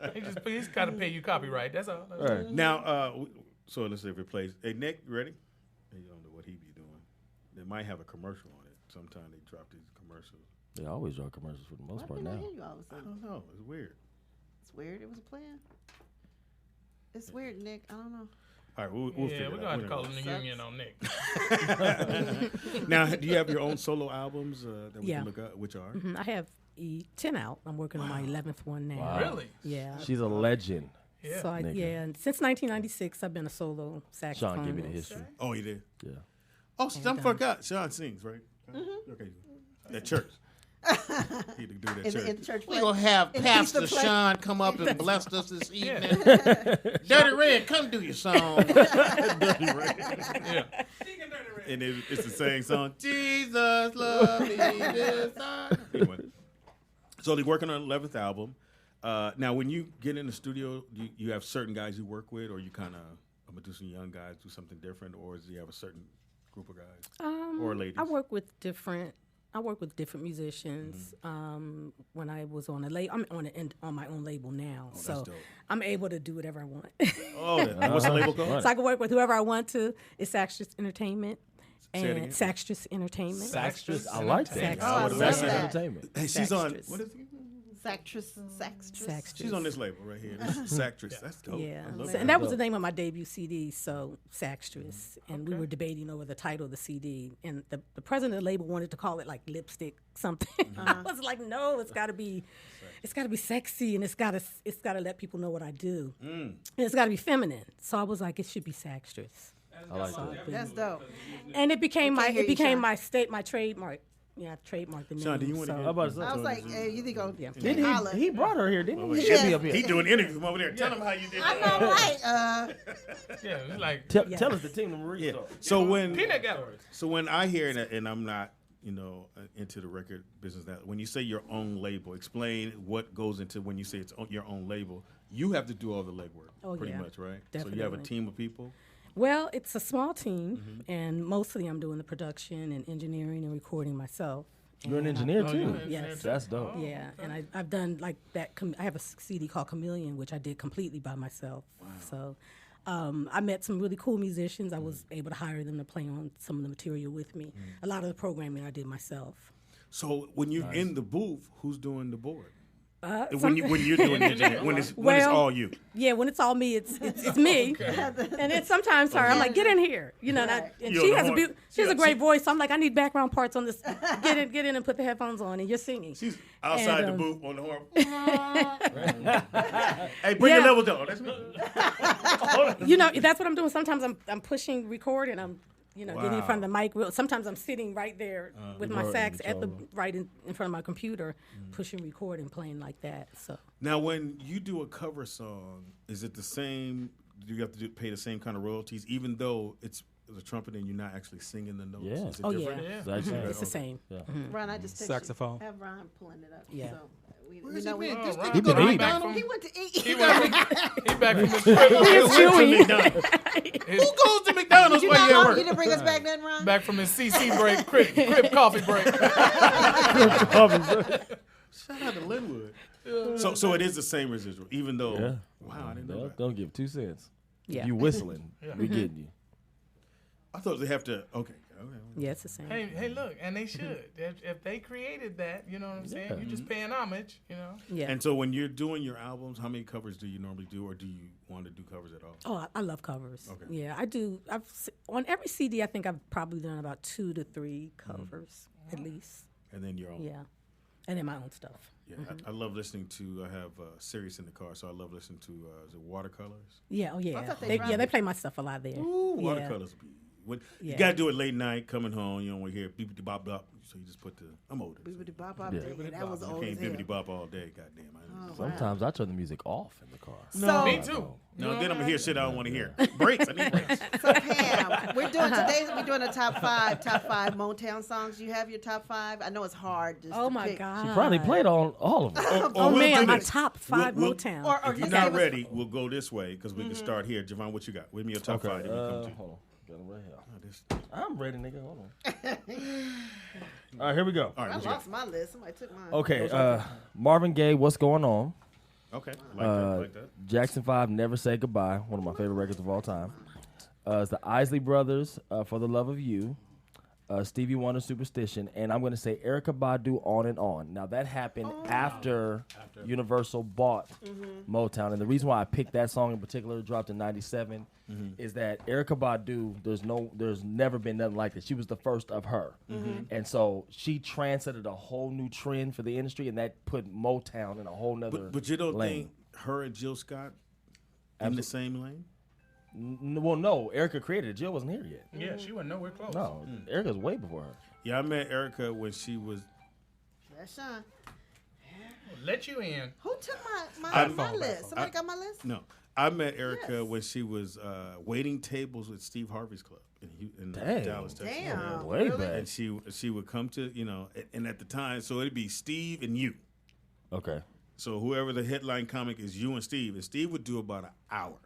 He's got to pay you copyright. That's all. Right. Now, so let's see if it plays. Hey, Nick, you ready? Hey, you don't know what he be doing. They might have a commercial on it. Sometimes they drop these commercials. They always draw commercials for the most Why part didn't I now. hear you all of a I sudden? don't know. It's weird. It's weird. It was a plan. It's weird, Nick. I don't know. All right, we'll figure it we're out. gonna have to call them the union on Nick. Now, do you have your own solo albums that we Yeah. can look at? Which are? I have 10 out. I'm working on my 11th one now. Wow. Really? Yeah. She's a legend. Yeah. So and since 1996, I've been a solo saxophonist. Sean, give me the history. Oh, you did? Yeah. Oh, some forgot. Sean sings, right? Okay. At church. He to do that In church. church We're going to have in Pastor Easter play. Sean come up and bless us this evening. Dirty Red, come do your song. Dirty Red. Yeah. And it's the same song. Jesus love me this time. Anyway. So they're working on the 11th album. Now, when you get in the studio, you have certain guys you work with, or you kind of, I'm going to do some young guys, do something different, or do you have a certain group of guys or ladies? I work with different musicians. When I was on I'm on my own label now, so dope. I'm able to do whatever I want. Oh, what's the label called? So I can work with whoever I want to. It's Saxtress Entertainment. Say it again. And Saxtress Entertainment. Saxtress, I like that. Saxtress. Oh, I love Saxtress that. Entertainment. Hey, she's on. Saxtress. What is it? Saxtress. She's on this label right here. This is Saxtress. That's dope. Yeah, I love so, that. and that was the name of my debut CD, so Saxtress. And we were debating over the title of the CD, and the president of the label wanted to call it like lipstick something. I was like, no, it's got to be sexy, and it's got to let people know what I do, and it's got to be feminine. So I was like, it should be Saxtress. I like that. That's dope. And it became We can't hear you, Sean. my trademark. Yeah, I trademarked the name. Sean, do you want to so. get How about I was like, hey, you think gonna Didn't holler? he brought her here, didn't he? Yeah. Should be up here. He doing interviews from over there. Tell him how you did I it. know, right? Yeah, we like Tell us the team, the Marie Yeah. star. So when peanut gallery. I hear it, and I'm not, into the record business now. When you say your own label, explain what goes into when you say it's your own label. You have to do all the legwork, pretty much, right? So you have a Definitely. team of people. Well, it's a small team, and mostly I'm doing the production and engineering and recording myself. You're an And engineer Oh, too. you're an Yes. That's dope. Yeah, and I've done like that. I have a CD called Chameleon, which I did completely by myself. Wow. So I met some really cool musicians. I was able to hire them to play on some of the material with me. A lot of the programming I did myself. So when you're in the booth, who's doing the board? When Some- you're doing the engineering, when it's Well, all you. Yeah, when it's all me, it's me. And then sometimes her, I'm like, get in here, and You're she the has horn. she has a great voice. So I'm like, I need background parts on this. Get in and put the headphones on, and you're singing. She's outside And, the booth on the horn. Hey, bring Yeah. your level down. That's me. That's what I'm doing. Sometimes I'm pushing record, and I'm getting in front of the mic. Sometimes I'm sitting right there with my sax at in front of my computer, pushing record and playing like that. So Now, when you do a cover song, is it the same? Do you have to pay the same kind of royalties, even though it's the trumpet and you're not actually singing the notes? Yeah. Is it Oh, different? yeah. It's actually- it's the same. Yeah. Ron, I just texted Saxophone. You. Have Ron pulling it up. Yeah. So we Where's know he we. been? This Ron, nigga go to been eating. McDonald's? He went to eat. He back from his Who goes to McDonald's You while you at not work? you didn't bring us back then, Ron. back from his CC break, crib coffee break. Shout out to Linwood. So it is the same residual, even though. Yeah. Wow, I didn't know that. Don't give 2 cents. Yeah. If you whistling, we getting you. I thought they have to. Okay. Yeah, it's the same. Hey, look, and they should. If they created that, you know what I'm saying? Yeah. You're just paying homage, Yeah. And so when you're doing your albums, how many covers do you normally do, or do you want to do covers at all? Oh, I love covers. Okay. Yeah, I do. On every CD, I think I've probably done about 2 to 3 covers at least. And then your own. Yeah, and then my own stuff. Yeah, I love listening to. I have Sirius in the car, so I love listening to the Watercolors. Yeah. Oh, yeah. thought they They, dropped yeah, they it. play my stuff a lot there. Ooh, Yeah. Watercolors. You Yeah. got to do it late night, coming home. You don't want to hear bippity bop bop. So you just put the. I'm older. So Bibbidi bop bop Yeah. day. That was you old as can't hell. bippity bop all day. Goddamn. Sometimes I turn the music off in the car. So, Me too. No, then I'm gonna hear shit I don't want to hear. Breaks. I need breaks. so Pam, we're doing a top five Motown songs. You have your top 5. I know it's hard. Just Oh to my pick. God. Probably played on all of them. Oh, we'll man, do my this. top 5 We'll- Motown. Or If you're just not give us- ready, we'll go this way because we can start here. Javon, what you got? Give me your top 5. Then we come to. Hold on. Got 'em right here. Oh, this- I'm ready, nigga. Hold on. All right, here we go. All right, I what you lost my list. Somebody took mine. Okay, Marvin Gaye, What's Going On? got? Okay, like that. Jackson 5, Never Say Goodbye, one of my favorite records of all time. It's the Isley Brothers, For the Love of You. Stevie Wonder, Superstition, and I'm going to say Erykah Badu, On and On. Now, that happened after Universal bought Motown, and the reason why I picked that song in particular, dropped in '97, is that Erykah Badu, there's never been nothing like it. She was the first of her, and so she transcended a whole new trend for the industry, and that put Motown in a whole nother But you don't lane. think her and Jill Scott in the same lane? Well, no. Erykah created it. Jill wasn't here yet. Yeah, she wasn't nowhere close. No, Erykah's way before her. Yeah, I met Erykah when she was. That's Sean. Let you in. Who took my list? Somebody got my list? No, I met Erykah when she was waiting tables with Steve Harvey's club in Dallas, Texas. Damn. Way back. And she would come to, and at the time, so it'd be Steve and you. Okay. So whoever the headline comic is, you and Steve would do about an hour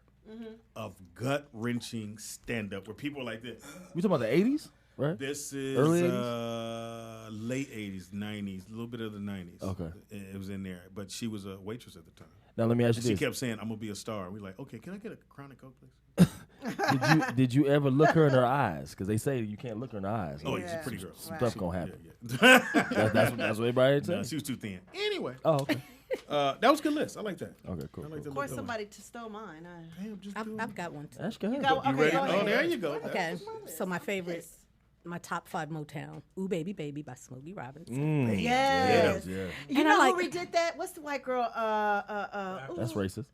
of gut wrenching stand up where people are like this. We talking about the '80s, right? This is early late '80s, '90s, a little bit of the '90s. Okay, it was in there, but she was a waitress at the time. Now let me ask you She this: kept saying, "I'm gonna be a star." We're like, "Okay, can I get a Chronic Coke, please?" did you ever look her in her eyes? Because they say you can't look her in the eyes. Oh, she's a pretty girl. Stuff gonna happen. Yeah. that's what everybody said. No, she was too thin. Anyway. Oh, okay. That was a good list. I like that. Okay, cool. Of course, somebody stole mine. I've got one too. That's good. You got, You ready? go ahead. Oh, there you go. Okay, so my favorite, my top 5 Motown, "Ooh Baby Baby" by Smokey Robinson. Yes. Yeah. You And know I who redid that? What's the white girl? That's racist.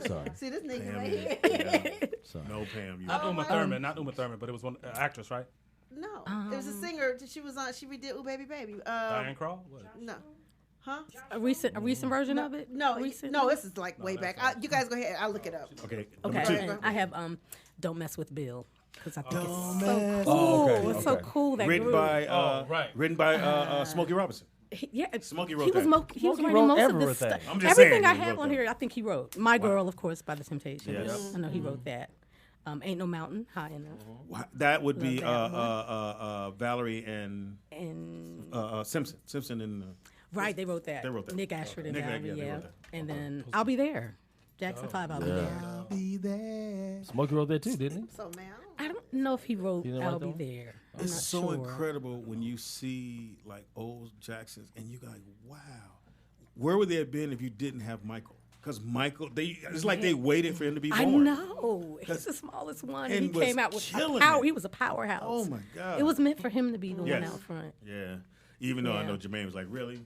Sorry. See this nigga Pam right is. here. Sorry. No, Pam. You Not Uma Thurman, not Uma Thurman, but it was one actress, right? No, it was a singer. She was on. She redid "Ooh Baby Baby." Diane Krall? What? No. Huh? A recent version of it? No, recent? no. This is like way back. You guys go ahead. I'll look it up. Okay. Okay, and I have "Don't Mess with Bill" because I think it's so Mess cool. Oh, okay, It's so cool that Written group. by Smokey Robinson. He Smokey wrote was that. he was Smokey writing wrote most of everything. this stuff. I'm just Everything saying I he have wrote on that. here, I think he wrote. "My Girl," of course, by The Temptations. Yes. I know he wrote that. "Ain't No Mountain High Enough." That would be Love that Valerie and Simpson. Simpson and Right, they wrote that. They wrote that. Nick Ashford and Nick, Valerie, yeah, they yeah. wrote that. And then "I'll Be There." Jackson 5, "I'll Be There. I'll be there. Smokey wrote that too, didn't he? So man, I don't know if he wrote You didn't "I'll write Be that one? There." I'm It's not so sure. incredible when you see like old Jacksons and you go like, wow, where would they have been if you didn't have Michael? Because Michael, it's like they waited for him to be born. I know. He's the smallest one. And he was came out with killing power. it. He was a powerhouse. Oh my God. It was meant for him to be the Yes. one out front. Yeah. Even though I Yeah. know Jermaine was like, really?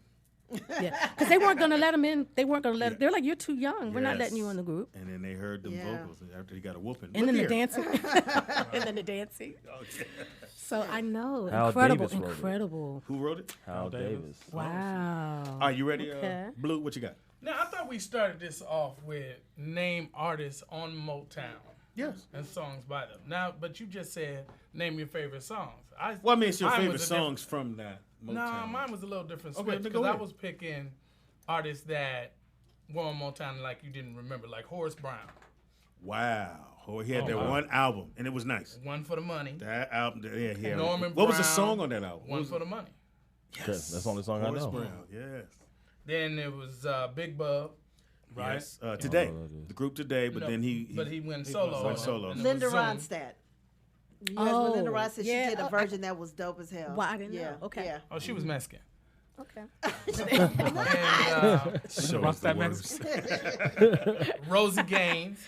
Yeah, because they weren't going to let him in. They weren't going to let. They're like, "You're too young. We're not Yes. letting you in the group." And then they heard them Yeah. vocals after he got a whooping. And then Look the here. dancing. And then the dancing. Okay. So I know, Hal incredible, Davis wrote it. incredible. Who wrote it? Hal Davis. Wow. Are you ready, Okay. Blue? What you got? Now, I thought we started this off with name artists on Motown. Yes. And songs by them. Now, but you just said name your favorite songs. Well, I mean, it's your mine favorite was a songs from that Motown. Nah, mine was a little different Okay, switch then because go I ahead. was picking artists that were on Motown like you didn't remember, like Horace Brown. Wow. Oh, he had Oh, that wow. one album, and it was nice. One for the Money. That album, yeah, yeah. Norman What was the Brown, song on that album? One for the Money. Okay, that's the only song Horace I know. Brown, yes. Then it was Big Bub, right? Yes. Today, the group Today, but No, then he went solo. Went solo. And it Linda was Zoom. Ronstadt. You guys know Linda Ronstadt? yeah. She did a version that was dope as hell. Well, I didn't yeah. know. Okay. Yeah. Oh, she was Mexican. Okay. And Shows the worst. Rosie Gaines.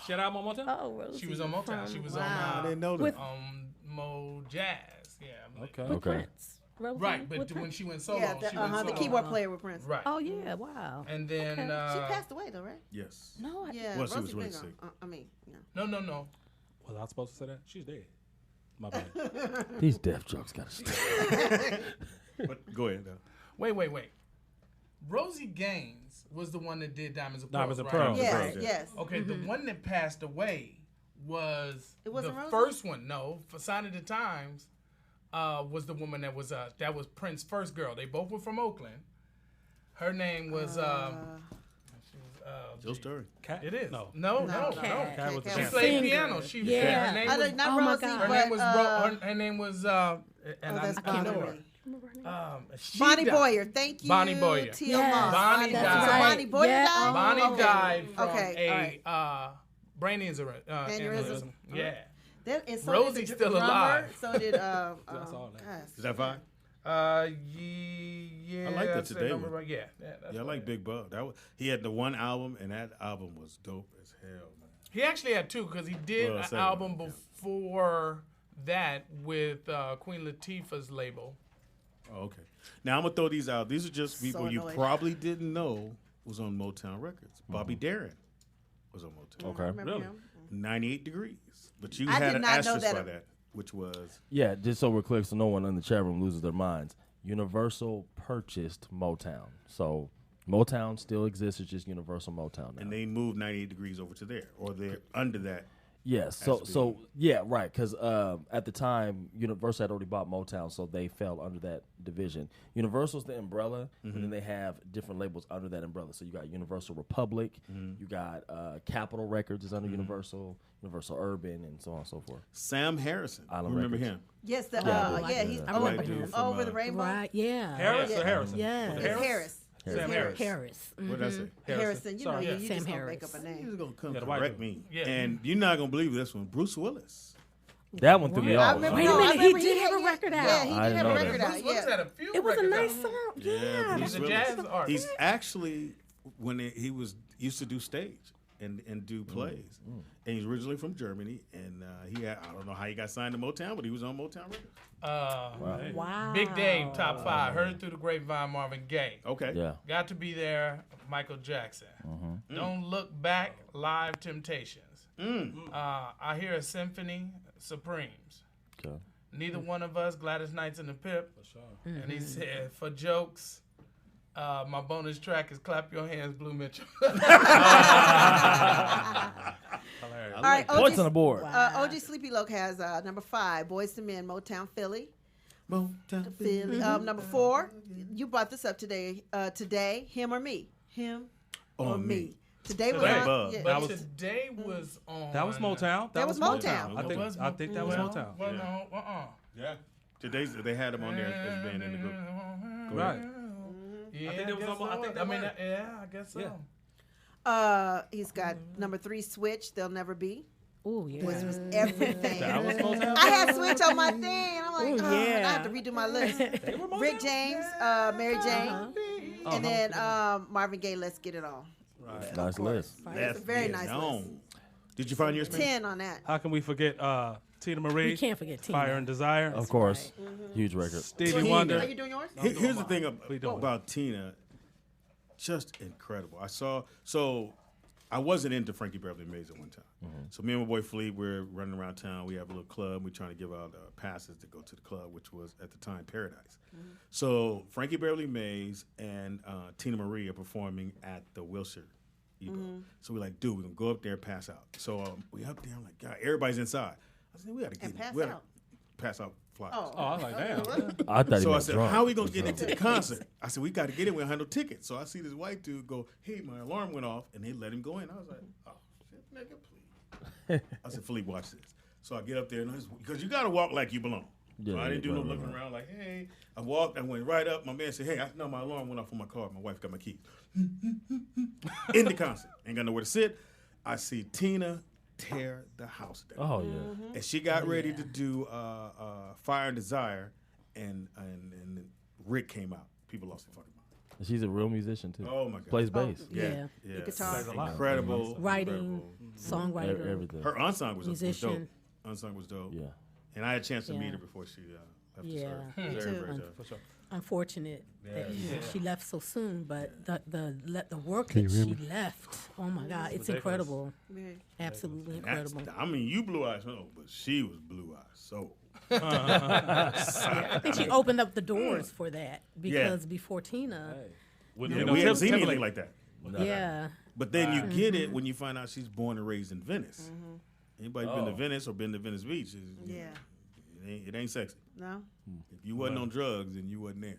She had an album on Motown? Oh, Rosie. She was on Motown. She was Wow. I didn't know that. With- on Mo Jazz. Yeah. I'm like- Okay. Prince. Rosie Right, but with when Prince. she went solo, Yeah, she went the solo. keyboard player with Prince. Right. Oh yeah, wow. And then Okay. She passed away though, right? Yes. No, I, Yeah. Well, she was Rosie really been sick. gone. I mean, yeah. No. Was I supposed to say that? She's dead. My bad. These deaf jokes gotta stop. But go ahead, though. Wait. Rosie Gaines was the one that did Diamonds and Pearls. Diamonds and right? Pearls. Yes, Pearls, yeah. yes. Okay, the one that passed away was It wasn't the Rosie? first one. No, for Sign of the Times was the woman that was Prince's first girl. They both were from Oakland. Her name was Jill Story. Cat? it is No. no. Cat was the She dancer. played Singer. piano. She Yeah. her name I was don't- not Oh my Rosie, God. her but name was her name was and that's I can't Bonnie. remember. She Bonnie died. Boyer. Thank you. Bonnie Boyer. T.L. Yes, Moss. Bonnie Was it died. Bonnie Boyer Yeah. died? Bonnie Okay. died from Okay, all right. brain aneurysm. Aneurysm. Yeah. And so Rosie's did the still drummer, alive. So did That's all that. gosh. Is that fine? Yeah. I like that said today number one. one. Yeah. That's Yeah, I what like it Big Bub. He had the one album, and that album was dope as hell, man. is. He actually had two because he did Well, an second album one, yeah. before that with Queen Latifah's label. Oh, okay. Now I'm gonna throw these out. These are just So people you annoyed. probably didn't know was on Motown Records. Bobby Darin was on Motown. Okay. Remember Really? him? 98 Degrees, but you I had did an not know asterisk that- by that, which was Yeah, just so we're clear, so no one in the chat room loses their minds. Universal purchased Motown, so Motown still exists. It's just Universal Motown now. and they moved 98 Degrees over to there, or they're under that. Yes. So yeah, right. Because at the time, Universal had already bought Motown, so they fell under that division. Universal's the umbrella, and then they have different labels under that umbrella. So you got Universal Republic, you got Capitol Records is under Universal, Universal Urban, and so on and so forth. Sam Harrison, Island remember Records. him? Yes, I do. he's I over, remember him. over From, the rainbow. Right, yeah. Harris Yeah. or Harrison? Yeah. Was it It's Harris. Sam Harris. Harris. What did I say? Harrison. You know, Sorry. you Yeah. just Sam gonna Harris. make up a He's name. gonna come Yeah, the white correct dude. me, Yeah. and you're not gonna believe this one. Bruce Willis. That one threw me I off. remember, Wait a no, I minute, he remember did have a had- record out. Yeah, he I did didn't have a know record that. out. Bruce Willis Yeah. had a few It was a records nice out. song. Yeah, Yeah. He's a Bruce jazz Willis. artist. He's actually when he was used to do stage and do plays, and he's originally from Germany, and I don't know how he got signed to Motown, but he was on Motown Records. Wow. Big Dave, top 5. Heard through the grapevine, Marvin Gaye. Okay. Yeah. Got to be there, Michael Jackson. Don't Look Back, Live Temptations. I Hear a Symphony, Supremes. Okay. Neither one of us, Gladys Knights and the Pip. And he said, for jokes, my bonus track is Clap Your Hands, Blue Mitchell. All right, Points on the board. OG Sleepy Loke has number 5, Boys to Men, Motown Philly. Motown Philly. Number 4, you brought this up today. Today, Him or Me. Him or Me. Today was Today. on. Yeah. But That was- today was on. That was Motown. That was Motown. I think that was Motown. Well, no, Yeah. Today's they had him on there as being in the group. Go Right. ahead. Yeah, I think it was guess on- I so. think that mean, was. yeah, I guess so. Yeah. He's got number 3, Switch, They'll Never Be. Oh, yeah. Which was everything. That was Motown. I had Switch on my thing, and I'm like, Ooh, oh, and I yeah. have to redo my list. Rick James, Mary Jane, and then Marvin Gaye, Let's Get It On. Nice list. It's a very nice list. Did you find yours? man? 10 on that. How can we forget Tina Marie? You can't forget Tina. Fire and Desire. Of course. Huge record. Stevie Tina. Wonder. Are you doing yours? Here's the thing We doing about Tina, just incredible. I wasn't into Frankie Beverly Mays at one time. So me and my boy Fleet, we're running around town. We have a little club. We're trying to give out passes to go to the club, which was at the time Paradise. So Frankie Beverly Mays and Tina Marie are performing at the Wilshire. So we're like, dude, we're gonna go up there, pass out. So we up there. I'm like, God, everybody's inside. I said, we gotta get pass we gotta out? Pass out flyers. Oh, I was like, damn. I thought he So I meant said, drunk. how we going to get into the concert? I said, we got to get in. We don't have no tickets. So I see this white dude go, hey, my alarm went off, and they let him go in. I was like, oh, shit, nigga, please. I said, Philippe, watch this. So I get up there, because you got to walk like you belong. So Yeah, I didn't do no right, looking around like, hey. I walked, I went right up. My man said, hey, I know my alarm went off on my car. My wife got my keys. In the concert. Ain't got nowhere to sit. I see Tina tear the house down. Oh, yeah. And she got ready to do Fire and Desire, and Rick came out. People lost their fucking mind. She's a real musician, too. Oh, my God. Plays bass. The guitar. Plays a lot. Incredible. Writing, songwriter. Everything. Her ensemble was musician. dope. Ensemble was dope. Yeah. And I had a chance to meet Yeah. her before she left Yeah. us earth. Me Very, too. very dope. Unfortunate that she left so soon, but the work Can that you hear she me? left, oh my God, it's ridiculous. incredible. Yeah. Absolutely That's- incredible. I mean, you blue eyes, no, but she was blue eyes. So. I think she opened up the doors for that because before Tina, We haven't seen anything like that. yeah. But then you get it when you find out she's born and raised in Venice. Anybody been to Venice or been to Venice Beach? It ain't sexy. No. If you wasn't on drugs, then you wasn't there.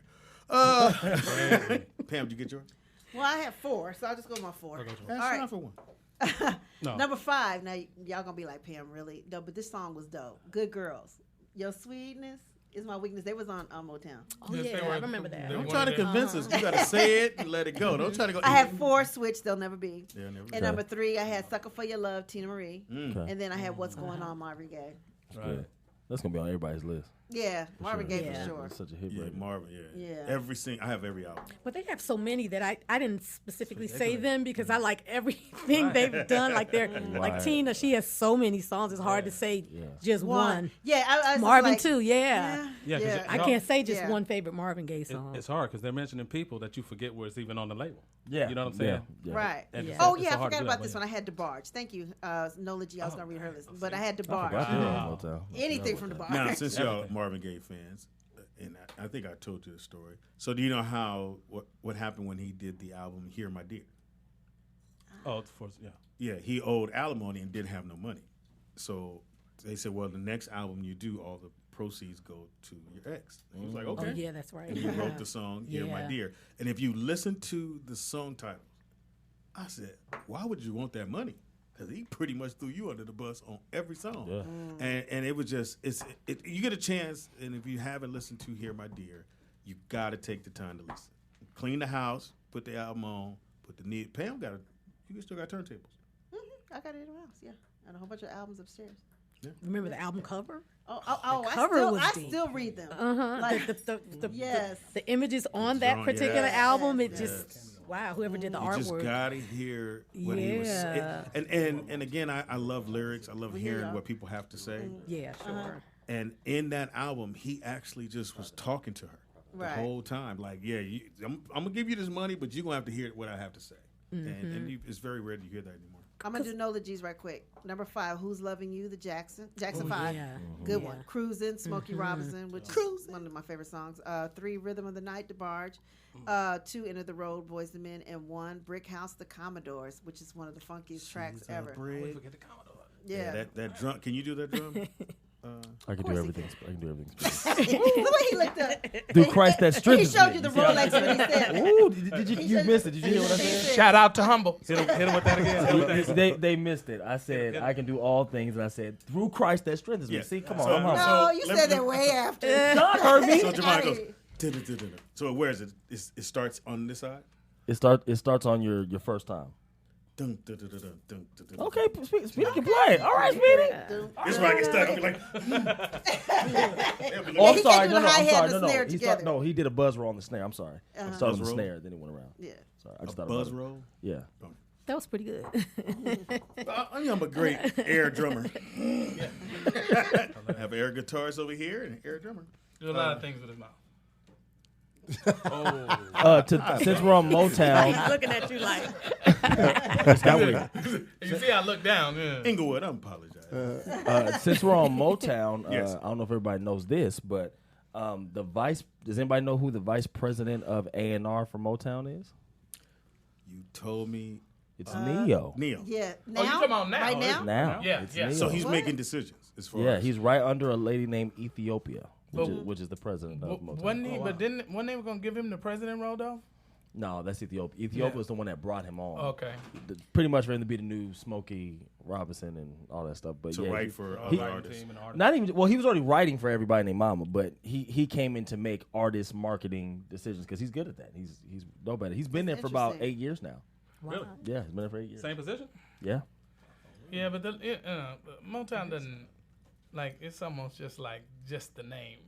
Pam, did you get yours? Well, I have 4, so I'll just go with my 4. That's All right. not for one. No. Number 5. Now, y'all gonna be like, Pam, really? No, but this song was dope. Good Girls. Your sweetness is my weakness. They was on Motown. Oh yeah, I remember that. Don't try to convince us. You gotta say it and let it go. Don't try to go. I had 4, Switch, They'll Never Be. They'll Never Be. And number 3, I had Sucker for Your Love, Tina Marie. Okay. And then I had What's Going On, Marvin Gaye. It's good. That's gonna be on everybody's list. Yeah, Marvin Gaye for sure. It's such a hit. Yeah, record. Marvin. Yeah. I have every album. But they have so many that I didn't specifically say them because I like everything they've done. Like they're like Tina, she has so many songs. It's hard to say just one. Yeah, I Marvin like, too. Yeah. I can't say just Yeah. one favorite Marvin Gaye song. It's hard because they're mentioning people that you forget where it's even on the label. Yeah. You know what I'm saying? Yeah. Right. And it's Oh so yeah, I hard to forgot do about that this when one. I had DeBarge. Thank you, Nola G. I was gonna read her list, but I had I DeBarge. forgot you were on Motown. Anything from DeBarge. Now, since y'all Marvin Gaye fans, and I think I told you the story. So, do you know what happened when he did the album "Hear My Dear"? Oh, of course, yeah. Yeah, he owed alimony and didn't have no money. So they said, "Well, the next album you do, all the proceeds go to your ex." And he was like, "Okay." Oh yeah, that's right. And he wrote the song "Hear My Dear." And if you listen to the song title, I said, "Why would you want that money?" Because he pretty much threw you under the bus on every song. Yeah. And it was just, you get a chance, and if you haven't listened to Hear My Dear, you got to take the time to listen. Clean the house, put the album on, put the need. Pam you still got turntables. Mm-hmm. I got it in my house, yeah. And a whole bunch of albums upstairs. Yeah. Remember the album cover? I still read them. Like yes. the images on that particular album, it just wow, whoever did the You artwork. just gotta hear what he was saying. And again, I love lyrics. I love hearing what people have to say. Yeah, sure. And in that album, he actually just was talking to her the whole time. Like, I'm gonna give you this money, but you're gonna have to hear what I have to say. And it's very rare you hear that anymore. I'm gonna do Nola G's right quick. Number 5, Who's Loving You? The Jackson 5. Yeah. Good one. Cruisin', Smokey Robinson, which is one of my favorite songs. 3, Rhythm of the Night, DeBarge. 2, End of the Road, Boys II Men. And 1, Brick House, The Commodores, which is one of the funkiest tracks ever. Always forget the Commodore. Yeah. That drum. Can you do that drum? I can do everything. I can do everything. The way he looked up. Through Christ that He strengthens showed me. you the Rolex when he said it. Ooh, did you missed it? Did you hear what I said? Shout out to Humble. Hit him with that again. They missed it. I said I can do all things, and I said through Christ that strengthens me. Yeah. See, come on, So- I'm humble. No, you said that way after. God heard me. So Javon goes. "Da-da-da-da-da." So where is it? It starts on this side. It starts on your first time. Dun, dun, dun, dun, dun, dun, dun, dun. Okay, Speedy can play. All right, Speedy. It's like it's stuck. I'll be like, Oh, I'm he sorry. can't do No, the hi-hat I'm and sorry. the snare He together. he did a buzz roll on the snare. I'm sorry. It started on the Buzz roll? snare, then he went around. Yeah. Sorry, I just a thought buzz about it. roll. Yeah. That was pretty good. I'm a great air drummer. I have air guitars over here and air drummer. Do a lot of things with his mouth. Since we're on Motown, He's looking at you like. it's got weird. You see, I look down. Yeah. Inglewood, I apologize. Since we're on Motown, Yes. I don't know if everybody knows this, but does anybody know who the vice president of A&R for Motown is? You told me It's Neo. Neo. Yeah. Oh, you talking about now? Right now? Now, Yeah, it's yeah. Neo. So he's making decisions as far yeah, as he's right under a lady named Ethiopia, But- which is the president of Motown. Wasn't he? But when they were gonna give him the president role though? No, that's Ethiopia. Ethiopia was the one that brought him on. Okay. Pretty much for him to be the new Smokey Robinson and all that stuff. But to yeah, write for he- other artists. not even. Well, he was already writing for everybody named Mama, but he came in to make artist marketing decisions because he's good at that. He's no better. He's been there for about 8 years now. Really? Yeah, he's been there for 8 years. Same position? Yeah. Yeah, but Motown doesn't it's almost just the name.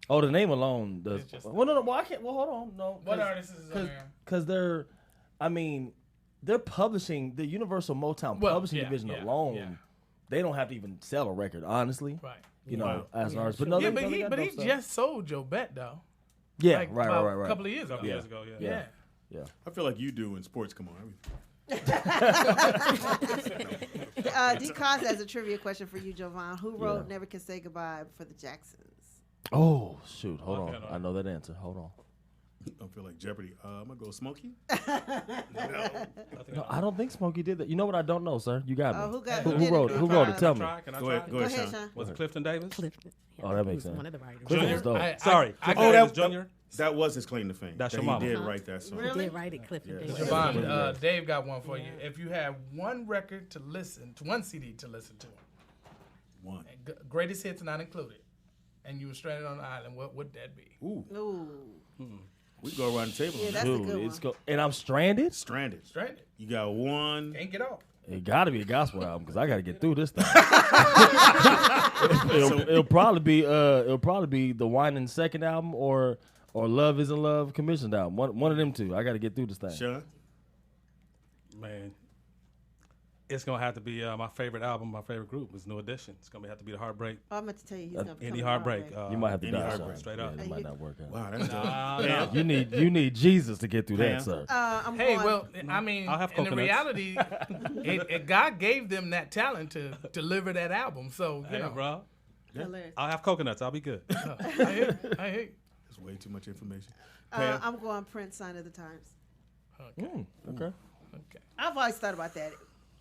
Oh, the name alone does. It's just- Well, no. Well, I can't. Well, hold on. No. What artists is on there? Because they're publishing the Universal Motown Well, publishing yeah, division yeah, alone. yeah. They don't have to even sell a record, honestly. Right. You know, Wow. as an Yeah, artist. sure. But no, Yeah, they got but he dope stuff. just sold Joe Bet though. Yeah, Like, right. A couple of years ago. Couple years ago, yeah. Yeah. I feel like you do when sports come on. D. Cos has a trivia question for you, Jovan. Who wrote Never Can Say Goodbye for the Jacksons? Oh shoot! Hold Okay, on, no. I know that answer. Hold on. I feel like Jeopardy. I'm gonna go Smokey. No, I don't think Smokey did that. You know what? I don't know, sir. You got me. Oh, who who did wrote it? it? Who wrote it? Tell me. Can I Go try? ahead, Go ahead, Sean. Was it Clifton Davis? Clifton. Oh, that makes He was sense. one of the writers. Clifton was dope. Sorry. Oh, Davis that Jr.? that was his claim to fame. That's that your he mama. did write that song. He did write it, Clifton Davis. Javon, Dave got one for you. If you had one record to listen to, one CD to listen to, One. and greatest hits not included, and you were stranded on an island, what would that be? Ooh. Ooh. We go around the table. Yeah, that's a Dude, good one. and I'm stranded. Stranded. Stranded. You got one. Can't get off. It got to be a gospel album because I got to get through this thing. it'll probably be the Whining second album or Love Isn't Love commissioned album. One of them two. I got to get through this thing. Sean? Man, it's gonna have to be my favorite album, my favorite group is New Edition. It's gonna have to be the Heartbreak. Oh, I meant to tell you he's gonna Any Heartbreak. You might have to Any die Heartbreak. Straight up. Yeah, it might not work out. Wow, that's Nah. You need Jesus to get through that, sir. Hey, well, I mean, I'll have in the coconuts. reality, God gave them that talent to deliver that album. So, you Hey, know. bro. Hilarious. I'll have coconuts. I'll be good. I hear. That's way too much information. I'm going Prince, Sign of the Times. Okay. I've always thought about that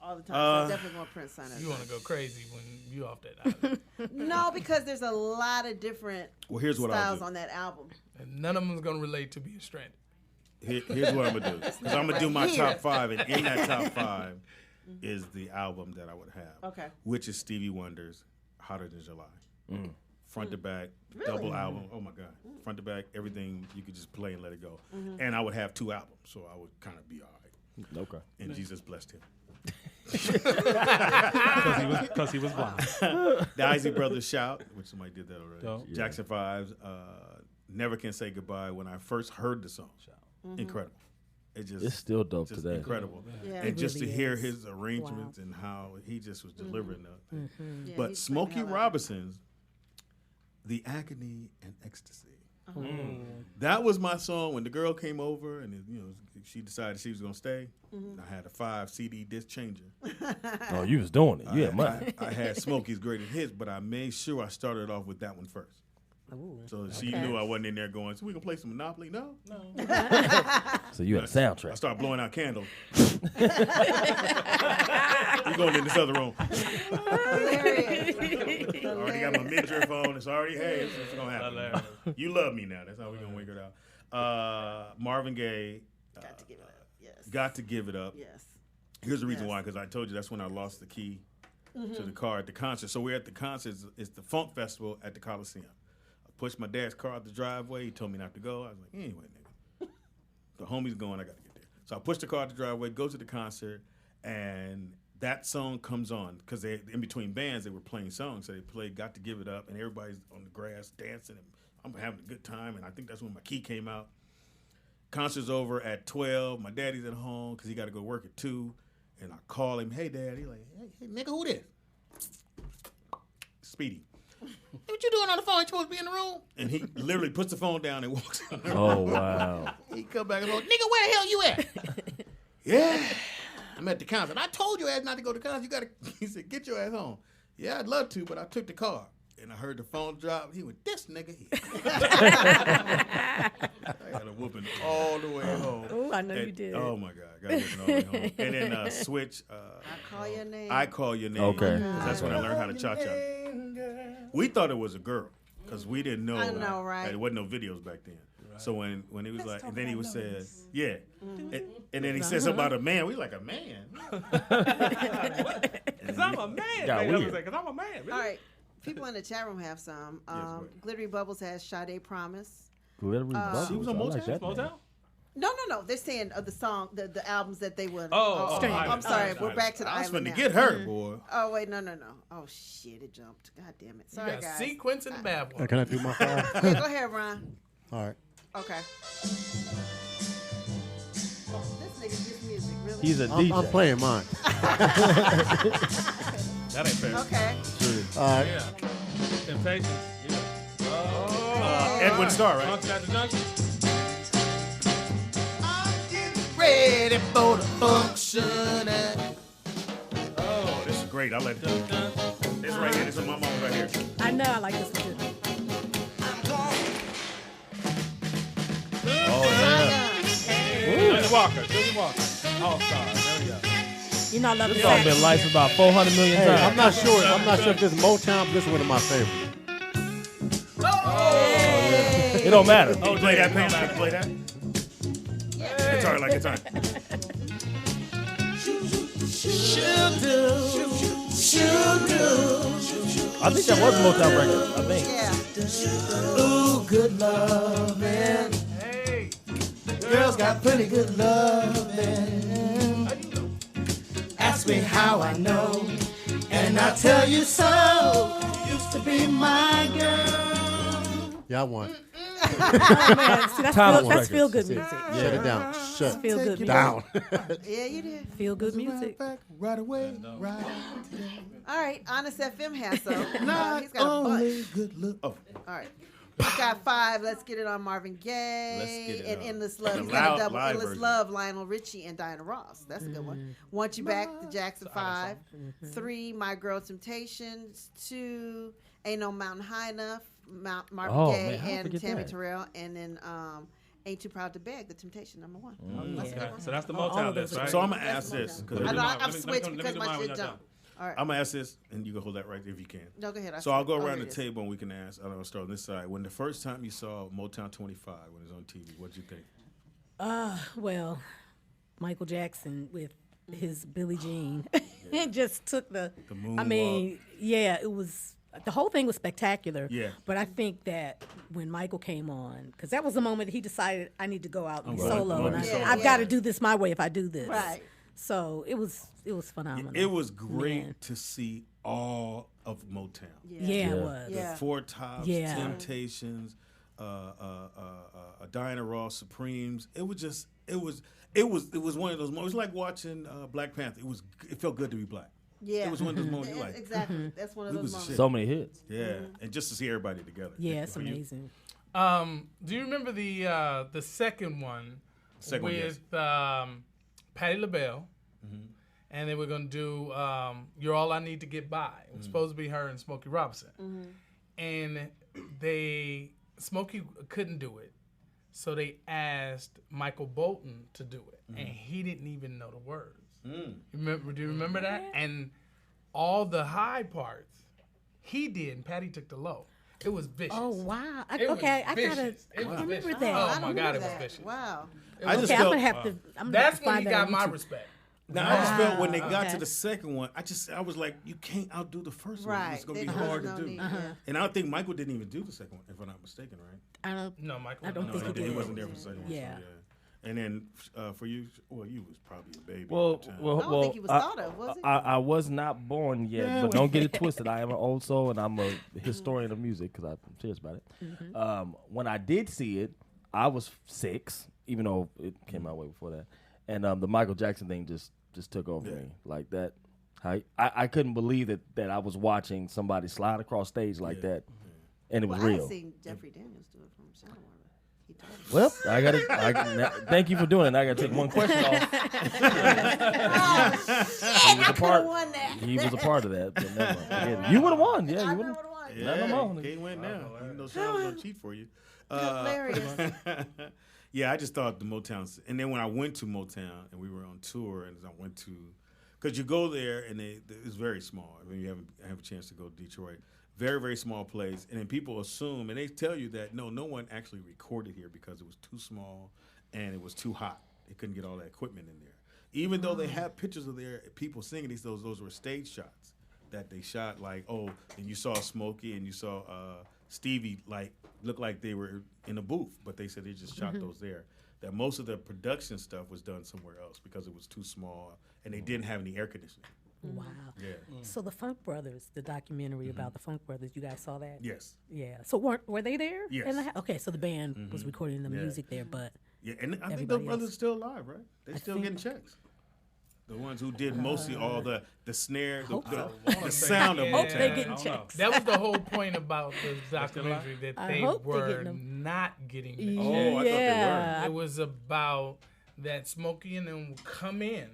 all the time. So I'm definitely going Prince, Sign of the You Times. want to go crazy when you off that album. No, because there's a lot of different Here's what I'll styles do. on that album. And none of them is going to relate to being stranded. Here's what I'm gonna do. Because I'm gonna do my top 5, and in that top 5 is the album that I would have. Okay. Which is Stevie Wonder's Hotter Than July. Front to back, double album. Oh my God. Front to back, everything you could just play and let it go. And I would have 2 albums, so I would kind of be all right. Okay. And Jesus blessed him. Because he was blind. The Isley Brothers Shout, which somebody did that already. Dope. Jackson 5's Never Can Say Goodbye. When I first heard the song, incredible. It's still dope just today. Incredible. Yeah. And It just really to hear is. his arrangements and how he just was delivering that. Yeah, But he's Smokey playing hell out. Robinson's The Agony and Ecstasy. That was my song when the girl came over and she decided she was gonna stay. I had a 5 CD disc changer. Oh, you was doing it. You had money. I had Smokey's greatest hits, but I made sure I started off with that one first. So she knew I wasn't in there going, so we can play some Monopoly? No. So you had a soundtrack. I started blowing out candles. We going in this other room. I already got my mid-ear phone. It's already, hey, it's going to happen. You love me now. That's how we're going to work it out. Marvin Gaye. Got to give it up. Yes. Got to Give It Up. Yes. Here's the reason why, because I told you that's when I lost the key to the car at the concert. So we're at the concert. It's the Funk Festival at the Coliseum. I pushed my dad's car out the driveway. He told me not to go. I was like, anyway, nigga. The homie's going. I got to get there. So I pushed the car out the driveway, go to the concert, and that song comes on because they in between bands they were playing songs. So they played Got to Give It Up, and everybody's on the grass dancing. And I'm having a good time, and I think that's when my key came out. Concert's over at 12. My daddy's at home because he got to go work at 2. And I call him, hey, Dad. He's like, hey, nigga, who this? Speedy. What you doing on the phone? You supposed to be in the room? And he literally puts the phone down and walks in the room. Oh, wow. He come back and goes, nigga, where the hell you at? Yeah, I'm at the concert. I told your ass not to go to the concert. You gotta. He said, get your ass home. Yeah, I'd love to, but I took the car. And I heard the phone drop. He went, this nigga here. I got a whooping all the way home. Oh, I know you did. Oh, my God. Got a whooping all the way home. And then Switch. I Call Your Name. I Call Your Name. Okay. That's when I learned how to cha-cha. We thought it was a girl because we didn't know. I know, right? There wasn't no videos back then. Right. So when he was like, and then he was said, yeah. And then he said something about a man. We like, a man? Because I'm a man. Because I'm a man. Really? All right. People in the chat room have some. Glittery Bubbles has Sade Promise. Glittery Bubbles. She was on Motown? Motown? No. They're saying of the song, the albums that they would. I'm sorry. We're back to the I was island finna now. get her, boy. Oh wait, no. Oh shit, it jumped. God damn it. Sorry, You got guys. Sequence and Bad Boy. Can I do my 5? Yeah, go ahead, Ron. All right. Okay. This nigga gets music, really. He's a DJ. I'm playing mine. That ain't fair. Okay. All right. Yeah. Temptations. Edwin Starr, right? Junction at the junction. Ready for the function. Oh, this is great. I like this. This right here. This is my mom right here. I know I like this one too. Oh, yeah. Johnny Walker. All-star. There we go. You know I love the This song sax. been licensed about 400 million Hey, times. I'm not sure if this is Motown, but this is one of my favorites. It don't matter. Oh, play that, Pam. Play that. Guitar like guitar. I think that was a Motown record. I think. Yeah. Ooh, good loving. Hey. Girls got plenty good loving. Ask ask me how I know, and I tell you so. You used to be my girl. Yeah, I won. Oh, man. See, that's feel good music. Yeah. Shut it down. Shut Feel good music. down. Yeah, you did. Feel good music. Back right away. Right. All right, Honest FM has some. Not He's got a only bunch. good look. Oh. All right. He's got 5. Let's get it on Marvin Gaye. Let's get it and on. Endless Love. The He's got a double live Endless version. Love, Lionel Richie and Diana Ross. That's a good one. Want You Back, the Jackson 5. 3, My Girl Temptations. 2, Ain't No Mountain High Enough, Marvin Oh, Gaye man, how and forget Tammy that? Terrell. And then Ain't Too Proud to Beg, the Temptation, number 1. That's a good one. So that's the All Motown of those list, are right? So I'm gonna ask this. I know I've Let me switched do because my mine when shit y'all jumped. All right. I'm gonna ask this, and you can hold that right there if you can. No, go ahead. So I'll go Oh, around here the it is. table and we can ask. I'll start on this side. When the first time you saw Motown 25 when it was on TV, what did you think? Well, Michael Jackson with his Billie Jean. It just took the moonwalk. I mean, yeah, it was. The whole thing was spectacular. Yeah. But I think that when Michael came on, because that was the moment that he decided I need to go out and be Right. solo, and Yeah, I've got to do this my way if I do this. Right. So it was phenomenal. It was great Man. to see all of Motown. Yeah, it was. The Yeah. Four Tops, Yeah. Temptations, Diana Ross, Supremes. It was just it was one of those moments. It was like watching Black Panther. It felt good to be black. Yeah. It was one of those moments you're like, Exactly. That's one of it those was moments. shit. So many hits. Yeah, and just to see everybody together. Yeah, it's For you? amazing. Do you remember the second one Second one, with yes. Patti LaBelle? And they were gonna do "You're All I Need to Get By." It was supposed to be her and Smokey Robinson, and Smokey couldn't do it, so they asked Michael Bolton to do it, and he didn't even know the words. Do you remember that? And all the high parts he did, and Patty took the low. It was vicious. Oh wow! It was I gotta. vicious. It I was remember vicious. that. Oh I my remember God, it was that. vicious. Wow. I just Okay, I'm felt gonna have to. I'm That's gonna when he find got that my on YouTube. respect. Now I just felt when they Wow. got Okay. to the second one, I was like, you can't outdo the first one. Right. It's gonna be There's hard no to do. need, yeah. And I don't think Michael didn't even do the second one, if I'm not mistaken, right? I don't. No, Michael. I don't No, think he he did. He did. wasn't there for the second one. Yeah. So, yeah. And then for you, well, you was probably a baby. Well, at the time. well, I don't well, think he was thought of, was he? I was not born yet, Yeah, but we- don't get it twisted. I am an old soul, and I'm a historian of music because I'm serious about it. When I did see it, I was 6, even though it came out way before that. And the Michael Jackson thing just took over me like that. I couldn't believe that I was watching somebody slide across stage like that, and it was Well, I real. seen Jeffrey Daniels do it from Sound Wonder. He told me. Well, thank you for doing it. I got to take one question off. I could have won that. He was a part of that. But never mind. Forget it. You would have won. Yeah, I you would would have. have won. Yeah, no more. Can't win now. Even though Sean was gonna cheat for you. Hilarious. Yeah, I just thought the Motown. And then when I went to Motown and we were on tour, and I went to, because you go there and it's very small. I mean, you have a chance to go to Detroit. Very, very small place. And then people assume, and they tell you that, no one actually recorded here because it was too small and it was too hot. They couldn't get all that equipment in there. Even though they have pictures of their people singing those were stage shots that they shot. Like, and you saw Smokey and you saw Stevie look like they were in a booth, but they said they just shot those there. That most of the production stuff was done somewhere else because it was too small and they didn't have any air conditioning. Wow. Yeah. So the Funk Brothers, the documentary about the Funk Brothers, you guys saw that? Yes. Yeah. So were they there? Yes. Okay, so the band was recording the music there, but Yeah, and I think everybody those brothers else. are still alive, right? They're still getting checks. The ones who did mostly all the snare, the sound of hope they Motown. getting checks. That was the whole point about the documentary, that I they hope they're were getting them. not getting the Oh, check. I thought they Yeah. were. It was about that Smokey and them would come in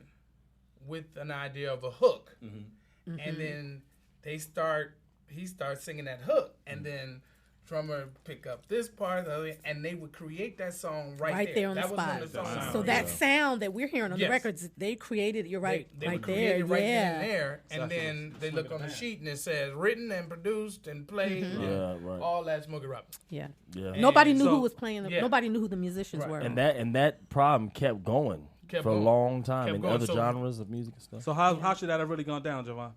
with an idea of a hook, and then he starts singing that hook, and then drummer pick up this part, and they would create that song right there on the that spot. Was when the song So that sound that we're hearing on the Yes. records, they created. You're right, They right would create there. it right yeah. then and there, and then they look on the sheet and it says written and produced and played, Yeah, right. all that Smokey Robinson. Yeah. Yeah. Nobody knew so- who was playing. yeah. Nobody knew who the musicians Right. were. And that problem kept going Kept for going. a long time Kept in going. other So- genres of music and stuff. So how should that have really gone down, Jovan?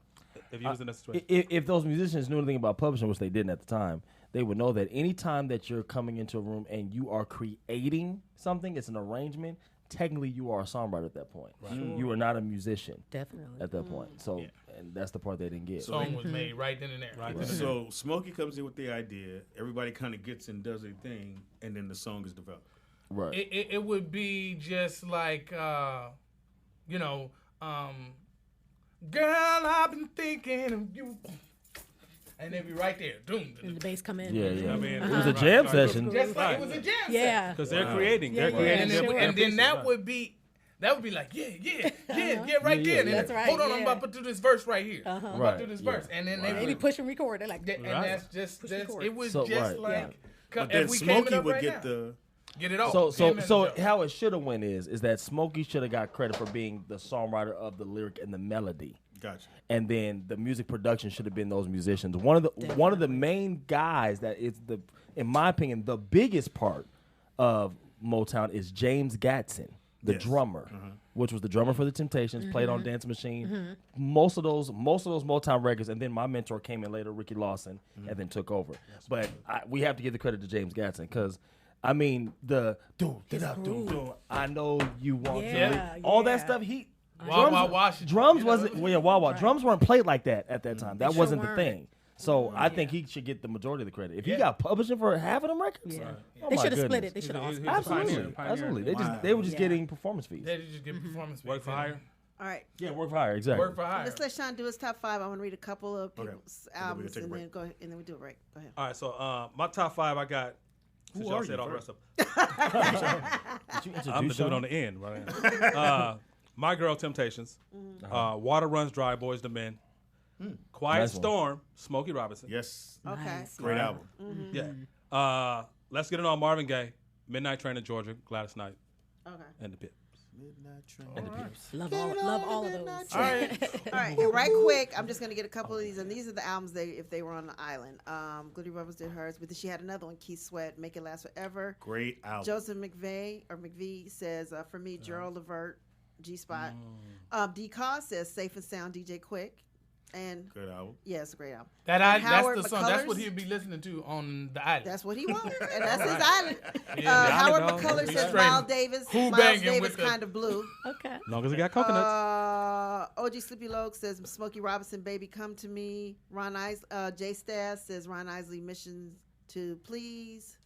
If you was in that situation? If those musicians knew anything about publishing, which they didn't at the time, they would know that any time that you're coming into a room and you are creating something, it's an arrangement, technically you are a songwriter at that point. Right. Sure. You are not a musician. Definitely. At that point. So, and that's the part they didn't get. Song was made right then and there. Right then and So Smokey comes in with the idea. Everybody kind of gets and does their thing, and then the song is developed. Right. It would be just like, you know, girl, I've been thinking of you. And they'd be right there. Doom. And the bass come in. Yeah. I mean, It was a jam session. Just like it was a jam session. Yeah. because they're creating. Yeah, They're creating. yeah, their- sure. their And then pieces, that right. would be like, yeah, right Yeah, there. And then, That's right, hold on, I'm yeah. about to do this verse right here. I'm about Right, to do this yeah. verse. And then They they be would, push and record. They're like, and Right. that's record. it was So, just right. like, But if then we came Smokey it up would right get now, get it all. So how it should have went is that Smokey should have got credit for being the songwriter of the lyric and the melody. Gotcha. And then the music production should have been those musicians. One of the main guys that is in my opinion, the biggest part of Motown is James Gatson, the drummer, which was the drummer for the Temptations, played on Dance Machine. Most of those Motown records, and then my mentor came in later, Ricky Lawson, and then took over. But we have to give the credit to James Gatson because. I mean, the I know you want to all that stuff. Drums wasn't drums weren't played like that at that time. That wasn't the thing. So I think he should get the majority of the credit. If he got publishing for half of them records, they should have split it. They should have absolutely. They were just getting performance fees. They just get performance fees. Work for hire. All right. Yeah, work for hire. Exactly. Work for hire. Let's let Sean do his top 5. I want to read a couple of Okay. people's And then we albums can take a and break. then go ahead, and then we do a break. Go ahead. All right, so my top 5 I got. Since y'all said all the rest of Did you I'm the introduce dude him? on the end, right? My Girl Temptations, Water Runs Dry, Boys to Men, Quiet Nice one. Storm, Smokey Robinson. Yes. Okay. Great album. Yeah. Let's Get It On, Marvin Gaye, Midnight Train to Georgia, Gladys Knight, Okay. and the Pips. Midnight Train. And the Pips. Love all of those. All right. All right, and right quick, I'm just gonna get a couple of these, and these are the albums if they were on the island. Glitty Rebels did hers, but then she had another one, Keith Sweat, Make It Last Forever. Great album. Joseph McVie says, for me, Gerald Levert, G Spot. D. Cause says, Safe and Sound, DJ Quick. And Good album. yeah, it's a great album. That's Howard the song. That's what McCullers. he'd be listening to on the island. That's what he wanted, and that's his island. Yeah, Howard dog. McCullers He's says, straight. Miles Davis. Who Miles banging Davis with the- kind of blue. Okay. As long as it got coconuts. OG Sleepy Loke says Smokey Robinson, Baby Come to Me. Jay Stas says Ron Isley, Mission to Please.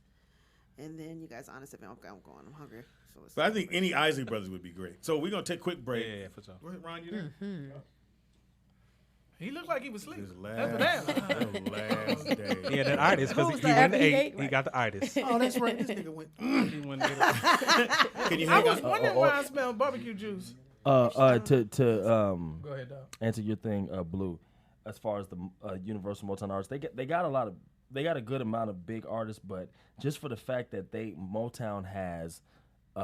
And then you guys, honest, I'm going. I'm hungry. So let's But I think any Isley Brothers would be great. So we're gonna take a quick break. Yeah, for sure. Go ahead, Ron, you there? He looked like he was asleep. His That's last, bad. last day. He had that itis because Who's he that? went to He 8. ate? He got the itis. Oh, that's right. This nigga went. He went to get Can you I hang was out? wondering why I smelled barbecue juice. To Go ahead, dog. answer your thing, Blue, as far as the Universal Motown artists, they got a good amount of big artists, but just for the fact that Motown has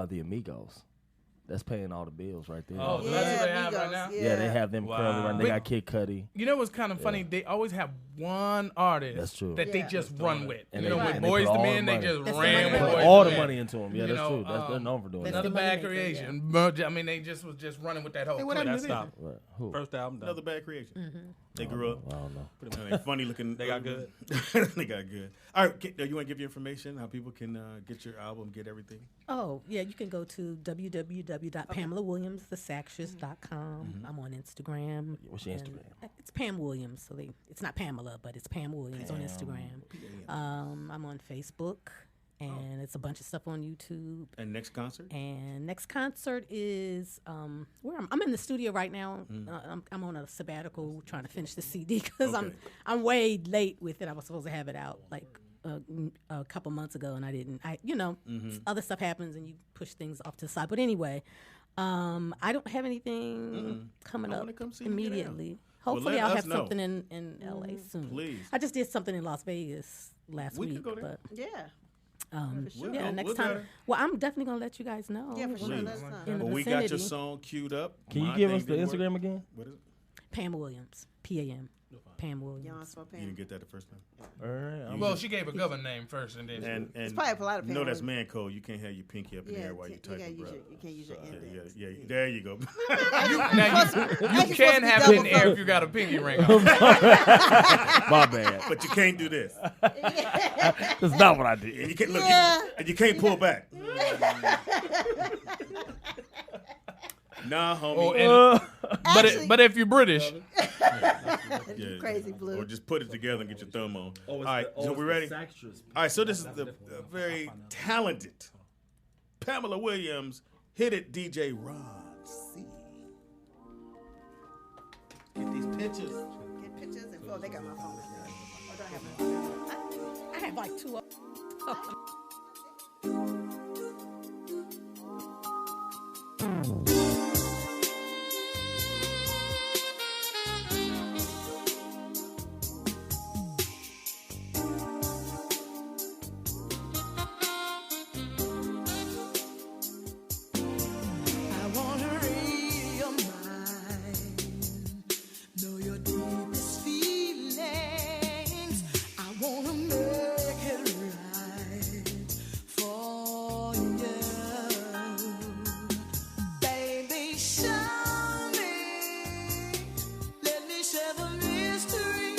the Amigos, that's paying all the bills right there. Oh, Yeah, that's what they have right Amigos, now. yeah, they have them Wow. currently running. They But- got Kid Cudi. You know what's kind of funny? They always have one artist That's true. that they Yeah. just run with. And you they- know, with and they Boys put to all Men, the they money. just That's the ran money with maker. Boys Put all to the Men. money into them. Yeah, You that's know, true. They're known for doing That's that. Another the bad moneymaker, creation. I mean, they just was just running with that whole. Hey, what clique. happened that to this? stop. Right. Who? First album done. Another bad creation. They grew up. I don't know. And they funny looking. They got good. They got good. All right, you want to give your information? How people can get your album, get everything? Oh, yeah, you can go to www.PamelaWilliamsTheSactress.com. I'm on Instagram. What's your and Instagram? It's Pam Williams. So it's not Pamela, but it's Pam Williams on Instagram. I'm on Facebook, and it's a bunch of stuff on YouTube. And next concert? And next concert is where I'm in the studio right now. I'm on a sabbatical trying to finish the CD because Okay. I'm way late with it. I was supposed to have it out like a couple months ago, and I didn't. Other stuff happens, and you push things off to the side. But anyway, I don't have anything coming I up wanna come see you get out. immediately. Well, Hopefully, let I'll us have know. something in LA soon. Please. I just did something in Las Vegas last We week, could go there. but Yeah. We'll yeah, go. next We'll time. go there. Well, I'm definitely gonna let you guys know. Yeah, for sure. Please. That's not. In the Well, we got your vicinity. song queued up. Can you My give thing us the didn't work. Instagram again? What is it? Pam Williams, Pam. Pam Williams. Y'all spell You Pam. didn't get that the first time. All right. Well, she gave a government name first, and then And It's probably a lot of you know that's Pam. man code. You can't have your pinky up in the air while you you typing, can't use bro. your, you can't use your index. Yeah. There you go. now you supposed can to be have it double in the air thumb. if you got a pinky ring on. My bad. But you can't do this. That's not what I did. And you can't look. Yeah. And you can't pull back. Nah, homie. But if you're British, Yeah. Crazy Blue. Or just put it together and get your thumb on. All right, so we ready? All right, so this is the very talented Pamela Williams. Hit it, DJ Ron C. Get these pictures. Get pictures and they got my phone. Oh, do I have my I have like two. I wanna read your mind, know your deepest feelings. I wanna make it right for you, baby. Show me, let me share the mystery.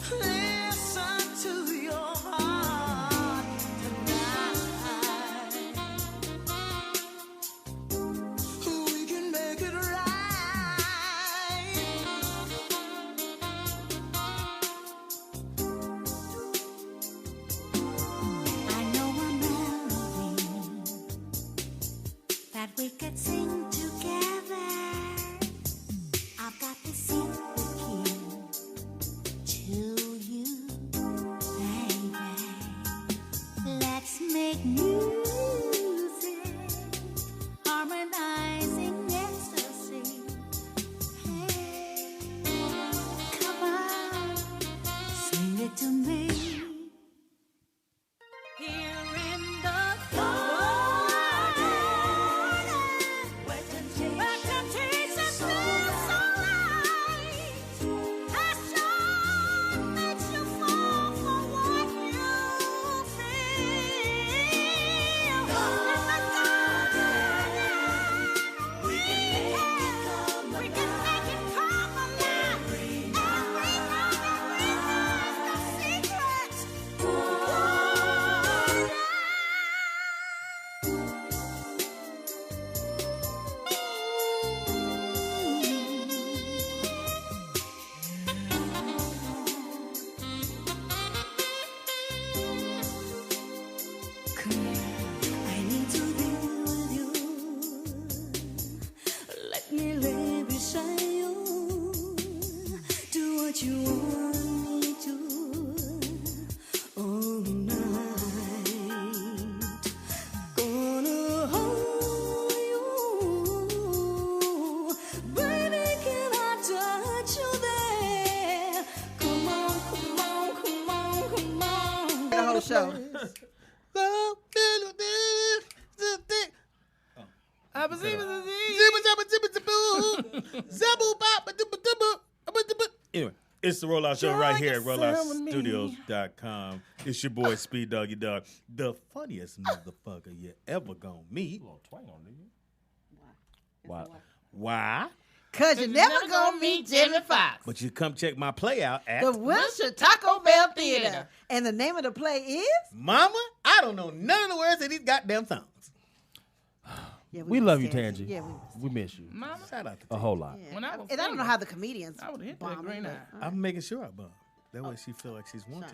Listen to your heart tonight. We can make it right. I know a melody that we could sing together. I've got the secret key to you, baby. Let's make music, harmonizing ecstasy. Hey, come on, sing it to me. Here in the garden, where temptation smells so light, passion makes you fall for what you feel. In the garden, we can make it come alive. Every moment we lost the secret. I need to be with you. Let me lay beside you. Do what you want me to all night. Gonna hold you, baby. Can I touch you there? Come on, come on, come on, come on. The whole show. Anyway, it's the Rollout Show right here at RolloutStudios.com. It's your boy Speed Doggy Dog, the funniest motherfucker you ever gonna meet. Why? Cause you're never gonna meet Jimmy Fox. But you come check my play out at The Wilshire Taco Bell Theater. And the name of the play is? Mama, I don't know none of the words of these goddamn songs. Yeah, We love you, miss Tangy. Yeah, We miss you. Mama, Shout out to A whole lot. yeah. When I was And I don't know how the comedians I would hit that bomb green it, eye. but- I'm making sure I bump. That way she feel like she's wanted.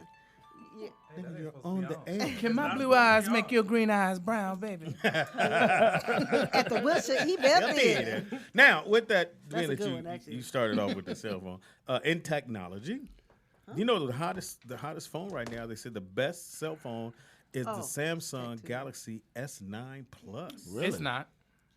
Yeah. Nigga, you're on the air. Can my blue eyes make your green eyes brown, baby? At the Wilshire Bell Theater. Now, with that, That's being a that good one, actually. you started off with the cell phone, in technology, you know the hottest phone right now. They said the best cell phone is the Samsung Galaxy S9 Plus. Really? It's not.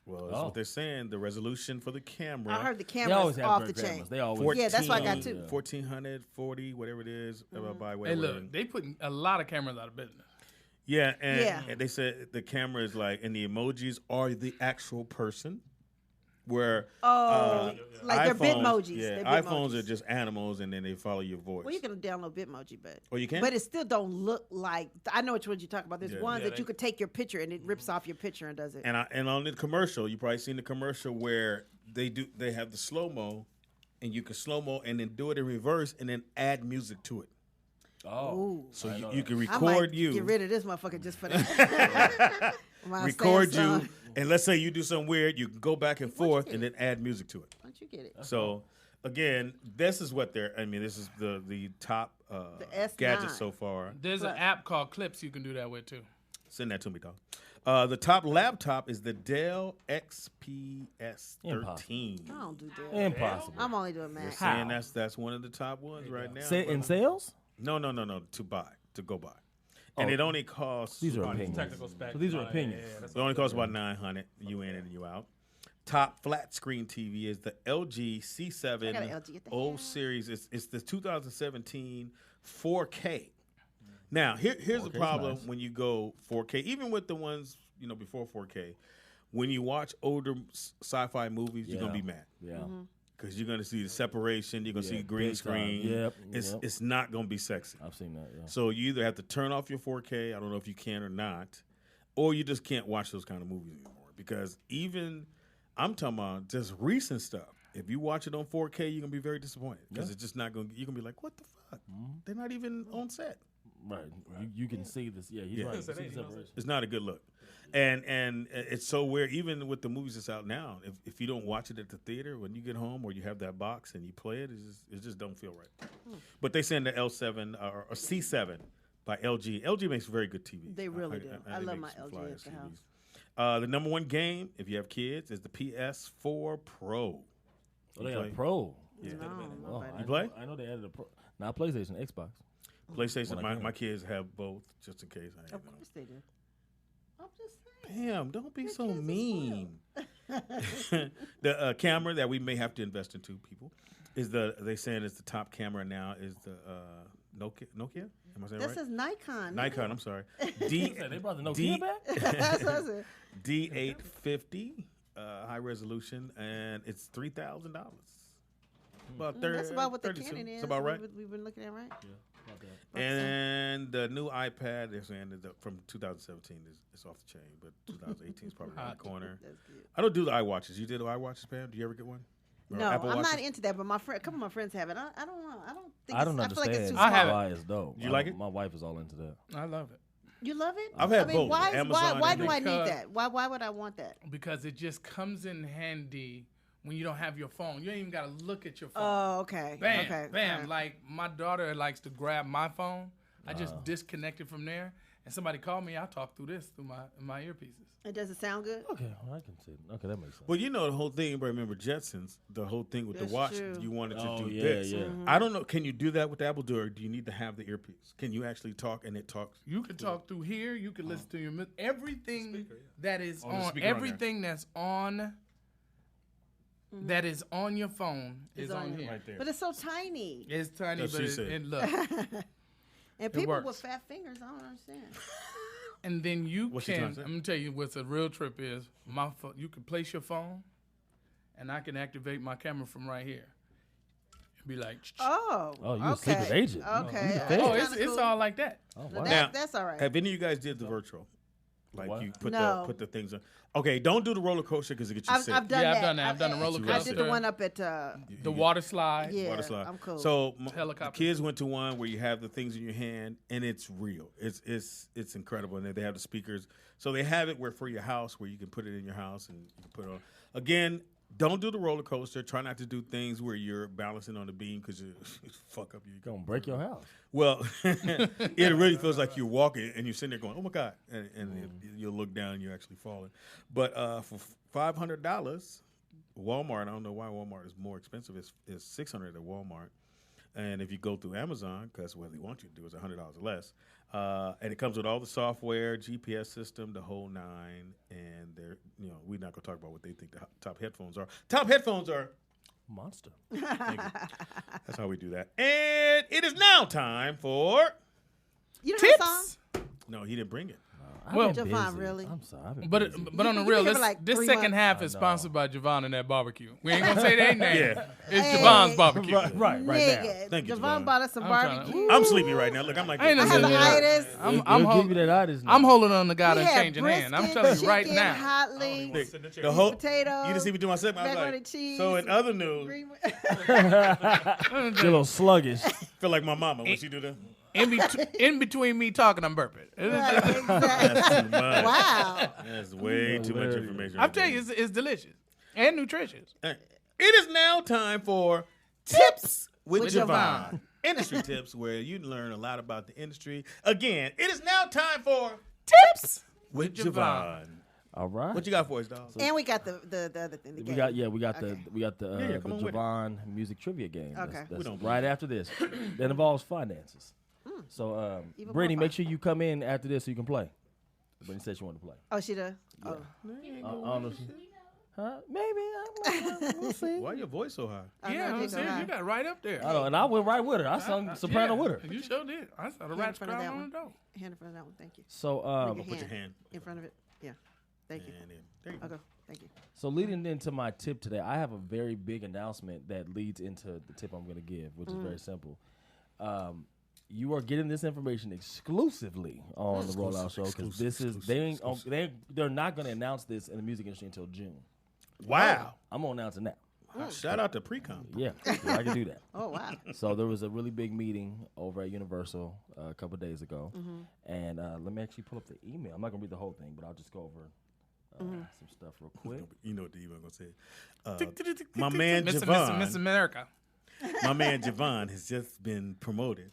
Well, that's what they're saying. The resolution for the camera. I heard the They always camera's have off the great chain. cameras. They always. Yeah, that's what I got too. 1440, whatever it is, by Hey, whatever. look, they putting a lot of cameras out of business. Yeah, and, Yeah. and they said the camera is like, and the emojis are the actual person. Where like they're iPhones- Bitmojis. Yeah, They're iPhones Bitmojis. are just animals, and then they follow your voice. Well, you can download Bitmoji, but Oh, you can? But it still don't look like. I know which ones you talk about. There's Yeah. one Yeah, that they- you could take your picture and it rips off your picture and does it. And on the commercial, you probably seen the commercial where they have the slow mo, and you can slow mo and then do it in reverse and then add music to it. Oh, so you can I record might you. Get rid of this motherfucker just for that. Record you, and let's say you do something weird, you can go back and forth and then add music to it. Why don't you get it? So, again, this is what this is the top gadgets so far. There's an app called Clips you can do that with too. Send that to me, dog. The top laptop is the Dell XPS 13. I don't do Dell. Impossible. I'm only doing Mac. You're saying that's one of the top ones right now. In sales? No. To go buy. And it only costs. These are opinions. Technical specs. So these are opinions. It only costs about $900. You in and you out. Top flat screen TV is the LG C7 O series. It's the 2017 4K. Now here's the problem when you go 4K. Even with the ones before 4K, when you watch older sci-fi movies, you're gonna be mad. Yeah. Mm-hmm. Because you're going to see the separation. You're going to see green screen. Yep. It's not going to be sexy. I've seen that, yeah. So you either have to turn off your 4K, I don't know if you can or not, or you just can't watch those kind of movies anymore. Because even, I'm talking about just recent stuff. If you watch it on 4K, you're going to be very disappointed. Because it's just not going to, you're going to be like, what the fuck? They're not even on set. Right. You can see this. Yeah, he's right. It's not a good look. And it's so weird, even with the movies that's out now, if you don't watch it at the theater, when you get home or you have that box and you play it, it just don't feel right. But they send the L7 or C7 by LG. LG makes very good TVs. They really do. I love my LG at the house. The number one game, if you have kids, is the PS4 Pro. Oh, they got a Pro? Yeah. No, you play? I know they added a Pro. Not PlayStation, Xbox. PlayStation, my kids have both, just in case. Of course they do. I'm just saying. Damn, don't be so mean. The camera that we may have to invest into, people, is they saying it's the top camera now is the Nokia? Am I saying that right? says Nikon. Nikon, I'm sorry. They brought the Nokia back? That's what I said. D850, high resolution, and it's $3,000. About 30, that's about what the 32. Canon is. That's about right. We've been looking at, right? Yeah. And the new iPad, they're saying from 2017 is off the chain, but 2018 is probably around the corner. I don't do the iWatches. You did iWatches, Pam? Do you ever get one? Or no, Apple I'm Watches? not into that. But a couple of my friends have it. I don't know. I don't understand. I feel like it's too I have small. it. It's dope. You like it? My wife is all into that. I love it. You love it? I've had both. Why Amazon do I need that? Why would I want that? Because it just comes in handy when you don't have your phone. You ain't even got to look at your phone. Oh, okay. Bam, okay. bam. Right. Like, my daughter likes to grab my phone. I just disconnect it from there, and somebody called me. I talk through this, through my earpieces. And does it sound good? Okay, well, I can see it. Okay, that makes sense. Well, the whole thing, everybody remember Jetsons, the whole thing with That's the watch, true. you wanted to do yeah, this. yeah. Mm-hmm. I don't know, can you do that with the Apple, or do you need to have the earpiece? Can you actually talk and it talks? You can talk through here. You can listen to your everything that is Oh, the on speaker on everything that's on that is on your phone is on here. Right there. But it's so tiny. It's tiny, That's but what she said. it look. And people works. with fat fingers, I don't understand. And then you What's she can. trying to say? I'm gonna tell you what's a real trip is. You can place your phone, and I can activate my camera from right here. And be like, Oh. Oh, you're a secret agent. Okay. oh, That's it's cool. all like that. Oh, Now, wow. that's all right. Have any of you guys did the virtual? Like What? you put No. the things on. Okay, don't do the roller coaster because it gets you sick. I've done Yeah, that. I've done that. I've done the roller I did coaster. the one up at The water slide. yeah. Water slide. I'm cool. So the Helicopter. kids went to one where you have the things in your hand and it's real. It's incredible. And they have the speakers. So they have it for your house where you can put it in your house and you can put it on. Again, don't do the roller coaster. Try not to do things where you're balancing on the beam because you fuck up. You're Gonna break your house. Well, it really feels like you're walking and you're sitting there going, "Oh my God!" and you'll look down and you're actually falling. But for $500, Walmart. I don't know why Walmart is more expensive. It's $600 at Walmart, and if you go through Amazon, because what they want you to do is $100 less, and it comes with all the software, GPS system, the whole nine. And they're we're not gonna talk about what they think the top headphones are. Top headphones are. Monster. Thank you. That's how we do that. And it is now time for You don't have a song? Tips. No, he didn't bring it. Well, Jovan, really? I'm sorry. I've been But busy. on the You real, been here this, for like this 3 second months. half is sponsored by Jovan and that barbecue. We ain't gonna say their name. Yeah. It's Hey. Jovan's barbecue. right now. Nigga, Thank you, Javon Javon. bought us some I'm trying to- barbecue. I'm sleepy right now. Look, I'm like, I ain't I have Yeah. itis. He'll give you that itis now. I'm holding on to God We and had changing hand. I'm brisket, telling you right chicken, now. hot links, the whole potatoes, You didn't see me do my segment. I was macaroni like, cheese. so in other news, green- You're a little sluggish. feel like my mama when she do that. In between me talking, I'm burping. That's too much. Wow. That's way too much information. I'm telling you, it's delicious and nutritious. It is now time for Tips with Jovan. Jovan. Industry tips where you learn a lot about the industry. Again, it is now time for Tips with Jovan. All right. What you got for us, dog? And we got the other thing. The We game. got Okay. the come on with it. Jovan music trivia game. Okay. That's We don't right after this. That involves finances. So, Even Brittany, more make sure you come in after this so you can play. Brittany said she wanted to play. Oh, she does. Oh. I don't know if she, huh? Maybe. We'll see. Why your voice so high? Yeah, I'm saying you got right up there. I know, and I went right with her. I sung soprano with her. You sure did. I saw the Hand in rats front of crying that on one. the door. Hand in front of that one. Thank you. So, Bring Put your hand in front of it. Yeah. Thank you. And then, there you go. Okay. Thank you. So leading into my tip today, I have a very big announcement that leads into the tip I'm going to give, which is very simple. You are getting this information exclusively on the Rollout Show because this is they're not going to announce this in the music industry until June. Wow. I'm going to announce it now. Shout out to Precom. Yeah, I can do that. Oh, wow. So there was a really big meeting over at Universal a couple of days ago, and let me actually pull up the email. I'm not going to read the whole thing, but I'll just go over some stuff real quick. You know what the email going to say. My man Jovan. Miss America. My man Jovan has just been promoted.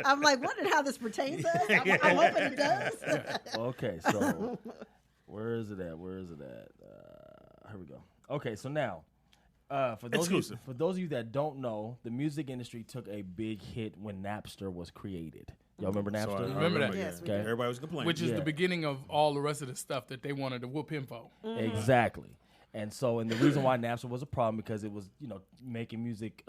I'm like wondering how this pertains to us. I'm hoping it does. Okay, so where is it at? Here we go. Okay, so now, for those of you that don't know, the music industry took a big hit when Napster was created. Y'all remember Napster? I Remember that? Yes, we Okay. do. Everybody was complaining. Which is the beginning of all the rest of the stuff that they wanted to whoop him for. Exactly. And so, and the reason why Napster was a problem because it was, making music,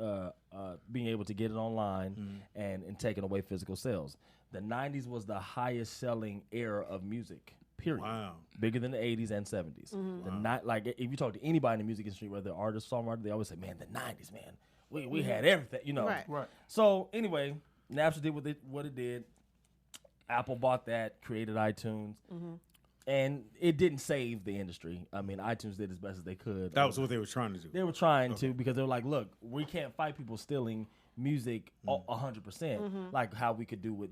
being able to get it online and taking away physical sales. The 90s was the highest selling era of music, period. Wow. Bigger than the 80s and 70s. Like, if you talk to anybody in the music industry, whether artist, songwriter, they always say, man, the 90s, man, we had everything, Right. So, anyway, Napster did what it did. Apple bought that, created iTunes. And it didn't save the industry. I mean, iTunes did as best as they could. That was what they were trying to do. They were trying to because they were like, look, we can't fight people stealing music 100%, like how we could do with,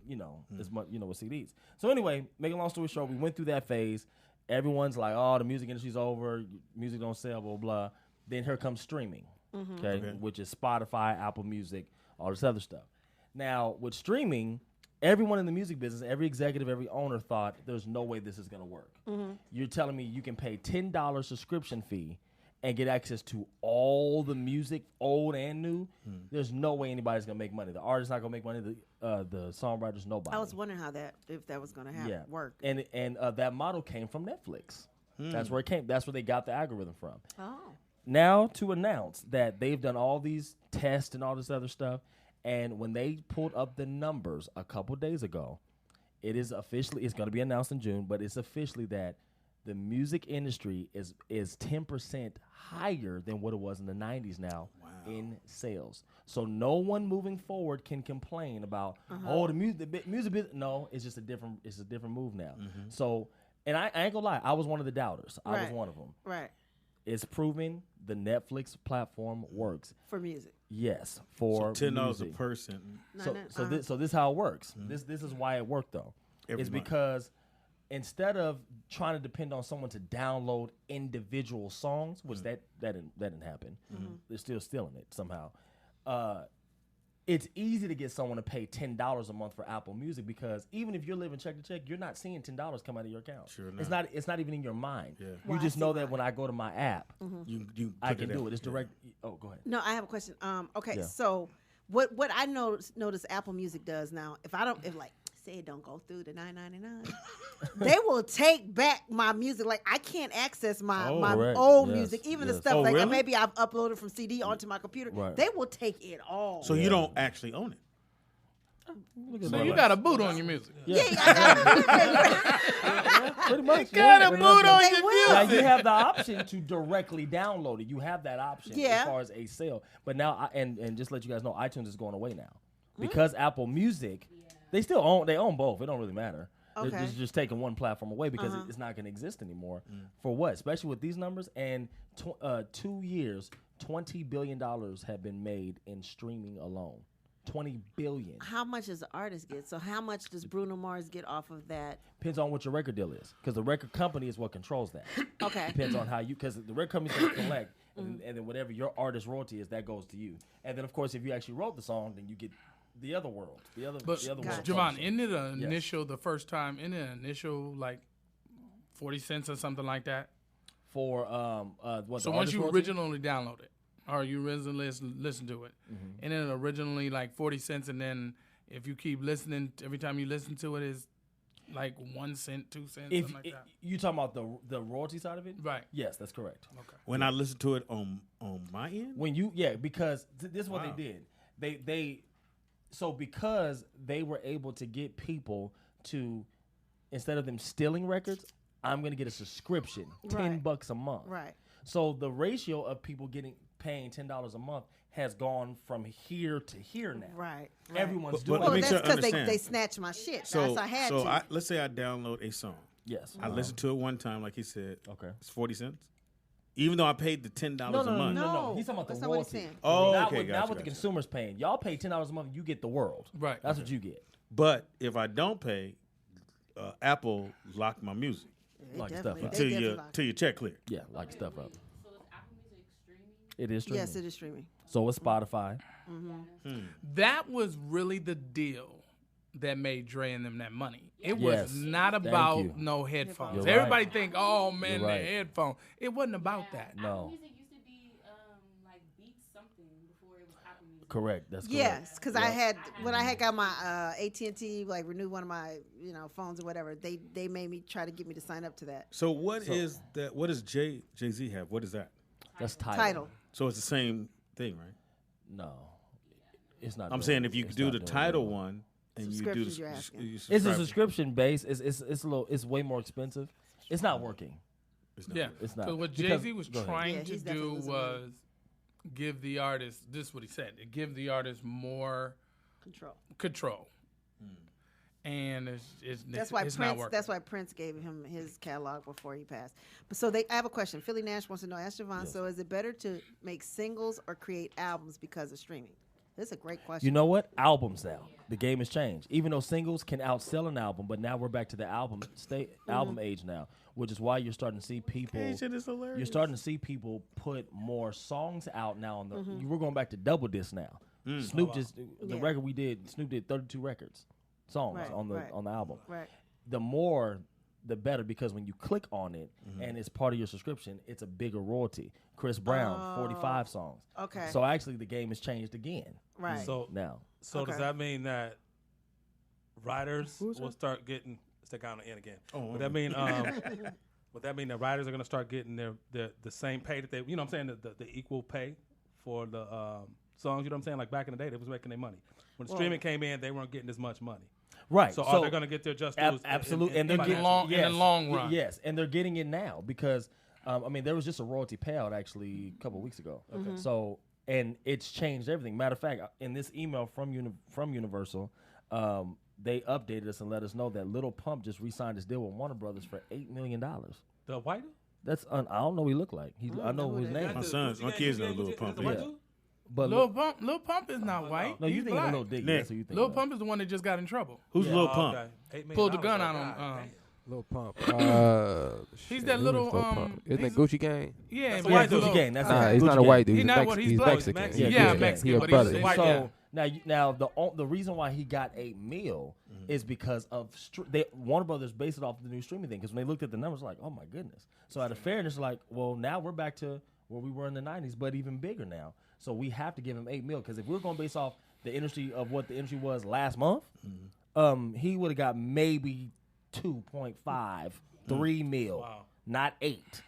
as much, with CDs. So anyway, make a long story short, we went through that phase. Everyone's like, oh, the music industry's over. Music don't sell, blah, blah. Then here comes streaming, which is Spotify, Apple Music, all this other stuff. Now, with streaming, everyone in the music business, every executive, every owner thought there's no way this is going to work. You're telling me you can pay $10 subscription fee and get access to all the music, old and new. There's no way anybody's going to make money. The artist's not going to make money. The songwriters, nobody. I was wondering if that was going to work. And that model came from Netflix. That's where it came. That's where they got the algorithm from. Oh. Now to announce that they've done all these tests and all this other stuff. And when they pulled up the numbers a couple days ago, it's going to be announced in June, but it's officially that the music industry is 10% higher than what it was in the 90s now in sales. So no one moving forward can complain about, the music business. No, it's just a different move now. So, and I ain't gonna lie, I was one of the doubters. I was one of them. Right. It's proven the Netflix platform works. For music. Yes, for $10 a music. person. So this is how it works. This is why it worked though. It's because instead of trying to depend on someone to download individual songs, which that didn't happen, they're still stealing it somehow. It's easy to get someone to pay $10 a month for Apple Music because even if you're living check to check, you're not seeing $10 come out of your account. Sure It's not even in your mind. Yeah. You just know that when I go to my app, I can do it. It's direct. Oh, go ahead. No, I have a question. Okay, Yeah. so what I notice Apple Music does now, if say it don't go through the $9.99, they will take back my music. Like I can't access my correct. old Yes, music, even yes. the stuff really? maybe I've uploaded from CD onto my computer. Right. They will take it all. So you don't actually own it. So you got a boot on your music. Yeah, I got Pretty much. Got a boot on They your will. Now music. you have the option to directly download it. You have that option Yeah. as far as a sale. But now, and just let you guys know, iTunes is going away now because Apple Music, they own both. It don't really matter. Okay. They're just taking one platform away because it's not going to exist anymore. For what? Especially with these numbers. And 2 years, $20 billion have been made in streaming alone. $20 billion. How much does the artist get? So how much does Bruno Mars get off of that? Depends on what your record deal is, because the record company is what controls that. Okay. Depends on how you, because the record company's going to collect, and then whatever your artist royalty is, that goes to you. And then, of course, if you actually wrote the song, then you get the other world. The other world. Jovan, isn't it an initial, the first time, isn't it an initial, like, 40 cents or something like that? For, what, so once you originally download it, or you originally listen to it, and then originally like 40 cents, and then if you keep listening, every time you listen to it is like 1 cent, 2 cents, something like that. You talking about the royalty side of it? Right. Yes, that's correct. Okay. When I listen to it on my end? When you, because this is what they did. So because they were able to get people to, instead of them stealing records, I'm going to get a subscription, $10 a month. Right. So the ratio of people paying $10 a month has gone from here to here now. Right. Everyone's doing it. Well, that's because they snatch my shit. So I had to. Let's say I download a song. Yes. I listened to it one time, like he said. Okay. It's 40 cents. Even though I paid the $10 a month. No. He's talking about that's the not what he's royalty. saying. Oh, not okay. Not what the consumer's paying. Y'all pay $10 a month, you get the world. Right. That's what you get. But if I don't pay, Apple locked my music. Lock your stuff up. Till your check clear. Yeah, lock your stuff up. It is streaming. Yes, it is streaming. So is Spotify. That was really the deal that made Dre and them that money. It Yes. was not Thank about you. no headphones. You're Everybody right. think, oh man, You're right. the headphone. It wasn't about that. No. Music used to be like beat something before it was Apple Music. Correct. That's correct. Yes, because I had when I had got my AT&T, like renewed one of my phones or whatever. They made me try to get me to sign up to that. So what is that? What does Jay-Z have? What is that? That's Title. So it's the same thing, right? No. It's not. I'm saying if you do the title one and you do Subscriptions you're asking. It's a subscription base. It's way more expensive. It's not working. Yeah, It's not. So what Because- Jay-Z was go ahead. trying Yeah, to he's definitely do losing money. was give the artist, this is what he said, give the artist more control. And That's why it's not Prince. working. That's why Prince gave him his catalog before he passed. But so I have a question. Philly Nash wants to know. Ask Jovan. So is it better to make singles or create albums because of streaming? This is a great question. You know what? Albums now. The game has changed. Even though singles can outsell an album, but now we're back to the album age now, which is why you're starting to see people. Shit is hilarious. You're starting to see people put more songs out now. On the we're going back to double disc now. Snoop the record we did. Snoop did 32 songs on the album. Right. The more, the better, because when you click on it and it's part of your subscription, it's a bigger royalty. Chris Brown, 45 songs. Okay. So actually, the game has changed again. Right. So now. So does that mean that writers will start getting stick on the end again? Would that mean would that mean that writers are going to start getting the same pay that they, you know what I'm saying, the equal pay for the songs? You know what I'm saying? Like back in the day, they was making their money. When streaming came in, they weren't getting as much money. Right. So are they going to get their just dues? Absolutely. And they're getting in the long run. Yes, and they're getting it now because there was just a royalty payout actually a couple of weeks ago. Okay. So and it's changed everything. Matter of fact, in this email from Universal, they updated us and let us know that Lil Pump just re-signed his deal with Warner Brothers for $8 million. The white? That's I don't know what he looked like. I know his name. My kids know Lil Pump. Yeah. But Lil Pump is not white. No, you He's think black. Lil Dicky. That's who you think. Lil Pump is the one that just got in trouble. Who's Lil Pump? Pulled the gun out on. Lil Pump. He's that little. Isn't it Gucci Gang? Yeah, That's white Gucci Gang. That's nah, he's not a white dude. He's not what he's black. Mexican. Yeah, Mexican. He a But brother. he's white. So now the reason why he got $8 million is because of Warner Brothers based it off the new streaming thing. Because when they looked at the numbers, like, oh my goodness. So out of fairness, like, well, now we're back to where we were in the '90s, but even bigger now. So we have to give him $8 million because if we're going to base off the industry of what the industry was last month, he would have got maybe 2.5, 3 mil, not 8.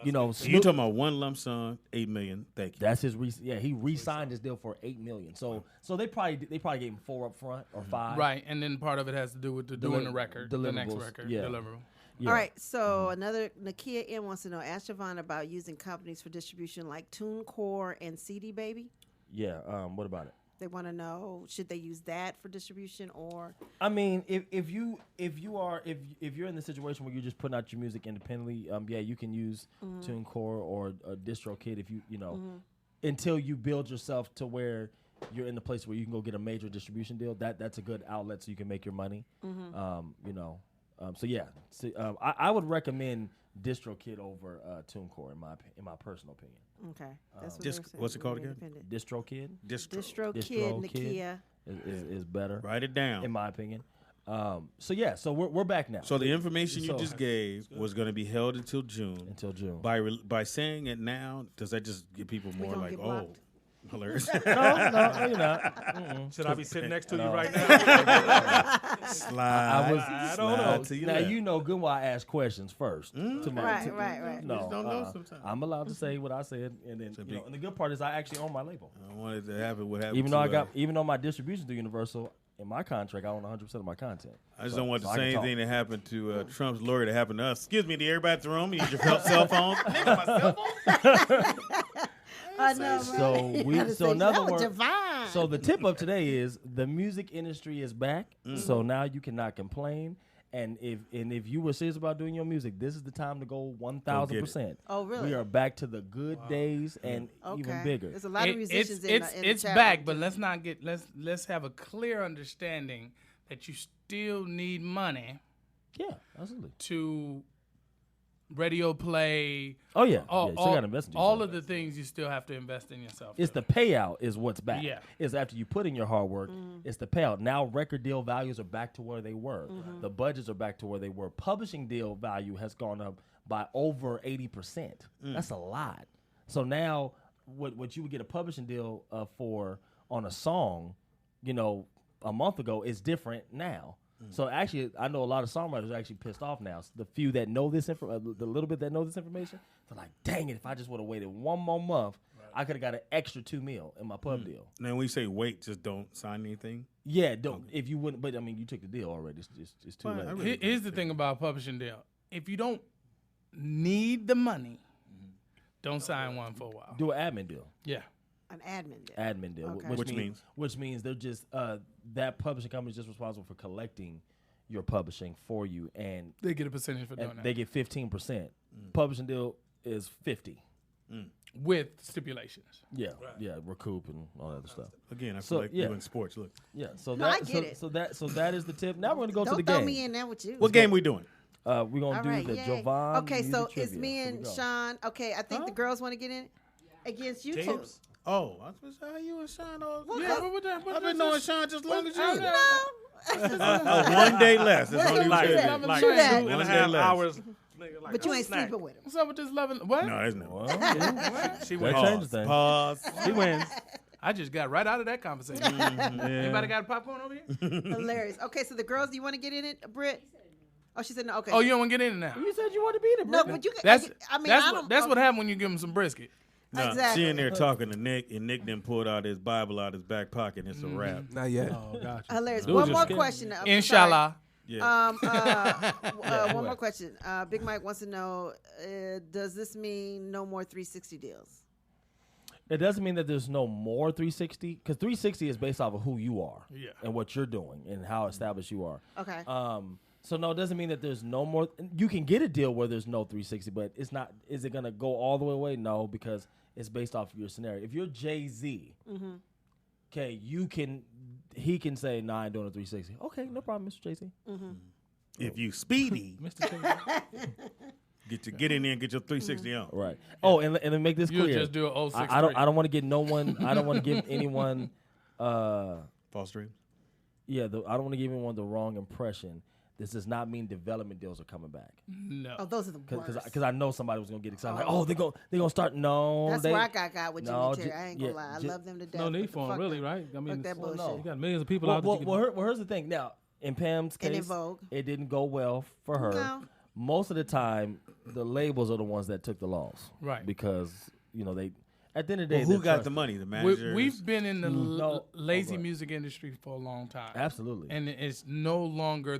You know, So you talking about one lump sum, $8 million? Thank you. That's his. He re-signed his deal for $8 million. So they probably gave him 4 up front or 5. Right, and then part of it has to do with doing the record, the next deliverables, record, yeah. deliverable. Yeah. All right. So another Nakia M wants to know. Ask Jovan about using companies for distribution like TuneCore and CD Baby. Yeah. What about it? They want to know, should they use that for distribution or? I mean, if you're in the situation where you're just putting out your music independently, you can use TuneCore or DistroKid if you know until you build yourself to where you're in the place where you can go get a major distribution deal, that's a good outlet so you can make your money. You know, so yeah, I would recommend DistroKid over TuneCore in my personal opinion. Okay, that's what what's it called again? DistroKid. DistroKid, Nakia is better. Write it down. In my opinion. So yeah, so we're back now. So the information you just gave was going to be held until June. Until June. By saying it now, does that just give people more like, oh, hilarious? No, you're not. Should I be sitting next to you right now? Slide. I don't know. To your Now left. you know good why I ask questions first. Right. No, You just don't know sometimes. I'm allowed to say what I said, and then you know, and the good part is I actually own my label. I wanted to happen. What happened? Even though my distribution through Universal, in my contract, I own 100% of my content. I just don't want the I can same talk. thing that happened to Trump's lawyer to happen to us. Excuse me, to everybody at the room, you use your cell phone. Nigga, my cell phone. I know, right? So in other words, divine. so the tip of today is the music industry is back. So now you cannot complain. And if you were serious about doing your music, this is the time to go 1,000%. Oh, really? We are back to the good days and even bigger. There's a lot of musicians in the It's chat back, room. but let's have a clear understanding that you still need money. Yeah, absolutely. To radio play. Oh yeah, all, you still gotta invest in yourself. all of the things you still have to invest in yourself. It's the payout is what's back. Yeah. It's after you put in your hard work, it's the payout. Now record deal values are back to where they were. The budgets are back to where they were. Publishing deal value has gone up by over 80%. That's a lot. So now what you would get a publishing deal for on a song, you know, a month ago is different now. So actually, I know a lot of songwriters are actually pissed off now. The few that know this the little bit that know this information, they're like, dang it, if I just would have waited one more month, I could have got an extra $2 million in my pub deal. Now, when we say wait, just don't sign anything. Yeah, don't. If you wouldn't, but I mean, you took the deal already. It's too late. Here's the thing about a publishing deal. If you don't need the money, don't sign one for a while. Do an admin deal. Yeah. An admin deal. Admin deal, Okay. which means they're just that publishing company is just responsible for collecting your publishing for you, and They get a percentage for doing and that. they get 15%. Publishing deal is 50. With stipulations. Yeah, yeah, recoup and all that other stuff. Again, I feel like you in sports. Look. Yeah, so No, I that get it. so that is the tip. Now we're gonna go Don't to the throw game. me in there with you. What game we doing? We're gonna All do right, the yay. Jovan. Okay, so music it's trivia. me Here we and go. Sean. Okay, I think the girls want to get in against you two. James? Oh, I was supposed to say you and Sean. Yeah, but what that? I've been knowing Sean just as long as you. No. 1 day less. That's all you Like said. that. Like True that. 2.5 hours. But you ain't sleeping with him. What's up with this loving? What? No, there's no. She That wins. changes things. Pause. She wins. I just got right out of that conversation. Anybody got popcorn over here? Hilarious. Okay, so the girls, do you want to get in it, Britt? Oh, she said no. Okay. Oh, you don't want to get in it now? You said you want to be in it, No, bro. but you can. That's I mean, that's I what don't. that's what happened when you give them some brisket. No, Exactly. she in there talking to Nick, and Nick then pulled out his Bible out his back pocket. And it's a wrap. Not yet. Oh, gotcha. Hilarious. Dude, One just more kidding. question. I'm Inshallah. Yeah. sorry. One more question. Big Mike wants to know: does this mean no more 360 deals? It doesn't mean that there's no more 360, because 360 is based off of who you are and what you're doing and how established you are. Okay. So no, it doesn't mean that there's no more. You can get a deal where there's no 360, but it's not. Is it gonna go all the way away? No, because it's based off of your scenario. If you're Jay-Z, okay, he can say, "Nah, I ain't doing a 360." Okay, no problem, Mr. Jay-Z. If you speedy, Mr. King. get in there and get your 360 on. Right. Oh, and then make this You'll clear. just do a 063. I don't want to get no one. I don't want to give anyone. False dreams. Yeah, I don't want to give anyone the wrong impression. This does not mean development deals are coming back. No. Oh, those are the worst. Because I know somebody was gonna get excited. Like, oh, they're gonna start. No, That's they, where I got with Jimmy no, Terry. I ain't gonna lie. I love them to death. No need but for them, fuck really, them. right? I mean, Fuck that it's- bullshit. you got millions of people Well, out there. well, here's the thing. Now, in Pam's And in case, Vogue. it didn't go well for her. No. Most of the time, the labels are the ones that took the loss, Right. Because they. At the end of the day, Well, who they're got the trusted. money? The managers. We've been in the No. lazy Oh, go music industry for a long time. Absolutely. And it's no longer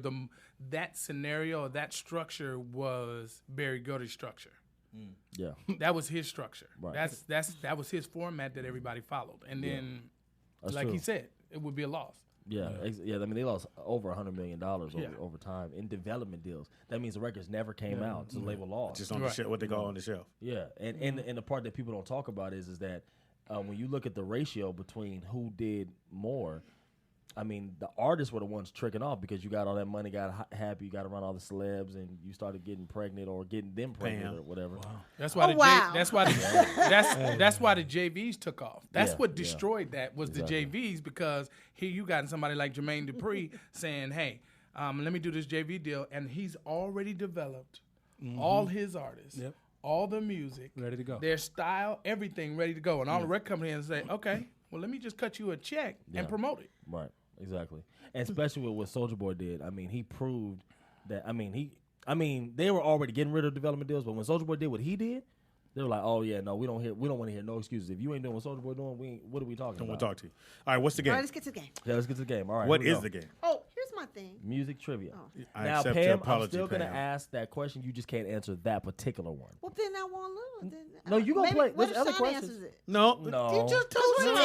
that scenario or that structure was Barry Gordy's structure. Yeah. That was his structure. Right. That was his format that everybody followed. And then, That's like true. he said, it would be a loss. Yeah, yeah. I mean, they lost over $100 million Yeah. over time in development deals. That means the records never came out, so the label lost. Just on the shelf, what they call on the shelf. Yeah, and the part that people don't talk about is that when you look at the ratio between who did more, I mean, the artists were the ones tricking off because you got all that money, got happy, you got around all the celebs, and you started getting pregnant or getting them pregnant or whatever. Wow. That's why that's why the JVs took off. That's what destroyed that was the JVs, because here you got somebody like Jermaine Dupri saying, "Hey, let me do this JV deal," and he's already developed all his artists, all the music, ready to go, their style, everything ready to go, and all the record companies say, "Okay, well, let me just cut you a check and promote it." Right. Exactly. And especially with what Soulja Boy did. I mean, he proved that. I mean, they were already getting rid of development deals, but when Soulja Boy did what he did, they were like, "Oh yeah, no, we don't want to hear no excuses. If you ain't doing what Soulja Boy doing, what are we talking about?" We'll talk to you. All right, what's the game? All right, let's get to the game. Yeah, let's get to the game. All right. What is the game? Oh, here's my thing. Music trivia. Oh. Now, Pam, I'm still gonna ask that question. You just can't answer that particular one. Well, then I won't lose. No, you gonna play. What There's if other Sean questions. answers it? No. You just told me.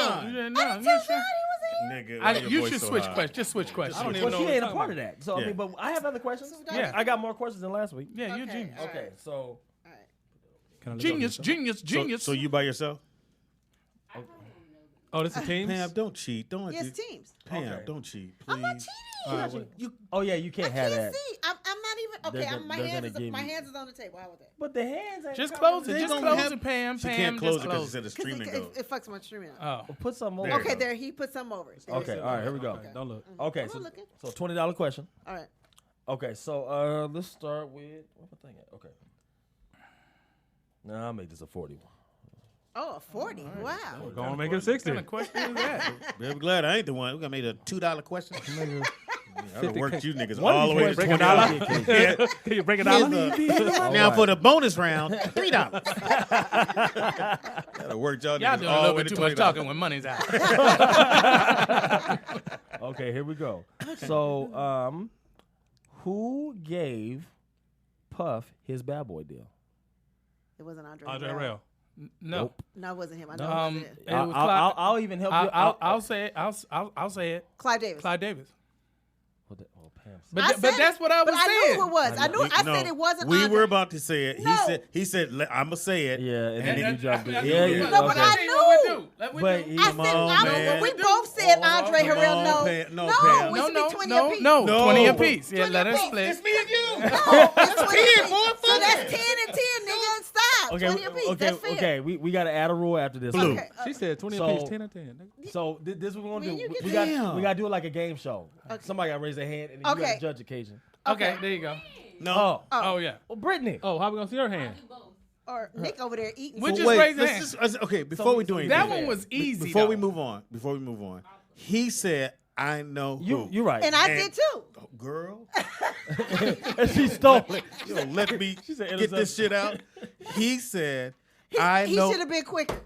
Nigga, you should switch questions. Just switch questions. I don't even know. She ain't a part of that. So I mean, but I have other questions. Yeah, I got more questions than last week. Yeah, you're genius. Okay, so. Genius. So you by yourself? Oh, this is teams? Pam, don't cheat. Don't. Yes, teams. Pam, don't cheat, please. I'm not cheating. You can't have that. See, I'm not even. Okay, my hands is on the table. How was that? But the hands ain't. Just close it. Just close it, Pam. She can't close it because it's in the streaming goes. It fucks my streaming. Oh, well, put some over. Okay, there. He put some over. Okay, all right, here we go. Don't look. Okay, so $20 question. All right. Okay, so let's start with what am I thinking? Okay. I'll make this a 41. Oh, a 40. Wow. We're going to make it a 60. What kind of question is that? I'm glad I ain't the one. We're going to make it a $2 question. I done worked you niggas What all the way to break a $20. dollar? Can you break a dollar? Now for the bonus round, $3. That'll work y'all Y'all niggas doing a all the little way bit to too much $20. talking when money's out. Okay, here we go. So, who gave Puff his Bad Boy deal? It wasn't Andre Harrell. No. Nope. No, it wasn't him. I know it wasn't it. It was I'll even help you. I'll say it. I'll say it. Clive Davis. Clive Davis. Pam. But that's what I was saying. I knew who it was. I said it wasn't We Andre. were about to say it. No. He said, I'm going to say it. Yeah, and then you jumped in. No, but I knew. But We both said Andre Harrell. No, it should be 20 apiece. No, 20 apiece. Yeah, 20 let us apiece. split. It's me and you. No, it's 10, boy. So that's 10 and 10, nigga. Stop. 20 apiece. That's fair. Okay. We got to add a rule after this. Blue. Okay. She said 20 So- apiece, 10 and 10. So this is what we're gonna Man, do. you get We that. got to do it like a game show. Okay. Somebody got to raise their hand, and then you got Okay. to judge occasion. Okay, there you go. No. Oh, yeah. Well, Brittany. Oh, how we going to see her hand? Or Nick over there eating. We'll food. just raise his hand. Okay, before we do anything. That one was easy. Before we though. move on, he said, I know who. You're right. And I did too. Oh, girl. And she stole it. You know, let me said get this shit out. He said, I know. He should have been quicker.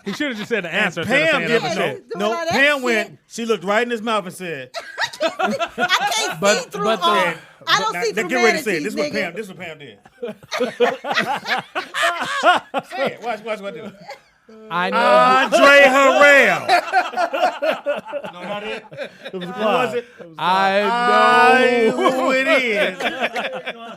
He should have just said the answer. Pam instead of saying didn't other know. shit. Doing No, all that Pam shit. went. She looked right in his mouth and said, I can't see through all. I don't see now through get ready to say it. manatees, This is what nigga. Pam did. Say it. Watch what I do. I know. Andre Harrell. No, not it. It was Who Clive. was it? I know. Who it is.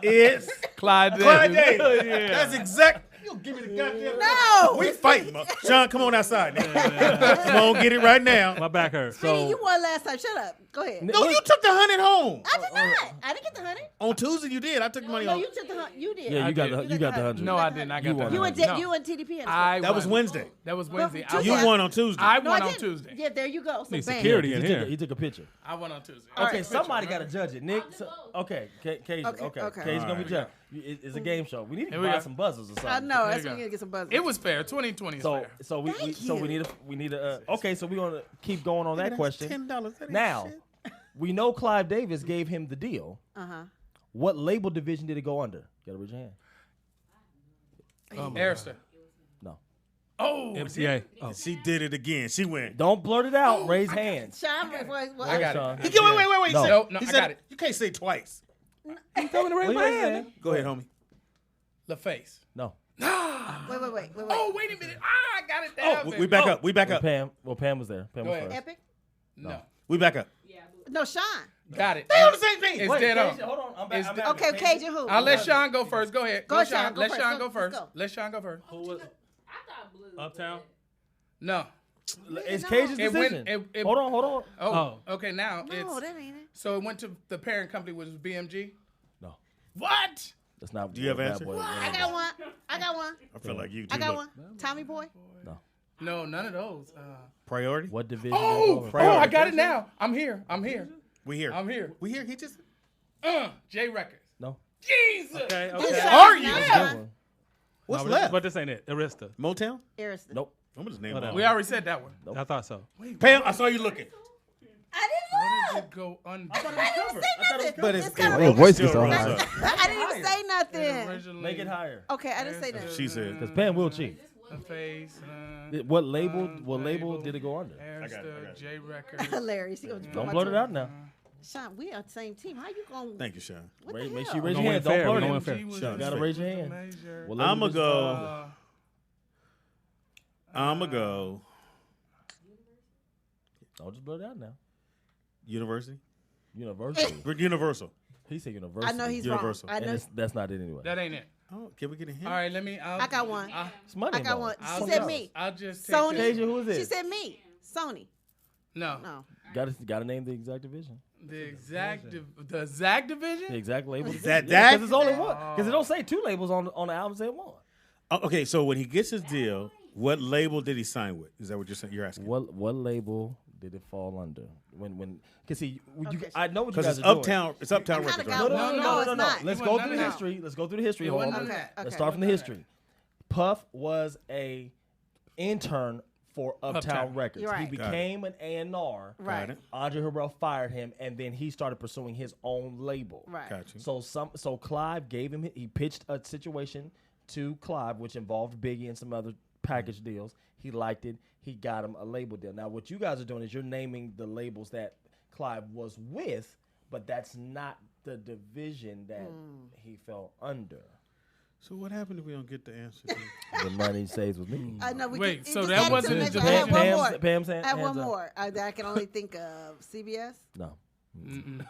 It's Clyde Clyde Davis. Davis. Yeah. That's exact. You give me the goddamn. No. We fighting, Sean. Come on outside. Nigga. Come on, get it right now. My back hurts. See, you won last time. Shut up. Go ahead. No, you took the 100 home. I did not. I didn't get the 100. On Tuesday you did. I took the money No, home. you took the 100. You did. Yeah, you got did. the 100. No, I didn't. I got that. You and No. you and TDP. That was Wednesday. That was Wednesday. Well, You won on Tuesday. I No, won I on didn't. Tuesday. Yeah, there you go. So Need bam. security in here. He took a picture. I won on Tuesday. Okay, somebody got to judge it. Nick. Okay, Cage. Okay. Cage's gonna be judged. It's a game show. We need to Here we buy go. some buzzers or something. I know. That's you when go. you get some buzzers. It was fair. 2020 is fair. So we need a okay. So we're gonna keep going on that That's question. $10. That ain't Now, shit. we know Clive Davis gave him the deal. Uh-huh. What label division did it go under? Gotta raise your hand. Arista. No. Oh, MCA. Oh. She did it again. She went. Don't blurt it out. Raise hands. Sean, I got Sean. it. Wait. No. He said, No, he I said, got it. You can't say twice. You told me to raise my hand. Go ahead, homie. LaFace. No. Wait. Oh, wait a minute. I got it down. We back up. We back up. Pam was there. Pam Go was ahead. first. Epic? No. We back up. No, Sean. Got it. They on the same thing. It's Wait, dead Cage, on. hold on. I'm It's back. the- Okay, Cajun who? I'll let Sean go first. Go ahead. Go, Sean. Go Let first. Sean Go- go first. let's go. Let Sean go first. Who was Uptown. No. It's No. Cage's It decision. went. It, Hold on. Oh, okay. Now No, it's. that ain't it. So it went to the parent company, which was BMG. No. What? That's not. Do you have what answer? Bad Boy I was. got one. I got one. I feel like you. I too, got look. one. Tommy Boy. No. No, none of those. Priority. What division? Oh, I got it now. I'm here. We here. I'm here. We here. He just. J Records. No. Jesus. Okay. Are you? What's No, left? But this ain't it. Arista. Motown. Arista. Nope. I'm gonna just name Whatever. it. We already said that one. I thought so. Pam, I saw you looking. I Did it go under? didn't say nothing. But it's kinda Your voice still gets all runs high. up. I didn't even say nothing. Originally, Make it higher. Okay, I didn't say nothing. She said. Because Pam will cheat. A face. What label did it go under? Arista, J Records. Hilarious. He gonna put Don't my blurt it tongue- out now. Sean, we on the same team. How you gonna? Thank you, Sean. What the Make hell? sure you raise We're your hand. going Don't fair. blurt We're it. going fair. Sean, You gotta raise your hand. What label I'ma was it? go. I'ma go. Don't just blurt it out now. University. Universal. He said Universal. I know he's Universal. wrong. I know. That's not it anyway. That ain't it. Oh, can we get a hint? All right, let me. I got one. It's money I got one. involved. She said me. I'll just take Sony. this. Kasia, who is it? She said me. Sony. No. No. Got to name the exact division. The exact division. The exact label. Is that Because it's only one. Because it don't say two labels on the album. Say one. Oh, okay, so when he gets his deal, what label did he sign with? Is that what you're saying? You're asking? What label did it fall under? When because see, Okay, I know what you Because guys it's are doing. Uptown. It's Uptown kinda Records. got Right? one. No, it's not. Let's It go wasn't through the none of history. Let's go through the history. It Hold on. wasn't none of that. Let's Okay. start from the history. Puff was a intern for Uptown Records. You're right. He became an A&R. Right. Got it. Andre Harrell fired him, and then he started pursuing his own label. Right. Got you. So Clive gave him. He pitched a situation to Clive, which involved Biggie and some other package deals. He liked it. He got him a label deal. Now, what you guys are doing is you're naming the labels that Clive was with, but that's not the division that he fell under. So what happened if we don't get the answer? The money stays with me. I know. We Wait, can, so just that add it to wasn't the the next one. I had division? one more. Pam's I have one hands up. more. That I can only think of. CBS. No.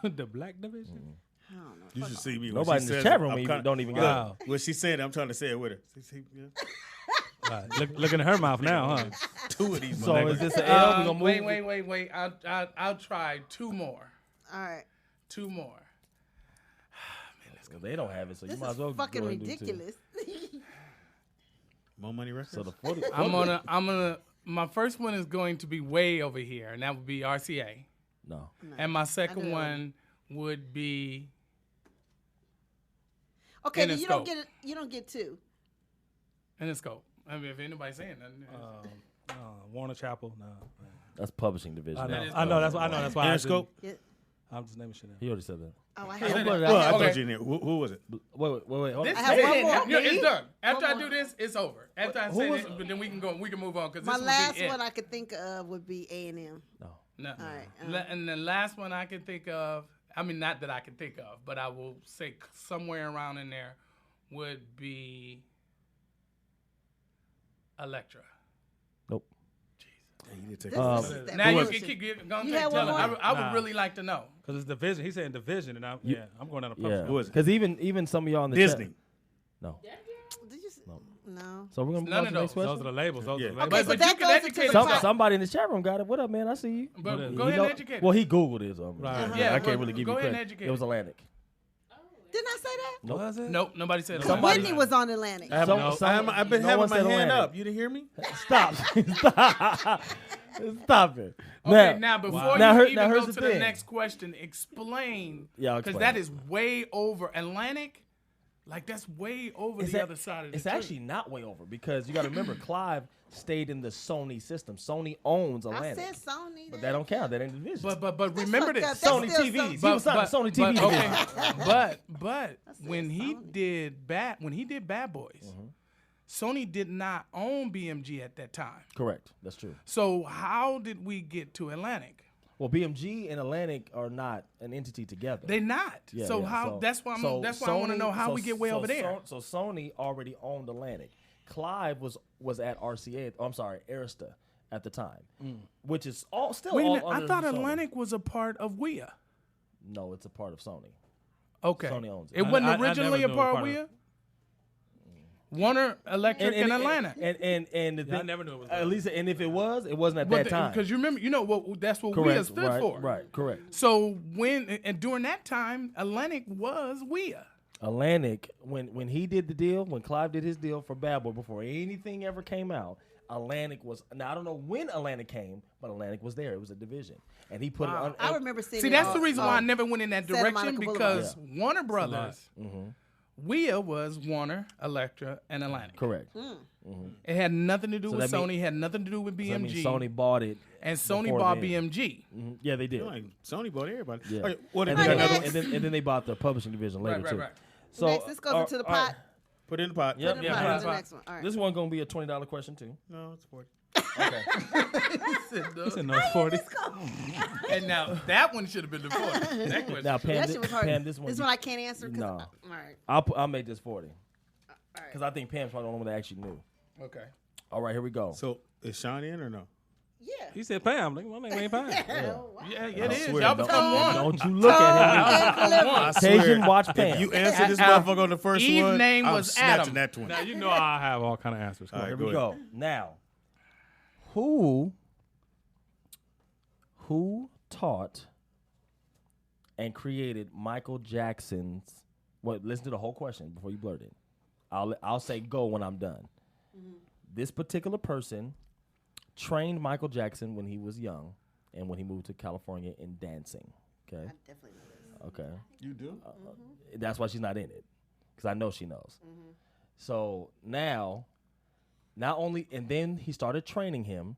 The black division. I don't know. You should see me. when Nobody she in the says chat it. room I'm even- kinda- don't even Look, get Wow. When she said it, I'm trying to say it with her. See, yeah. Right. Looking at her mouth now, huh? Two of these. So motherfuckers. is this an L? We gonna move? Wait. I'll try two more. All right. Two more. Well, they don't have it, so This you might is as well fucking go ahead and do two. ridiculous. More Money Records. So the 40. I'm gonna. My first one is going to be way over here, and that would be RCA. No. And my I second knew that one would be Okay, then you don't Interscope. get it. You don't get two. Interscope. I mean, if anybody's saying nothing. Warner Chapel. No. That's publishing division. I know. is I know. That's why. I know. That's why. Interscope? I didn't- I'm just naming shit. He already said that. Oh, I Hey, have. Blurt it Well, I out. thought Okay. you knew. Who was it? Wait. Hold on. This I have one more. It's done. After One I more. do this, it's over. After I Who say was- this, but then we can go. We can move on because My this would last be it. one I could think of would be A&M. No. No. All right, And the last one I can think of, I mean, not that I can think of, but I will say somewhere around in there would be Elektra. Nope. You need to take This is that Now you bullshit. can keep going. You Keep had telling. one more? I would Nah. really like to know. Because it's division. He's saying division, and I'm going down a pub. Yeah. Who is it? Because even some of y'all in the Disney. chat. No. Did you say, no. So we're gonna move None on of to the next those. Those question. are the labels. Those Yeah. are the Okay, labels. but you that can goes educate into the us. top. Somebody in the chat room got it. What up, man? I see you. But He go ahead and know- educate. Well, he Googled it. So Right. Yeah, I can't well, really give go you ahead and credit. educate. It was Atlantic. Didn't I say that? Nope. Was it? Nope, nobody said that. Somebody- Whitney was on Atlantic. I've been no having one my said hand Atlantic. up. You didn't hear me? Stop. Stop it. Okay, now before Now you here- even now go here's to the the thing. next question, explain. Yeah, I'll because explain. that is way over Atlantic. Like that's way over the other side of the It's tree. actually not way over because you got to remember Clive stayed in the Sony system. Sony owns I Atlantic. said Sony. But that don't count. That ain't division. But remember fucked this. up. Sony That's still TVs. He Sony. was signed to Sony TV. Okay, but said when he Sony. did Bad Boys, Sony did not own BMG at that time. Correct. That's true. So how did we get to Atlantic? Well, BMG and Atlantic are not an entity together. They're not. Yeah, so yeah, how? That's why. That's why I want to know how we get way over there. So Sony already owned Atlantic. Clive was at RCA. I'm sorry, Arista at the time, which is still Wait a all minute. I under thought Sony. Atlantic was a part of WEA. No, it's a part of Sony. Okay. Sony owns it. It wasn't I never originally knew a it was part of part of- WEA. Warner Electric in Atlanta. And the Yeah, I thing, never knew it was at least, and if it wasn't at that time. Because you remember, what that's what Correct, WEA stood right, for. right, correct. So during that time, Atlantic was WEA. Atlantic, when he did the deal, when Clive did his deal for Bad Boy before anything ever came out, Atlantic was. Now I don't know when Atlantic came, but Atlantic was there. It was a division, and he put it on. I remember seeing. See, that's the reason why I never went in that Santa direction Monica because Boulevard. Warner Brothers, Mm-hmm. WEA was Warner, Electra, and Atlantic. Correct. Mm-hmm. It had nothing to do So with that Sony. mean- had nothing to do with BMG. So that means Sony bought it, and Sony before bought then. BMG. Mm-hmm. Yeah, they did. Like, Sony bought everybody. Yeah. Okay, what and, if then, we got another and then they bought the publishing division later Right, too. right. So Next, this goes into the pot. Put it in the pot. Yep, Put it in yeah, the pot. put it in Here's the the pot. next one. All right. This one gonna be a $20 question too. No, it's 40. Okay. He said no 40. And now that one should have been the 40. That question. Now, Pam, That shit was hard. Pam, this one. This one I can't answer. No. All right. I'll make this 40. Because I think Pam's probably the only one that actually knew. Okay. All right, here we go. So is Sean in or no? Yeah. He said Pam. Like, my name ain't Pam. Yeah, it is. swear, Y'all don't- become one. Don't you look at him. I Occasion swear, watch Pam. If you answer this motherfucker on the first Eve's one, name I'm was snatching Adam. that one. Now, you know I have all kind of answers. Come All on. right, Here we go go. Now, who taught and created Michael Jackson's? Well, listen to the whole question before you blurt it. I'll say go when I'm done. This particular person trained Michael Jackson when he was young and when he moved to California in dancing. Okay. I definitely know this. Okay. You do? That's why she's not in it, because I know she knows. So now, not only, and then he started training him,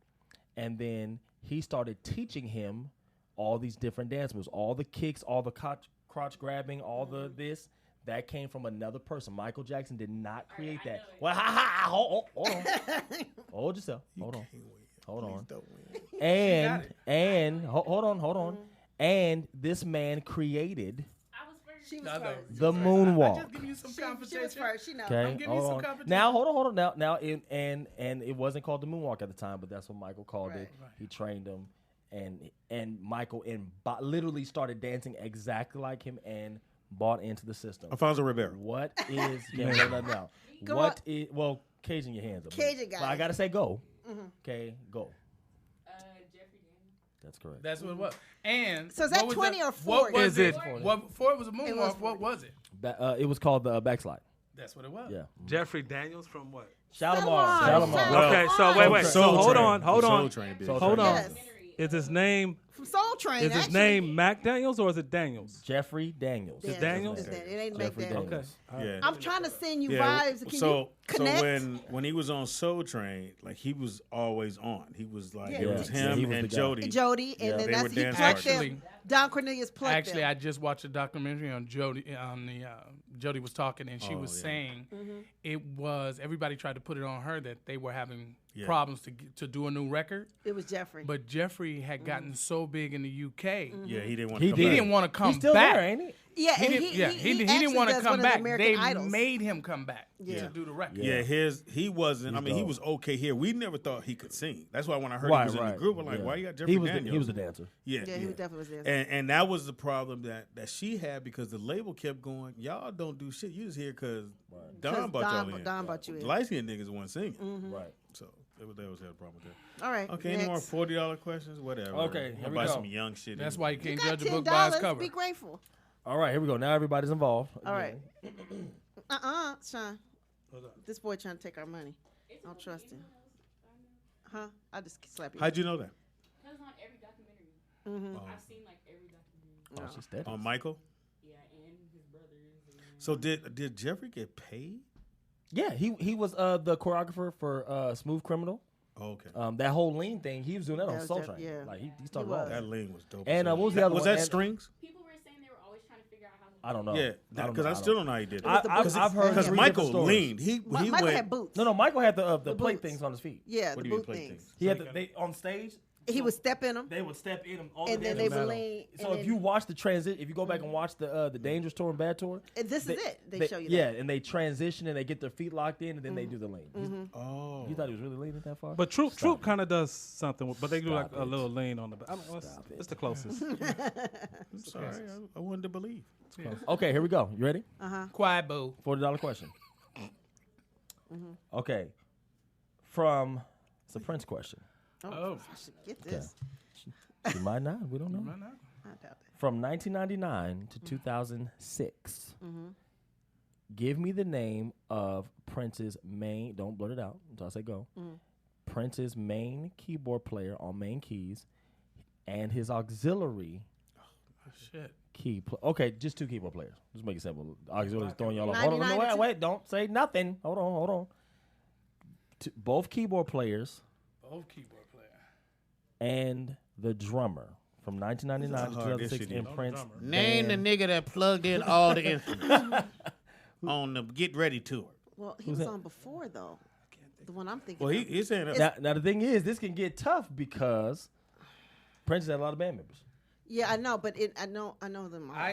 and then he started teaching him all these different dance moves, all the kicks, all the crotch grabbing, all the this. That came from another person. Michael Jackson did not create that. Well, hold on. Hold yourself. Hold on. And hold on. And this man created She was first. the moonwalk. Just give you some She conversation. was first. She knows. Okay, I'm giving you some competition. now hold on. Now, and it wasn't called the moonwalk at the time, but that's what Michael called it. Right. He trained him, and Michael literally started dancing exactly like him and bought into the system. Alfonso Ribeiro. What is now? Go What on. is well? Cajun your hands up. Cajun got But I it. gotta say go. Okay, go. Jeffrey Daniels. That's correct. That's what it was. And So is that what was 20 or What 40? was Is it? it- What before it was a moonwalk? was What was it? It was called the backslide. That's what it was. Yeah. Jeffrey Daniels from what? Shalimar. Well, Okay, so wait. So Soul hold Train. on. Hold Soul on. Train, bitch. Soul Hold Train. on. Yes. Is his name From Soul Train. is his actually. name Mac Daniels or is it Daniels? Jeffrey Daniels. Yes, Daniels? it's that. It ain't Mac Jeffrey Daniels. Daniels. Okay. Yeah. I'm trying to send you Yeah, vibes. Can so you connect? when he was on Soul Train, like he was always on. He was like Yeah. it was Yeah, him he was and the guy. Jody. Jody, and Yeah. then They that's were he dance plugged partners. them. Don Cornelius plugged Actually, them. I just watched a documentary on Jody. On the Jody was talking, and she was saying it was everybody tried to put it on her that they were having problems to do a new record. It was Jeffrey. But Jeffrey had gotten so big in the UK, Yeah, he didn't want He to come did. he back. didn't want to come He's still back. there, ain't he? yeah, He and didn't, he didn't actually want to does come one of the back. American They Idols. made him come back Yeah. to do the record. Yeah, he wasn't. I mean, he dope. was okay here. We never thought he could sing. That's why when I heard Right, he was in right. the group, I'm like, Yeah. why you got Jeffrey He was Daniels? he was the dancer. Yeah, Yeah, he definitely was there. And that was the problem that she had because the label kept going, y'all don't do shit. You just here because Don brought y'all in. Don brought you in. Light skinned niggas weren't singing. Right. So they was had a problem with that. All right. Okay, next. any more $40 questions? Whatever. Okay, I'll here we buy go. some young shit. That's anyway. why you can't You got judge a book by its $10. cover. Be grateful. All right, here we go. Now everybody's involved. All right. Again. Sean. This boy trying to take our money. I don't trust him. Huh? I just slap you. How'd you know that? Because on every documentary, I've seen like every documentary. Oh, she's steady. On Michael? Yeah, and his brothers. And So did Jeffrey get paid? Yeah, he was the choreographer for Smooth Criminal. Oh, okay. That whole lean thing, he was doing that That on was Soul Jeff- Train. yeah. Like he started He all was. that. That lean was dope. And as what was the other was one? that And- strings? people were saying they were always trying to figure out how to. I don't know. Yeah, because I still don't know how he did it. I've heard Because three Michael different stories. leaned. He Michael went. had boots. No, Michael had the plate boots. things on his feet. Yeah, What the do you mean boot plate things. He had they on stage. He would step in them. They would step in them, And then they would lean, So and if then- you watch the transit, if you go back and watch the Dangerous Tour and Bad Tour, And this is it. They show you yeah, that. and they transition and they get their feet locked in, and then they do the lean. Oh. You thought he was really leaning that far? But Troop kind of does something, but they do like Stop a it. little lean on the back. It's the closest. Sorry, I wanted to believe. Okay, here we go. You ready? Quiet boo. $40 question. Okay. From it's a Prince question. Oh, I should get this. You might not. We don't know. I doubt that. From 1999 to 2006, give me the name of Prince's main. Don't blurt it out until I say go. Prince's main keyboard player on main keys, and his auxiliary. Shit. Okay, just 2 keyboard players. Just make it simple. Auxiliary's throwing y'all off. Hold on, wait, don't say nothing. Hold on. Both keyboard players. And the drummer from 1999 to 2006 in Prince. Name the nigga that plugged in all the instruments on the Get Ready tour. Well, he was on before though. The one I'm thinking. Well, he's saying now the thing is, this can get tough because Prince had a lot of band members. Yeah, I know, but I know them all.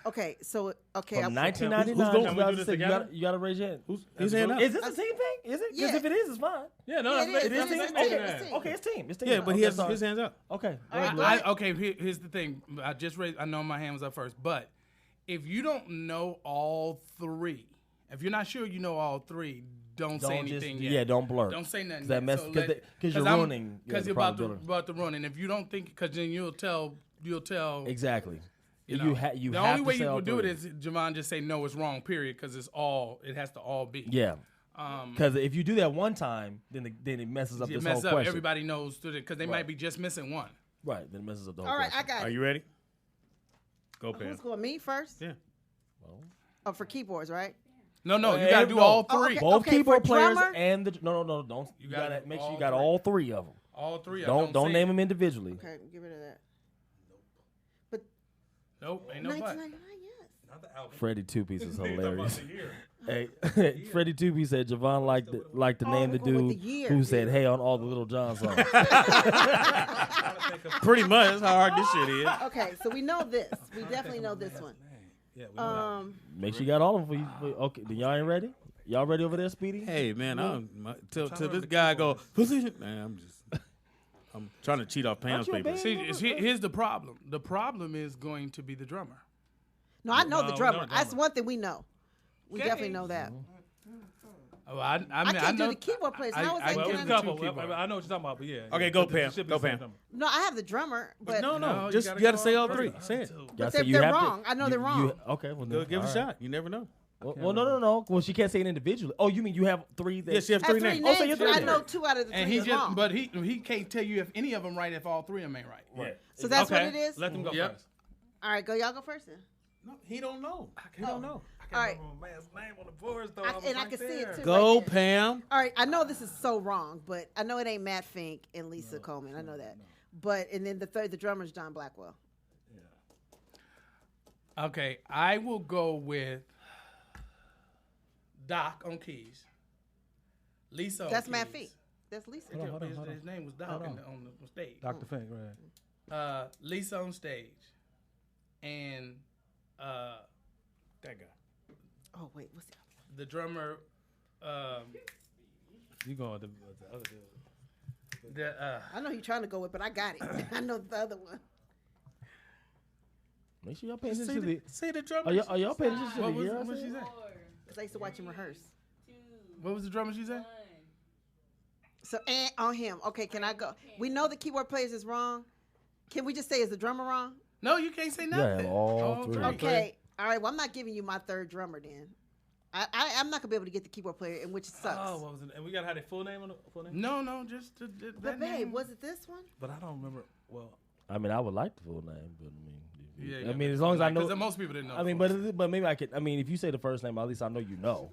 Okay, so From 1999 to 2006, you gotta raise your hand. Who's hand up? Is this a team thing? Is it? Because if it is, it's fine. Yeah, no, it is team. Okay, it's team. Yeah, but he has his hands up. Okay. Here's the thing. I know my hand was up first, but if you don't know all 3, if you're not sure you know all 3, don't say anything yet. Yeah, don't blur. Don't say nothing. That mess because you're ruining. Because you're about to run, and if you don't think, because then you'll tell. Exactly. You the only way you would do it is Jovan just say no, it's wrong. Period. Because it has to all be. Yeah. Because if you do that one time, then it messes up this whole question. Everybody knows because they might be just missing one. Right. Then it messes up the whole. All right, question. I got it. Are you ready? Go, Pam. Who's going? Me first? Yeah. Oh, for keyboards, right? No, you gotta do all 3. Oh, okay. Both keyboard players drummer? and the don't. You gotta make sure you got all 3 of them. All 3 of them. Don't name them individually. Okay, get rid of that. Nope, ain't no but. 1999, yes. Not the album. Freddie Two-Piece is hilarious. Hey, Freddie Two-Piece said Jovan liked to name the dude who said "Hey" on all the Little John songs. Pretty much. That's how hard this shit is. Okay, so we know this. We definitely know this one. Yeah, make sure you got all of them for you. Okay, then y'all ain't ready? Y'all ready over there, Speedy? Hey, man, till this guy go, man, I'm trying to cheat off Pam's paper. See, here's the problem. The problem is going to be the drummer. No, I know the drummer. That's one thing we know. We definitely know that. Oh, I can't know do the keyboard players. How is that I know I what you're talking about, but yeah. Okay, go, Pam. Go, Pam. No, I have the drummer, but No, just you gotta say all 3. Say it. But they're wrong. I know they're wrong. Okay, well, Give it a shot. You never know. Well, no. Well, she can't say it individually. Oh, you mean you have 3? Yes, you have 3 names. Oh, so you're 3 I know 2 out of the 3 and he is wrong. But he can't tell you if any of them right if all 3 of them ain't right. Right. So that's what it is? Let them go first. All right, y'all go first then. No, he don't know. He don't know. All right. My man's name on the boards, though. And I can see it too. Go, right Pam. All right, I know this is so wrong, but I know it ain't Matt Fink and Lisa Coleman. I know that. But and then the drummer's John Blackwell. Yeah. Okay, I will go with Doc on keys. Lisa on That's keys. Matt Fink. That's Lisa. Hold on. His name was Doc on the stage. Dr. Fink, right. Lisa on stage. And that guy. Oh, wait, what's the drummer? You going to the other dude. I know you're trying to go with, but I got it. I know the other one. Make sure y'all pay attention to the. Say the drummer. Are y'all paying attention to the year? What she said? Because I used to watch him rehearse. What was the drummer she said? So, and on him. Okay, can I go? We know the keyboard players is wrong. Can we just say, is the drummer wrong? No, you can't say nothing. Yeah, all 3. Okay. All right. Well, I'm not giving you my 3rd drummer then. I'm not gonna be able to get the keyboard player, in which sucks. Oh, what was it? And we gotta have the full name on the full name. No, just But babe, was it this one? But I don't remember. Well, I mean, I would like the full name, but I mean, yeah, I mean, as long as I know. Because most people didn't know. I mean, but maybe I could. I mean, if you say the first name, at least I know you know.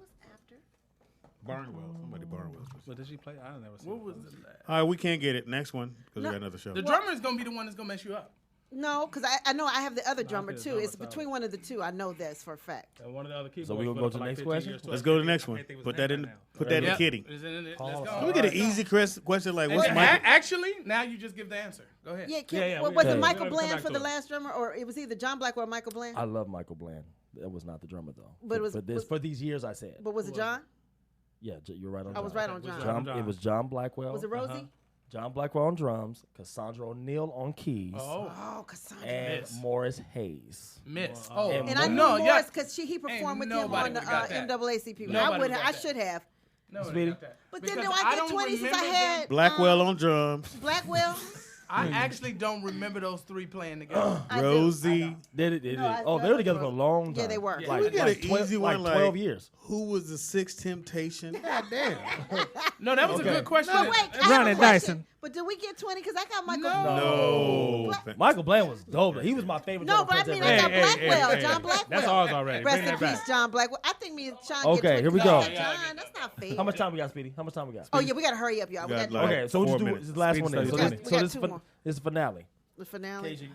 Barnwell. Somebody Barnwell. But did she play? I never seen. What was the last? All right, we can't get it. Next one because we got another show. The drummer is gonna be the one that's gonna mess you up. No, because I know I have the other drummer too. It's between one of the 2. I know this for a fact. One of the other keyboards. So we gonna go to the next question? Let's go to the next one. Put that in the kitty. Let's go. Can we get an easy question like what's Michael? Actually, now you just give the answer. Go ahead. Yeah, was it Michael Bland for the last drummer, or it was either John Blackwell or Michael Bland? I love Michael Bland. That was not the drummer though. But it was for these years. I said. But was it John? Yeah, you're right on. I was right on John. It was John Blackwell. Was it Rosie? John Blackwell on drums, Cassandra O'Neal on keys. Oh, Cassandra. And Morris Hayes. Miss. And I know Morris because he performed with him on the NAACP. I should have. No, it Speedy? ain't got that. But then Because do I don't get 20 since I remember had Blackwell on drums. Blackwell? I actually don't remember those three playing together. Rosie. Did it? No, I- Oh, they were together for a long time. Yeah, they were. Can we get an easy one? Like 12 years. Who was the Sixth Temptation? God damn. No, that was a good question. No, wait. I have Ronnie a question. Dyson. But did we get 20? Because I got Michael. No. Michael Bland was dope. He was my favorite. No, drummer but I Prince mean, ever I had. got Blackwell. John Blackwell. That's ours already. Rest Bring in that peace, back. John Blackwell. I think me and Sean Okay, get 20. here we No, go. John, that's not fair. How much time we got, Speedy? How much time we got? Oh, yeah, we got to hurry up, y'all. We got Okay, so we'll just 4 do minutes. this is the last Speedy one then. So study. this, We so got this, two fin- more. this is the finale. The finale.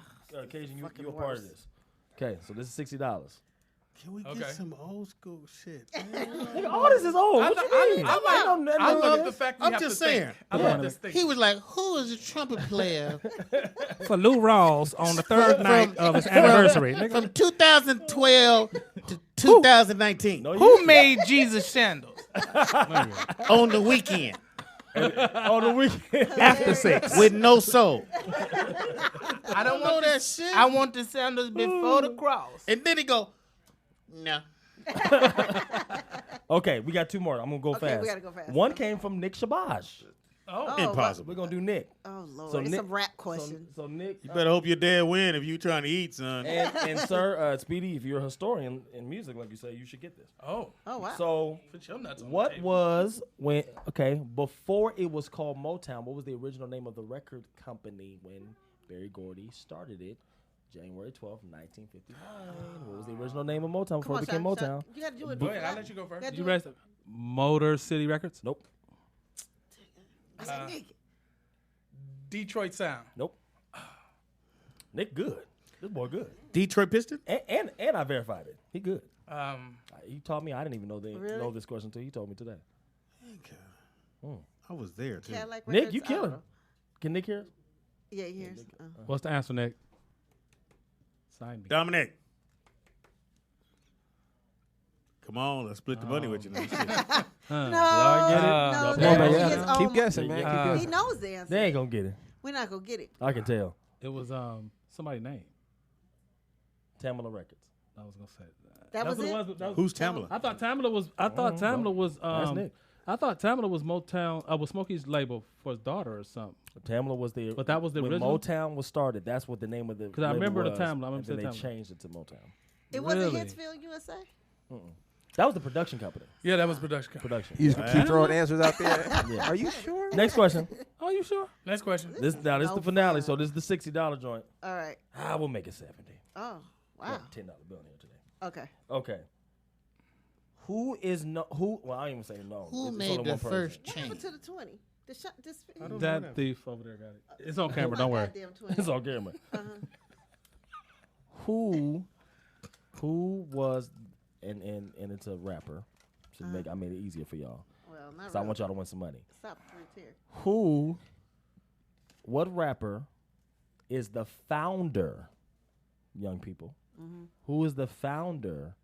Cajun, you're Fucking a part of worst. this. Okay, so this is $60. Can we Okay. get some old school shit? Nigga, all this is old. What you mean? I love the fact we I'm have just to think. saying. I love this thing. He was like, "Who is a trumpet player For Lou Rawls on the third night of his anniversary. Nigga. from 2012 to 2019 Who made Jesus sandals? on the weekend On the weekend. After 6. with no soul?" I don't know want that this- shit. I want the sandals before the cross. And then he go, "No." Okay, we got two more. I'm gonna go Okay, fast. we gotta go fast. One came from Nick Shabazz. Oh, Impossible. We're gonna do Nick. Oh, Lord. So It's Nick- a rap question. So Nick, You better hope your dad win if you trying to eat, son. and sir, Speedy, if you're a historian in music, like you say, you should get this. Oh, wow. So put your nuts on the what table. was before it was called Motown? What was the original name of the record company when Berry Gordy started it? January 12th, 1959. What was the original name of Motown before it became Motown? You got to do it. Go ahead, I'll let you go first. You rest Motor City Records? Nope. I said, Nick. Detroit Sound. Nope. Nick good. This boy good. Detroit Pistons? And I verified it. He good. Um, He taught me. I didn't even know Really? know this question until he told me today. I was there too. Cadillac Nick, Records? you I don't killing. know. Can Nick hear us? Yeah, he hears. What's the answer, Nick? Sign me. Dominic. Come on, let's split the money with you now. Shit. No, Y'all get it? no, Come that on, was man. his Keep own- guessing, man. Keep He guessing. knows the answer. They ain't gonna get it. We're not going to get it. I can tell. It was somebody's name. Tamala Records. I was gonna say That was what it? was. That was Who's Tamala? I thought Tamala was. That's Nick. I thought Tamala was Motown. Was Smokey's label for his daughter or something. Tamala was the. But that was the when original? Motown was started. That's what the name of the. 'Cause I label remember the was, Tamala. I remember and then they saying Tamala. changed it to Motown. It wasn't Really? Hitsville, USA? That was the production company. yeah, that was production. Production. You just keep throwing answers out there. Yeah. Are you sure? Next question. Are you sure? Next question. This is no the finale. fun. So this is the $60 joint. All right. I will make it 70. Oh, wow. Got a $10 bill here today. Okay. Okay. Who? Well, I ain't even say no. Who It's made only the one person. first What chain? happened to the 20? This That thief over there got it. It's on camera. Don't worry. Goddamn 20. It's on camera. Who was and it's a rapper. I made it easier for y'all. Well, not So I really. want y'all to win some money. Stop right there. What rapper is the founder, young people? Who is the founder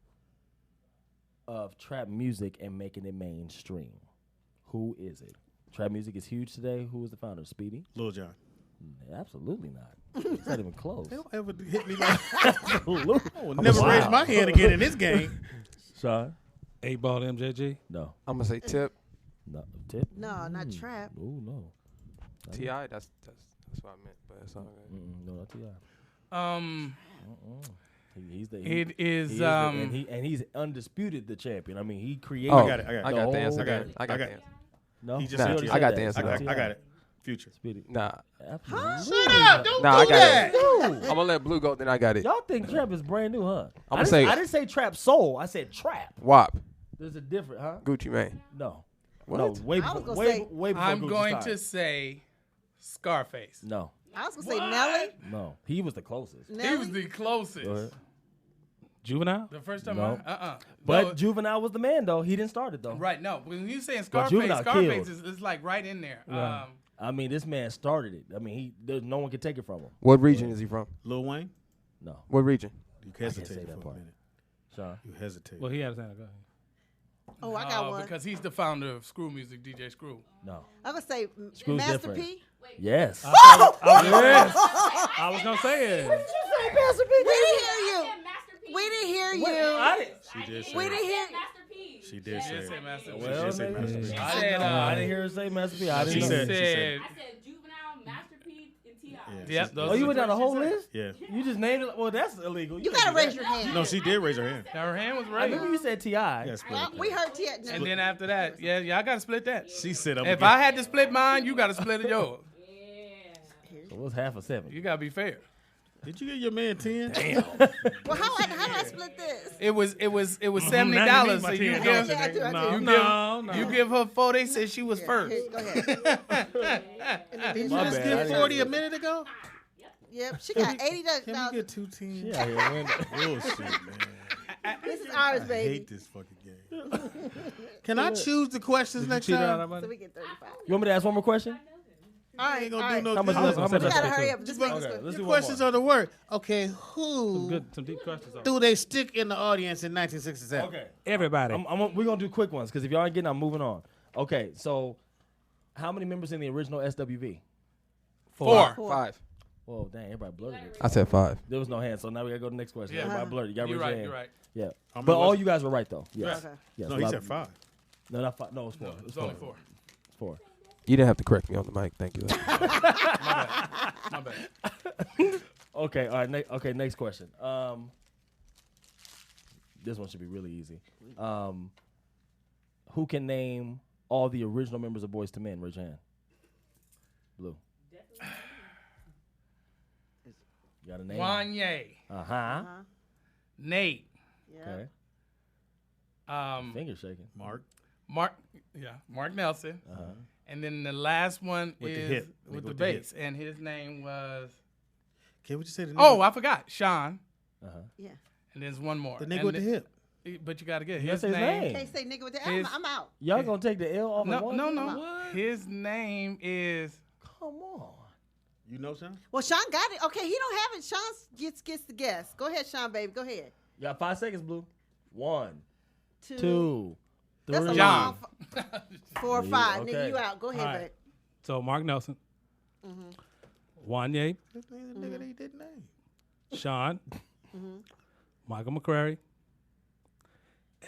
of trap music and making it mainstream? Who is it? Trap music is huge today. Who is the founder? Speedy? Lil Jon. Absolutely not. It's not even close. They don't ever hit me like Absolutely. I will never raise my hand again in this game. Sean? 8-ball MJG. No. I'm gonna say Tip. No. Tip? No, not trap. Oh, no. T.I. That's what I meant, but it's all good. No, not T.I. He's the. It is, he and he's undisputed the champion. I mean, he created. Oh, I got it. I got the answer. I got it. I got the answer. No, He just Nah, said already T.I. I got said the that. answer. I got it. Future. Speedy. Nah, Absolutely. Shut up! Don't nah, I do got that. it. I'm gonna let Blue go. Then I got it. Y'all think trap is brand new, huh? I'm I gonna say I didn't say trap soul. I said trap. WAP. There's a different, huh? Gucci Mane. No. What? No, way I was before. gonna Way, say- way before I'm Gucci's going time. to say Scarface. No. I was going to say Nelly. No. He was the closest. He was Nelly. the closest. Go ahead. Juvenile. The first time No. But But Juvenile was the man, though. He didn't start it, though. right, no. When you saying But Scarface, Juvenile Scarface killed. is like right in there. Right. I mean, this man started it. I mean, no one can take it from him. What region is he from? Lil Wayne. No. What region? You say hesitated that for part. a minute. Sean. You hesitated. Well, he had his hand. Go ahead. Oh, I got one. Because he's the founder of Screw Music, DJ Screw. No. I'm going to say Screw's Master different. P. Yes. I was gonna say it. We didn't hear you. We didn't hear you. She did say We that. didn't hear. She did say it. Master P. Well, She did say Master P. I didn't hear her say Master P. I didn't She know. said. said- I said Juvenile, Master P, and T.I. Yep. Oh, you went down the whole list? Yeah. You just named it. Well, that's illegal. You gotta raise your hand. No, she did raise her hand. Now her hand was I raised. remember you said T.I. Yes, Well, we heard T. And then after that, yeah, I gotta split that. She said, If I had to split mine, you gotta split it yours. So it was half a 7. You gotta be fair. Did you get your man 10? Damn. Well, how do I split this? It was $70. Now you need So my you 10. give, Yeah, I do. No. you give her 4. They said she was first. Here, go ahead. Did you My just bad. get 40 a minute ago? Yep, she got $80. Can we get 2 10s? Yeah, yeah, Bullshit, man. This is ours, I baby. hate this fucking game. Can I choose the questions next time? So we get 35. You want me to ask one more question? All right, ain't gonna all do right. no How much good. less? How much You less? gotta hurry up. Just make this Okay, quick. let's The do questions one are the word. Okay, who Good, some deep questions. do they stick in the audience in 1967? Okay. Everybody. We're going to do quick ones because if y'all ain't getting, I'm moving on. Okay, so how many members in the original SWV? 4. 5. Whoa, dang, everybody blurted it. I said 5. There was no hand, so now we got to go to the next question. Yeah. Everybody blurted. You got to You're raise your right. hand. You're right. Yeah. How many But all was it? you guys were right, though. Yes. Okay. Yes. No, a he lot said of- 5. No, not 5. No, it was 4. It's only 4. 4. You didn't have to correct me on the mic. Thank you. My bad. Okay, all right. Okay, next question. This one should be really easy. Who can name all the original members of Boyz II Men? Raise your hand. Blue. You got a name? Wanye. Uh-huh. Nate. Okay. Finger shaking. Mark. Mark Nelson. Uh-huh. And then the last one With the is hip. with Nigga the with the hip. bass. And his name was... Can't we just say the nigga? Oh, I forgot. Sean. Uh-huh. Yeah. And there's one more. The nigga And with the hip. But you got to get You his gotta say his name. name. Can't say nigga with that. His- I'm out. Y'all gonna take the L off of No, one? no. His name is... Come on. You know, Sean? Well, Sean got it. Okay, he don't have it. Sean gets the guess. Go ahead, Sean, baby. Go ahead. You got 5 seconds, Blue. 1, 2, 2, 3. That's a John. long 4 or 5. Okay. Nigga, you out. Go ahead, All right. babe. So Mark Nelson, Wanye, This nigga that he didn't name. Sean, Michael McCrary,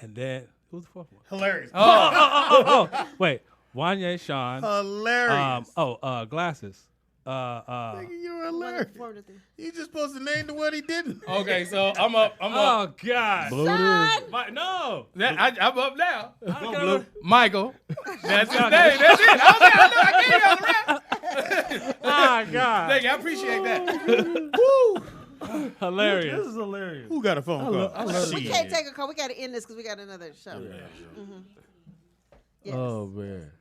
and then who's the fourth one? Hilarious. Oh. Wait, Wanye, Sean. Hilarious. Glasses. Nigga, you're hilarious. You just supposed to name the one he didn't. Okay, so I'm up. Oh God. Blue it is. No. I'm up now. Go, Blue. Michael. That's his name. That's it. I gave y'all the rap. Oh God. Thank you. I appreciate that. Hilarious. This is hilarious. Who got a phone call? I love We Shit. can't take a call. We got to end this because we got another show. Yes. Oh man.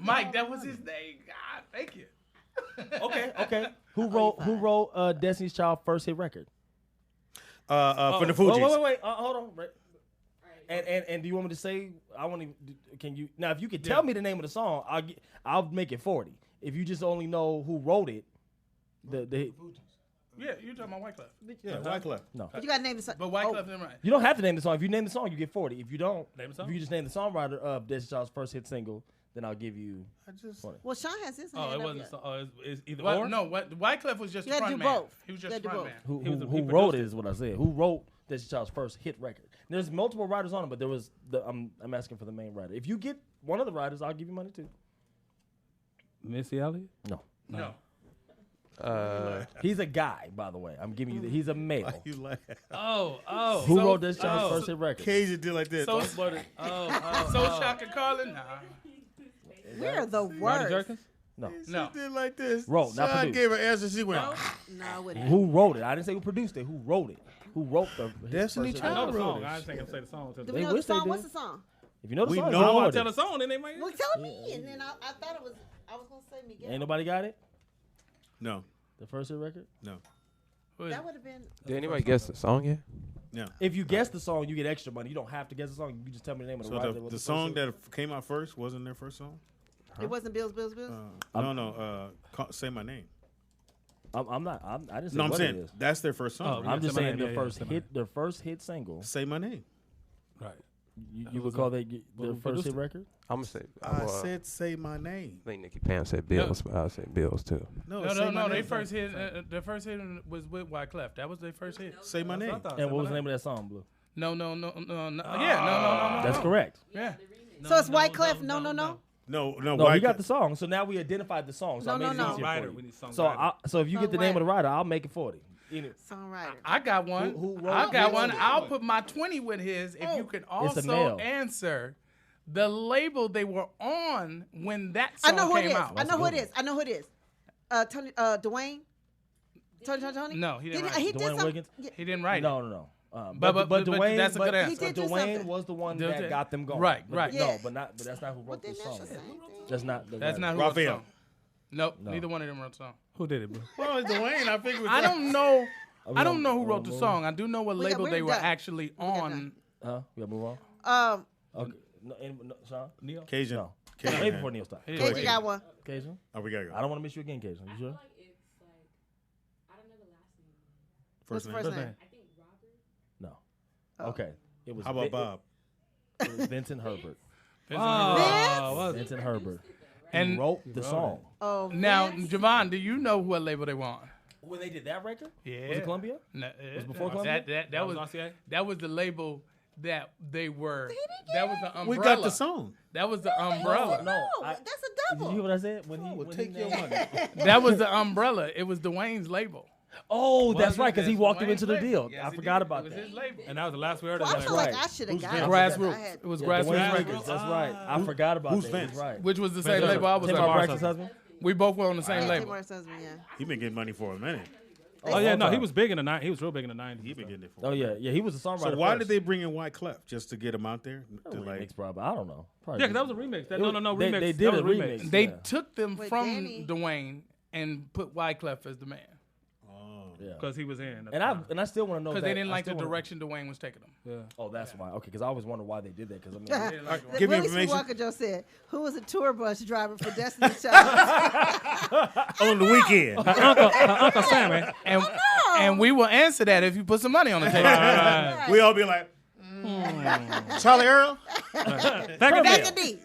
Mike, that was his name. God, thank you. Okay. Who wrote Destiny's Child first hit record? For the Fugees. Wait. Hold on. Right. And do you want me to say? I want to. Can you now? If you could tell me the name of the song, I'll make it 40. If you just only know who wrote it, the Yeah, you're talking about Wyclef. Yeah, Wyclef. no. But you got to name the song. But Wyclef didn't write. You don't have to name the song. If you name the song, you get 40. If you don't, Name the song? if you just name the songwriter of Destiny's Child's first hit single, then I'll give you. I just. 20. Well, Sean has his Oh, hand it up wasn't. yet. So, it's either What? or. No, Wyclef was just You the gotta front do man. both. He was You just gotta the do front both. man. Who He wrote produced it is what I said. Who wrote Destiny's Child's first hit record? There's multiple writers on it, but there was I'm asking for the main writer. If you get one of the writers, I'll give you money too. Missy Elliott. No. No. He's a guy, by the way. I'm giving you. He's a male. Why you laugh? Oh. Who wrote Destiny's Child's first hit record? Cajun did like this. So Shock and Carlin? Nah. We're the Rodney worst. Jerkins. No. No. She did like this. Wrote, not Sean produced. gave her answer. She went. No, I wouldn't. Who wrote it? I didn't say who produced it. Who wrote it? Who wrote the Destiny first hit I know Child the record? wrote song. it. I just think I'm say the song. Do They we know the wish they song? did. What's the song? If you know the We song, know you I want it. to tell the song, then they might. Well, tell me, and then I thought it was. I was gonna say Miguel. Ain't nobody got it? No. The first hit record? No. That would have been. Did anybody guess the song yet? No. If you guess the song, you get extra money. You don't have to guess the song. You can just tell me the name of the So writer. the song that came out first wasn't their first song? It wasn't Bills. No. Say My Name. I'm not. I didn't say No, I'm what saying it is. that's their first song. I'm just Say My saying Name. their Yeah, first Say My hit. Their first hit single. Say My Name. Right. You would call that their who first produced hit it? record? I'm gonna say. I said Say My Name. I think Nikki Pam said Bills, but I'll say Bills too. No, No, Say no, My no. Name. Their first hit was with Wyclef. That was their first hit. Say My Name. And what was the name of that song, Blue? No. Yeah, no. That's correct. Yeah. So it's Wyclef. No. No, he got the song. So now we identified the song. So I made it easier Writer. for We you. need songwriter. So if you get the name of the writer, I'll make it 40. Songwriter. I got one. Who wrote I got it? one. I'll put my 20 with his if you could also male. answer the label they were on when that I song know who it came is. out. I know who it is. Tony, Dwayne. Tony. No, he didn't write He it. did Dwayne some. Wiggins? He didn't write it. No. But Dwayne, that's a good answer. He did do Dwayne something. was the one Did that it? got them going. Right. But Yeah. but that's not who wrote the then song. that's the same thing. That's not. That's not who wrote the Raphael. song. Nope, No. neither one of them wrote the song. Who did it, bro? Well, it's Dwayne. I figured. I don't know. Are we I don't on- know who on wrote the move? song. I do know what label we're they were done. actually on. We gotta move on. Um, Okay. No, Sean? Neil? Cajun. No. Cajun. Wait before Neil stops. KG got one. Cajun? Oh, we gotta go. I don't want to miss you again, Cajun. You sure? What's the first name? I think Robert. No. Oh. Okay. It was How about Bob? It was Vincent Herbert. Vincent Herbert. And He wrote the song. Oh, now, Vince? Javon, do you know what label they were on? When they did that record? Yeah. Was it Columbia? No, Was it before Columbia? That was that was the label that they were. That was the umbrella. We got the song. That was the umbrella. No, that's a Did double. you hear what I said? When he We'll when take he your named- money. That was the umbrella. It was Dwayne's label. Oh, that's Was it? right, because he That's walked him Dwayne's into the label. deal. Yes, I he forgot did. about It was that. his label. And that was the last we heard Well, of I that. feel like right. I should have Who's got Vince? it. Grassroots. I had- It was Yeah, Grassroots Dwayne Records. Wiggins, that's right. I forgot about Who's that. Vince? That's right. Which was the same label I was Tim on. Marx's husband? We both were on the same Yeah, label. Tim Marx's husband, yeah. He been getting money for a minute. Oh yeah, no, time. he was big in the 90s. He was real big in the 90s. He been getting it for. Oh, yeah. He was a songwriter. So why first. did they bring in Wyclef just to get him out there? To Remix, probably. I don't know. Probably Yeah, because that was a remix. They remix. They That did was a remix. They yeah. took them Wait, from Danny. Dwayne and put Wyclef as the man Yeah. Because he was in. And I still want to know because that. they didn't I like the still wanna- direction Dwayne was taking them. Yeah. Oh, that's why. Okay, because I always wonder why they did that. Because I mean, Give me Willie information. Walker Joe said, "Who was a tour bus driver for Destiny's Child?" On the weekend. Uncle Sammy. And we will answer that if you put some money on the table. We all be like, Charlie Earl. Back in D.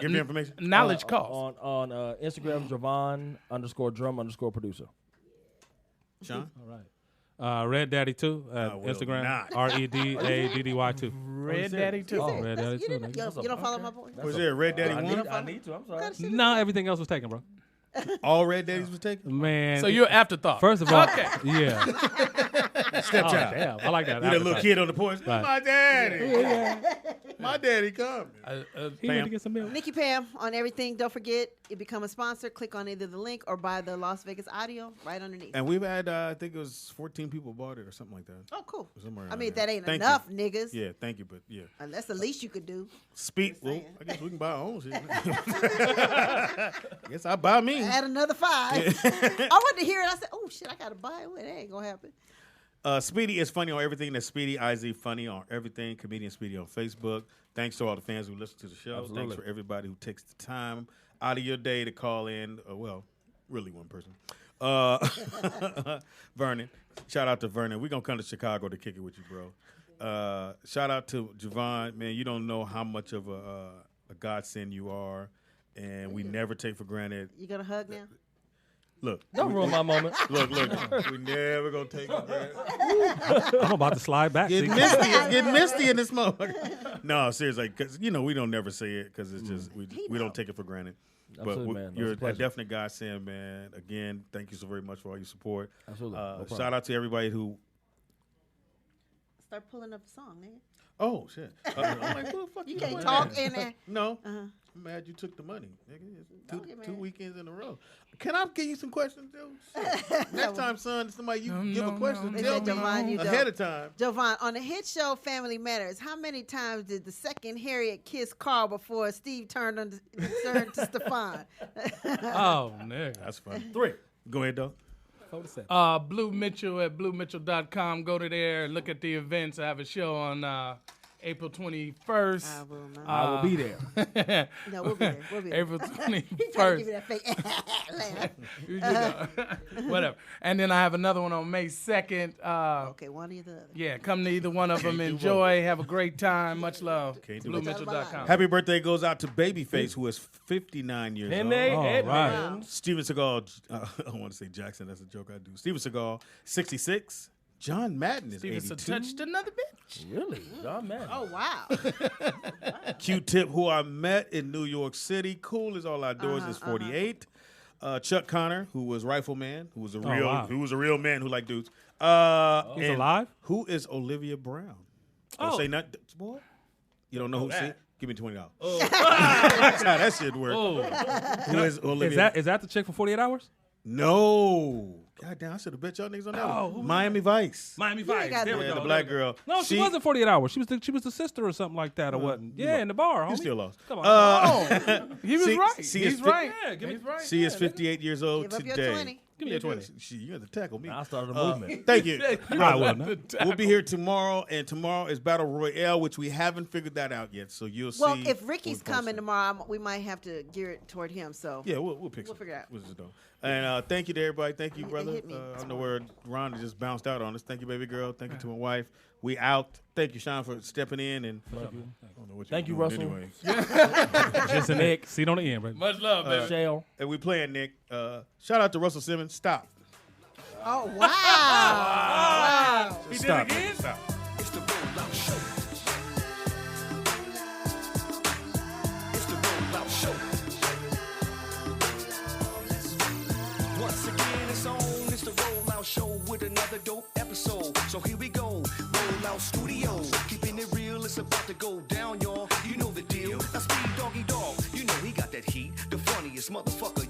Give me information. Knowledge cost. on Instagram, Jovan_drum_producer. Sean. All right. Red Daddy 2 at I will Instagram. not. REDADDY2. Red Daddy too. Oh, Red Daddy You 2. didn't- you don't follow my boy? Was there a Red Daddy I 1? need to. I'm sorry. No, everything else was taken, bro. All Red Daddies was taken? Man. So you're afterthought. First of all, Okay. yeah. Stepchild. Oh, damn. I like that. You that little kid on the porch. Right. My daddy. My daddy coming. He went to get some milk. Nikki Pam on everything. Don't forget, you become a sponsor. Click on either the link or buy the Las Vegas audio right underneath. And we've had, I think it was 14 people bought it or something like that. Oh, cool. Somewhere I around mean, there. that ain't Thank enough, you. niggas. Yeah, thank you, but yeah. And that's the least you could do. Speak. Just Well, saying. I guess we can buy our own shit. I guess I'll buy me. Add another 5. I wanted to hear it. I said, "Oh shit, I gotta buy it. Well, it ain't gonna happen." Speedy is funny on everything. That's Speedy IZ funny on everything. Comedian Speedy on Facebook. Thanks to all the fans who listen to the show. Absolutely. Thanks for everybody who takes the time out of your day to call in. Well, really one person. Vernon. Shout out to Vernon. We're going to come to Chicago to kick it with you, bro. Shout out to Jovan. Man, you don't know how much of a godsend you are. And we never take for granted. You gonna hug now? Look. Don't ruin my moment. Look. We never going to take for granted. I'm about to slide back. Getting see? misty. It's getting misty in this motherfucker. No, seriously, because we don't never say it because it's just we don't take it for granted. Absolutely, but man. That you're was a a pleasure. definite godsend, man. Again, thank you so very much for all your support. Absolutely. No problem. Shout out to everybody who. Start pulling up the song, nigga. Oh shit! I'm like, who the fuck You is can't playing talk that? in there. No, Uh-huh. I'm mad you took the money. Nigga. Don't get Two mad. weekends in a row. Can I give you some questions, dude? Shit. Next time, son, somebody you give a question, They tell said, me Jovan, you ahead don't. of time. Jovan, on the hit show Family Matters, how many times did the second Harriet kiss Carl before Steve turned to Stefan? Oh, nigga. That's funny. 3. Go ahead, though. Blue Mitchell at bluemitchell.com. Go to there, look at the events. I have a show on April 21st. I will be there. No, we'll be there. We'll be there. April He's trying to give 21st. me that fake laugh. You know, whatever. And then I have another one on May 2nd. Okay, one or the other. Yeah, come to either one of them. Can't do Enjoy. Have a great time. Much love. Can't do both. BlueMitchell.com. Happy birthday goes out to Babyface, who is 59 years old. right. Steven Seagal, I don't want to say Jackson, that's a joke I do. Steven Seagal, 66. John Madden is Stevenson 82. touched another bitch. Really? John Madden. Oh wow. Q-Tip, who I met in New York City, Cool as All Outdoors is 48. Chuck Connor, who was Rifleman, who was a real man who liked dudes. He's and alive? Who is Olivia Brown? Don't say nothing, boy. You don't know who? See? Give me $20. That's how that shit works. Who is Olivia? Is that the chick for 48 Hours? No. God damn, I should have bet y'all niggas on that one. Miami Vice. Miami Vice. There we Yeah, go. the black girl. No, she wasn't 48 Hours. She was the sister or something like that, or wasn't? Yeah, in the bar. You Homie. still lost. Come on. He was right. He's right. Yeah, give me He's right. She is 58 years old Give up today. your 20. Give me a 20. You got to tackle me. I started a movement. Thank you. I will not. We'll be here tomorrow, and tomorrow is Battle Royale, which we haven't figured that out yet. So you'll see. Well, if Ricky's when we post coming it. tomorrow, we might have to gear it toward him. So Yeah, we'll pick We'll figure it out. What's it doing? And thank you to everybody. Thank you, It brother. hit me. I don't know where Rhonda just bounced out on us. Thank you, baby girl. Thank you to my wife. We out. Thank you, Sean, for stepping in. And I don't know what Thank you, doing Russell. Anyway. Just an egg. Seat on the end, baby. Much love, baby. Shell. And we playing, Nick. Shout out to Russell Simmons. Stop. Oh wow! Wow! He did Stop. it again? Stop. It's the rollout show. It's the rollout show. Once again, it's on. It's the rollout show with another dope episode. So here we go. Rollout Studios. Keeping it real, it's about to go down, y'all. You know the deal. Now speed doggy dog. You know he got that heat. The funniest motherfucker